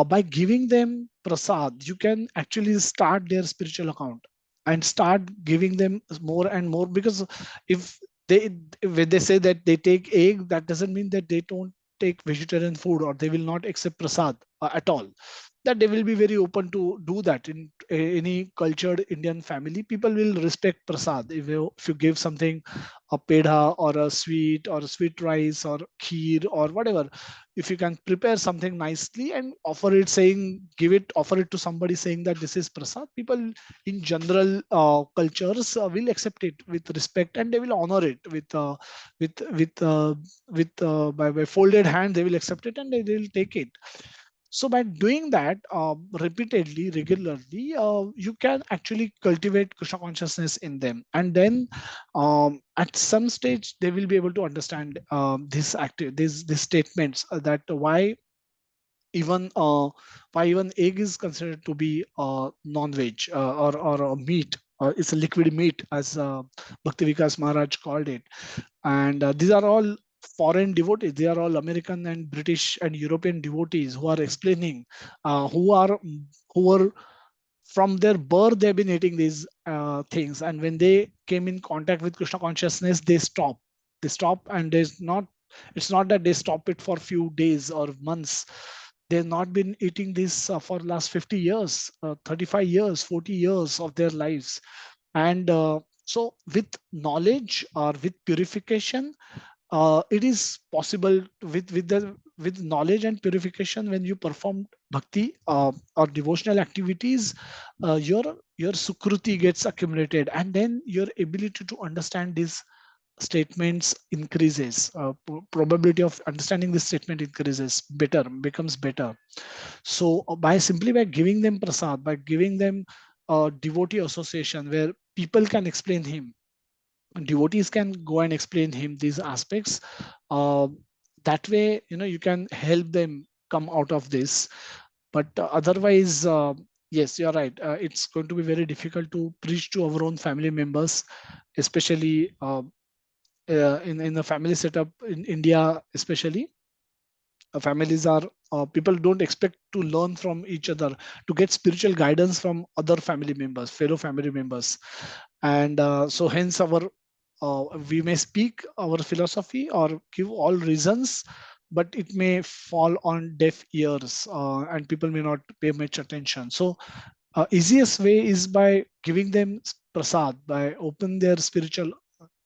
by giving them prasad, you can actually start their spiritual account and start giving them more and more. Because if they when they say that they take egg, that doesn't mean that they don't take vegetarian food or they will not accept prasad at all. That they will be very open to do that. In any cultured Indian family, people will respect prasad. If you give something, a pedha or a sweet rice or kheer or whatever, if you can prepare something nicely and offer it, saying offer it to somebody saying that this is prasad, people in general cultures will accept it with respect, and they will honor it with with uh, by folded hand. They will accept it and they will take it. So by doing that repeatedly, regularly, you can actually cultivate Krishna consciousness in them, and then at some stage they will be able to understand these statements, that why even egg is considered to be non-veg, or a meat. It's a liquid meat, as Bhakti Vikas Maharaj called it. And these are all foreign devotees. They are all American and British and European devotees who are explaining, who are from their birth they've been eating these things, and when they came in contact with Krishna consciousness, they stop, and it's not that they stop it for few days or months. They've not been eating this for last 50 years, 35 years, 40 years of their lives. And so with knowledge or with purification, it is possible with knowledge and purification. When you perform bhakti or devotional activities, your sukruti gets accumulated, and then your ability to understand these statements increases. Probability of understanding this statement increases, becomes better. So by giving them prasad, by giving them a devotee association where people can explain him, devotees can go and explain him these aspects. uh, that way, you can help them come out of this. But otherwise, yes, you're right, it's going to be very difficult to preach to our own family members, especially in a family setup in India. Especially, families are, people don't expect to learn from each other, to get spiritual guidance from other family members, fellow family members. And so hence we may speak our philosophy or give all reasons, but it may fall on deaf ears, and people may not pay much attention. So easiest way is by giving them prasad, by open their spiritual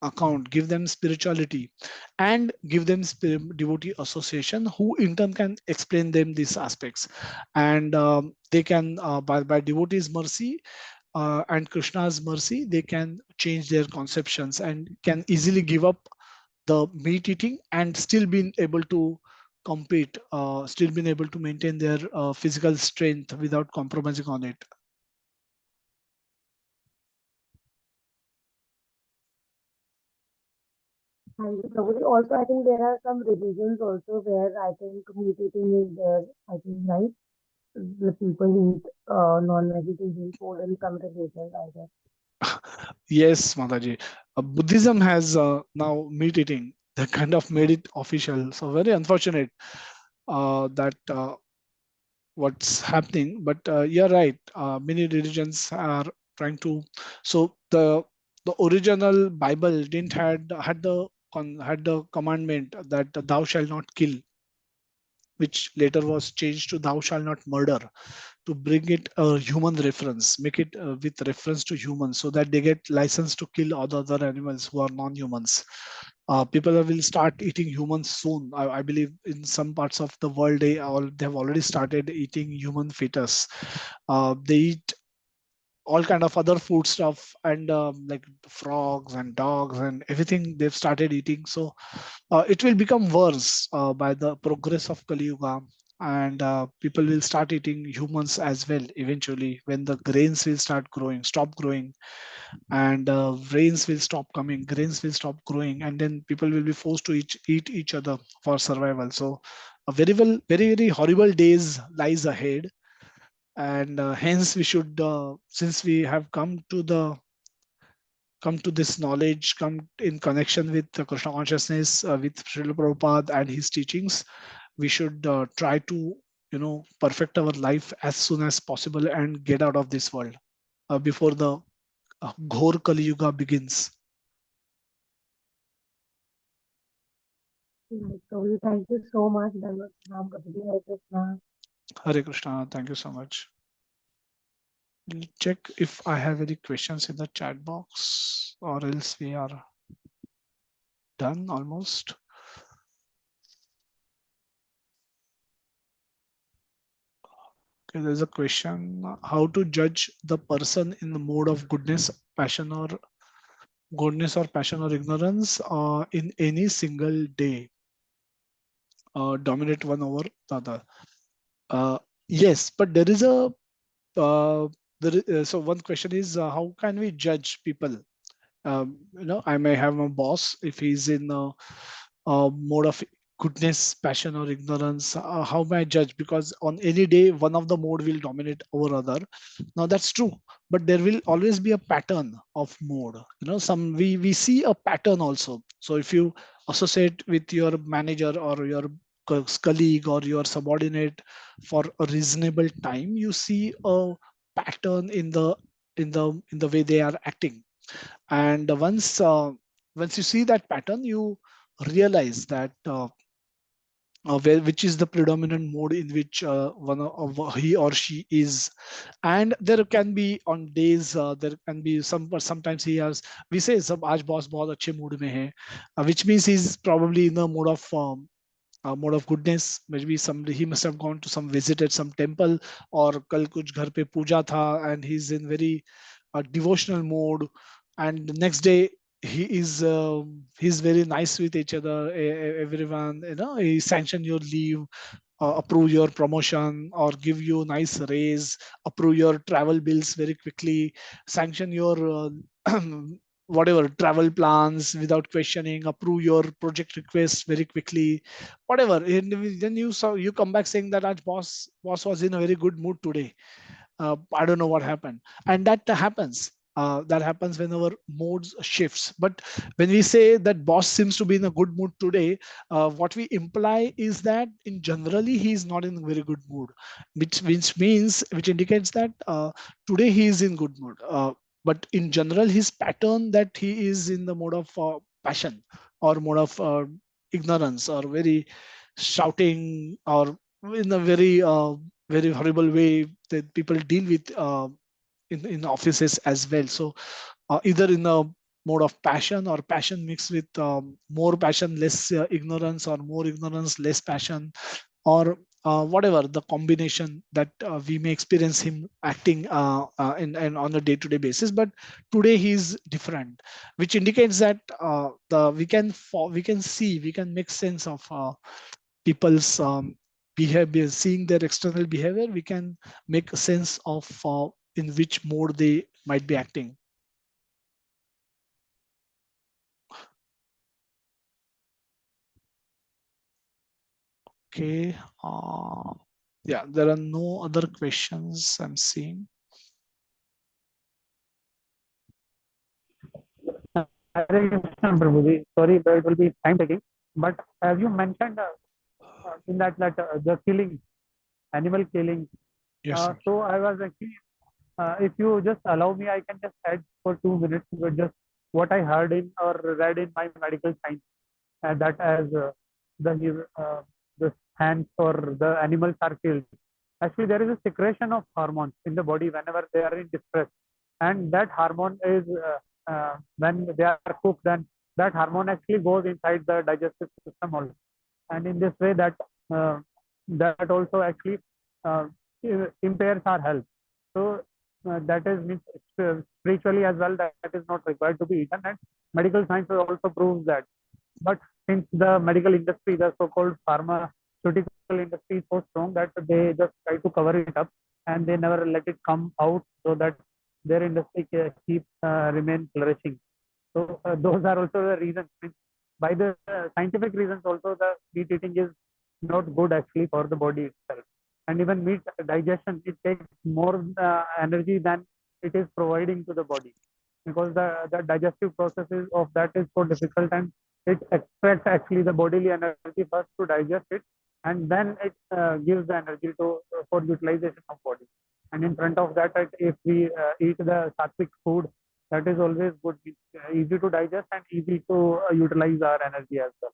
account, give them spirituality, and give them devotee association, who in turn can explain them these aspects. And they can, by devotees mercy and Krishna's mercy, they can change their conceptions and can easily give up the meat eating, and still being able to compete, still being able to maintain their physical strength without compromising on it. And Prabhuji, also, I think there are some religions also where I think meat eating is there, I think, right? The people eat non-vegetarian food in some religions, I guess. Yes, Mataji. Buddhism has now meat eating. They kind of made it official. So very unfortunate that what's happening. But you're right. Many religions are trying to. So the original Bible didn't had the commandment that thou shall not kill, which later was changed to thou shall not murder, to bring it a human reference, make it with reference to humans, so that they get license to kill all the other animals who are non-humans. People will start eating humans soon. I believe in some parts of the world they have already started eating human fetus. They eat all kind of other food stuff, and like frogs and dogs and everything they've started eating. So it will become worse by the progress of Kali Yuga. and people will start eating humans as well eventually, when the grains will stop growing, and rains will stop coming, grains will stop growing, and then people will be forced to eat each other for survival. So a very horrible days lies ahead, and hence we should, since we have come to this knowledge, come in connection with the Krishna consciousness, with Srila Prabhupada and his teachings, we should try to, perfect our life as soon as possible and get out of this world before the Ghor Kali Yuga begins. Right, Prabhuji, thank you so much. That was Ram Prabhuji. Hare Krishna. Hare Krishna. Thank you so much. We'll check if I have any questions in the chat box, or else we are done almost. Okay, there's a question: how to judge the person in the mode of passion or passion or ignorance in any single day? Dominate one over the other. Yes, but there is a so one question is, how can we judge people? I may have a boss, if he's in a mode of goodness, passion, or ignorance. How may I judge? Because on any day, one of the mode will dominate over other. Now that's true, but there will always be a pattern of mode. Some we see a pattern also. So if you associate with your manager or your colleague or your subordinate for a reasonable time, you see a pattern in the way they are acting. And once you see that pattern, you realize that which is the predominant mode in which one of he or she is. And there can be on days, there can be sometimes he has, we say sab aaj boss bahut अच्छे mood mein hai, which means he's probably in the mode of goodness. Maybe somebody, he must have gone to some visited some temple, or kal kuch ghar pe puja tha and he's in very devotional mode. And the next day he is he's very nice with each other, everyone, he sanction your leave, approve your promotion, or give you nice raise, approve your travel bills very quickly, sanction your whatever travel plans without questioning, approve your project requests very quickly, whatever. And then you come back saying that boss was in a very good mood today. I don't know what happened. And that happens when our modes shifts. But when we say that boss seems to be in a good mood today, what we imply is that in generally he is not in a very good mood, which indicates that today he is in good mood. But in general, his pattern that he is in the mode of passion, or mode of ignorance, or very shouting, or in a very horrible way that people deal with in offices as well. So either in a mode of passion, or passion mixed with more passion, less ignorance, or more ignorance, less passion, or whatever the combination that we may experience him acting in on a day-to-day basis. But today he's different, which indicates that we can see, we can make sense of people's behavior. Seeing their external behavior, we can make sense of in which mode they might be acting. Okay. Yeah, there are no other questions I'm seeing. Hare Krishna, Prabhuji. Sorry, it will be time taking. But as you mentioned in that the killing, animal killing. Yes, sir. So I was actually, if you just allow me, I can just add for 2 minutes with just what I heard in or read in my medical science, and that as the hands or the animals are killed. Actually, there is a secretion of hormones in the body whenever they are in distress, and that hormone is when they are cooked, then that hormone actually goes inside the digestive system also, and in this way uh, that also actually uh, impairs our health. So that is means spiritually as well, that is not required to be eaten, and medical science also proves that. But since the medical industry, the so-called pharma pharmaceutical industry is so strong that they just try to cover it up and they never let it come out so that their industry keep remain flourishing. So those are also the reasons. By the scientific reasons, also the meat eating is not good actually for the body itself. And even meat digestion, it takes more energy than it is providing to the body, because the digestive processes of that is so difficult, and it extracts actually the bodily energy first to digest it, and then it gives the energy to for utilization of body. And in front of that, if we eat the sattvic food, that is always good. It's easy to digest and easy to utilize our energy as well.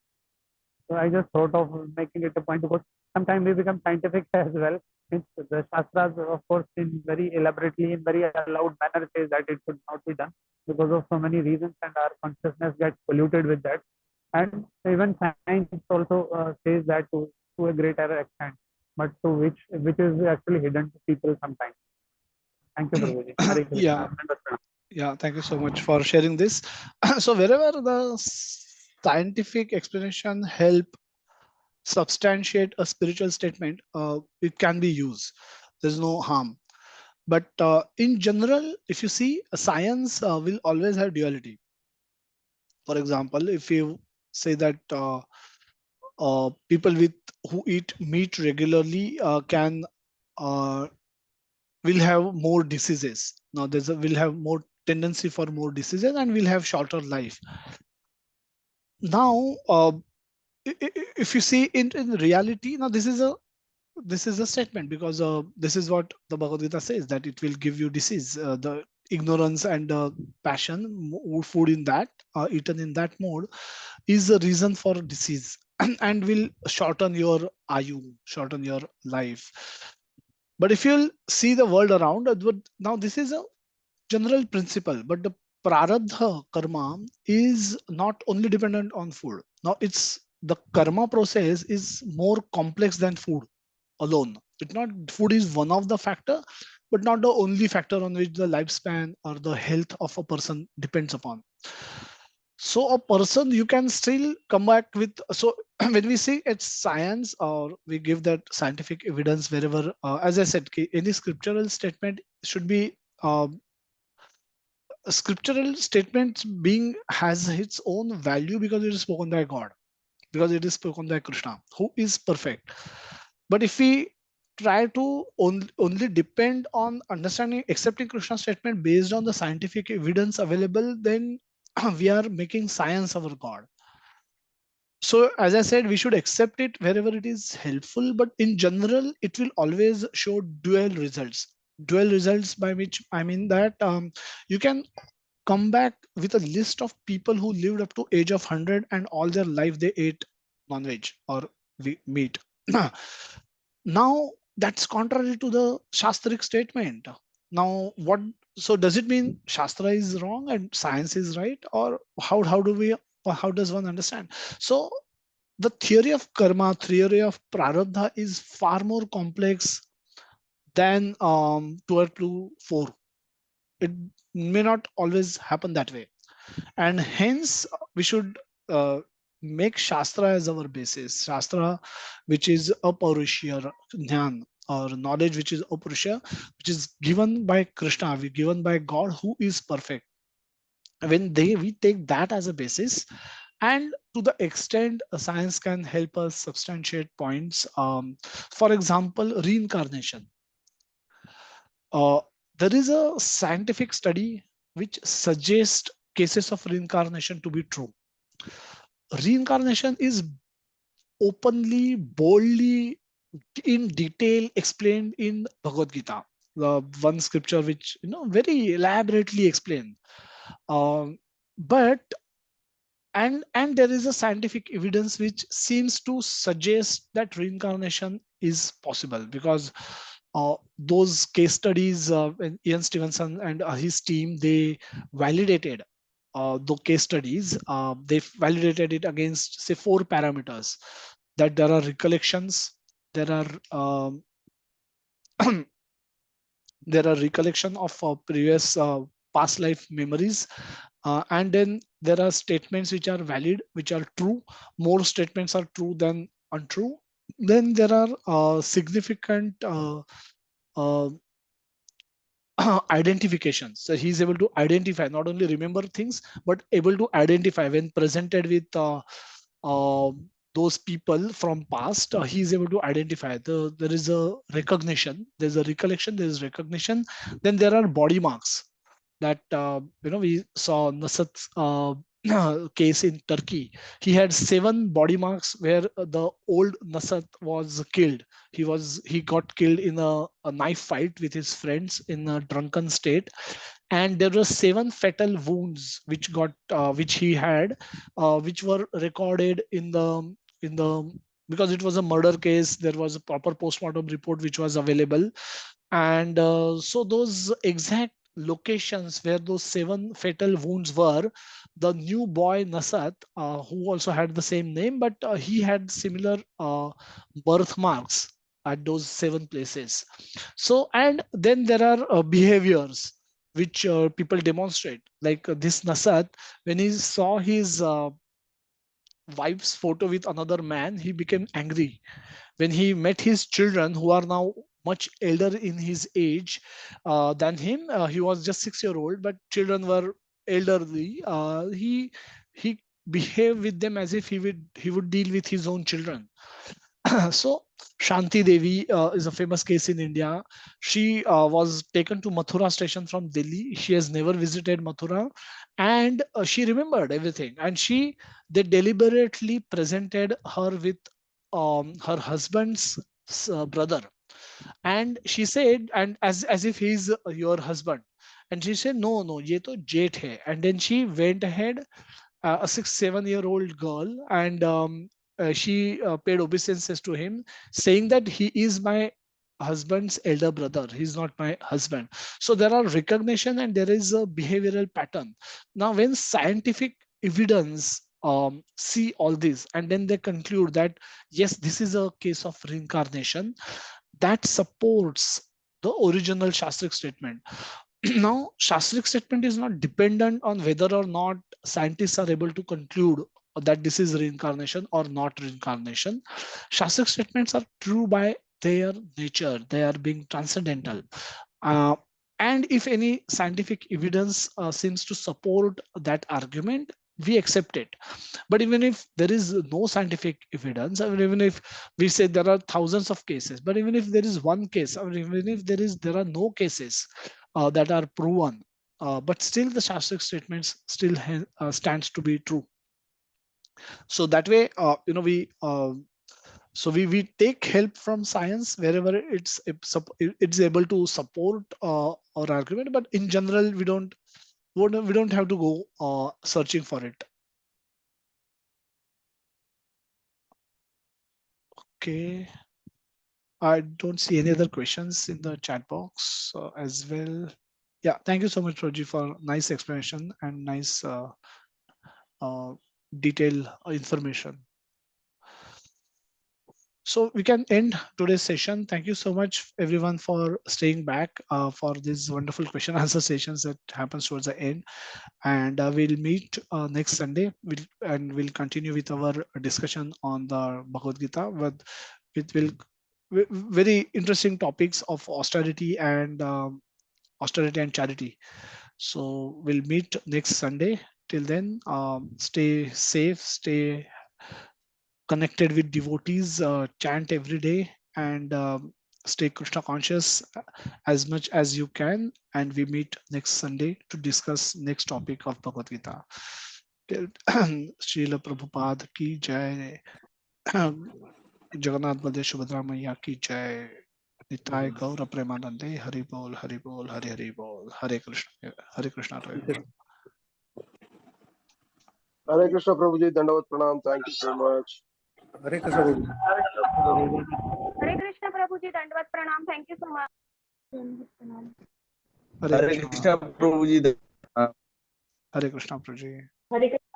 So I just thought of making it a point, because sometimes we become scientific as well. It's the Shastras, of course, in very elaborately, in very loud manner, says that it should not be done because of so many reasons, and our consciousness gets polluted with that. And even science also says that to a greater extent, but to which is actually hidden to people sometimes. Thank you, Prabhuji. Hare Yeah, Krishna. yeah. Thank you so much for sharing this. So wherever the scientific explanation help substantiate a spiritual statement, it can be used. There's no harm. But in general, if you see, science will always have duality. For example, if you say that people with who eat meat regularly can uh, will have more diseases. Now will have more tendency for more diseases and will have shorter life. Now, if you see in reality, now this is a statement, because this is what the Bhagavad Gita says, that it will give you disease. The ignorance and passion, food in that eaten in that mode, is a reason for disease and will shorten your ayu, shorten your life. But if you'll see the world around, now this is a general principle, but the prarabdha karma is not only dependent on food. Now it's the karma process is more complex than food alone. It's not, food is one of the factor, but not the only factor on which the lifespan or the health of a person depends upon. So a person, you can still come back with, so when we say it's science or we give that scientific evidence wherever, as I said, any scriptural statement should be a scriptural statement being has its own value because it is spoken by God, because it is spoken by Krishna, who is perfect. But if we try to only depend on understanding, accepting Krishna's statement based on the scientific evidence available, then we are making science our God. So as I said, we should accept it wherever it is helpful, but in general, it will always show dual results. Dual results, by which I mean that you can come back with a list of people who lived up to age of 100 and all their life they ate non-veg or meat. Now that's contrary to the shastric statement. Now what, so does it mean Shastra is wrong and science is right, or how do we, or how does one understand? So the theory of karma, theory of prarabdha is far more complex than 12 to 4. It may not always happen that way, and hence we should uh, make Shastra as our basis. Shastra, which is apaurushya jnana, or knowledge which is apaurushya, which is given by Krishna, given by God, who is perfect. When we take that as a basis, and to the extent science can help us substantiate points, for example, reincarnation. Uh, there is a scientific study which suggests cases of reincarnation to be true. Reincarnation is openly, boldly, in detail explained in Bhagavad Gita, the one scripture which very elaborately explained. But and there is a scientific evidence which seems to suggest that reincarnation is possible, because those case studies, Ian Stevenson and his team, they validated the case studies. They validated it against, say, 4 parameters: that there are recollections, there are there are recollection of previous past life memories, and then there are statements which are valid, which are true. More statements are true than untrue, Then there are significant uh, identifications. So he's able to identify, not only remember things, but able to identify when presented with uh, those people from past. He's able to identify. There is a recognition, there's a recollection, there is recognition. Then there are body marks that we saw Nasat's case in Turkey. He had 7 body marks where the old Nasat was killed. He got killed in a knife fight with his friends in a drunken state, and there were 7 fatal wounds which he had, which were recorded in the because it was a murder case. There was a proper postmortem report which was available, and so those exact locations where those 7 fatal wounds were, the new boy Nasat, who also had the same name, but he had similar birthmarks at those 7 places. So, and then there are behaviors which people demonstrate, like this Nasat, when he saw his wife's photo with another man, he became angry. When he met his children, who are now much elder in his age than him, he was just 6 year old, but children were elderly. He behaved with them as if he would deal with his own children. So Shanti Devi is a famous case in India. She was taken to Mathura station from Delhi. She has never visited Mathura, and she remembered everything. And they deliberately presented her with her husband's brother, and she said, and as if he's your husband, and she said, no, no, ye to jet hai. And then she went ahead, a 6 7 year old girl, and she paid obeisances to him, saying that he is my husband's elder brother, he's not my husband. So there are recognition and there is a behavioral pattern. Now when scientific evidence see all this, and then they conclude that yes, this is a case of reincarnation, that supports the original Shastric statement. Now, Shastric statement is not dependent on whether or not scientists are able to conclude that this is reincarnation or not reincarnation. Shastric statements are true by their nature, they are being transcendental. Uh, and if any scientific evidence seems to support that argument, we accept it. But even if there is no scientific evidence, I mean, even if we say there are thousands of cases, but even if there is one case, or even if there are no cases that are proven, but still the Shastric statements still stands to be true. So that way, we take help from science wherever it's able to support our argument, but in general we don't have to go searching for it. Okay. I don't see any other questions in the chat box as well. Yeah, thank you so much, Roji, for nice explanation and nice detailed information. So we can end today's session. Thank you so much, everyone, for staying back for these wonderful question answer sessions that happens towards the end. And we'll meet next Sunday, we'll continue with our discussion on the Bhagavad Gita with very interesting topics of austerity and charity. So we'll meet next Sunday. Till then, stay safe, stay connected with devotees, chant every day, and stay Krishna conscious as much as you can. And we meet next Sunday to discuss next topic of Bhagavad Gita. Srila Prabhupada ki jai. Jagannath Baldev Subhadra मैया की जय. निताय गौर प्रेमानंदे. हरि बोल हरि बोल हरि हरि बोल. Hare Krishna to everyone. Hare Krishna Prabhuji, Dandavat Pranam. Thank you so much. Hare Krishna Prabhuji. Hare Krishna Prabhuji, Dandavat Pranam. Thank you so much. Hare Krishna Prabhuji. Hare Krishna Prabhuji. Hare Krishna.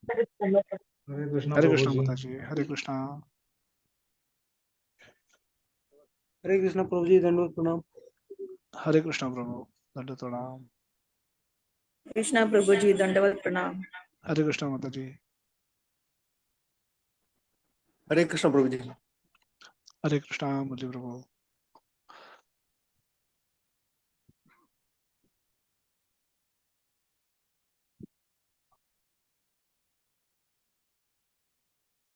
Hare Krishna Hare Krishna Prabhuji. Mataji. Hare Krishna. Hare Krishna Prabhuji, Dandavat Pranam. Hare Krishna Prabhu. Dandavat Pranam. Krishna Prabhuji, Dandavat Pranam. Hare Krishna Mataji. Hare Krishna Prabhuji. Hare Krishna, Murli Prabhu.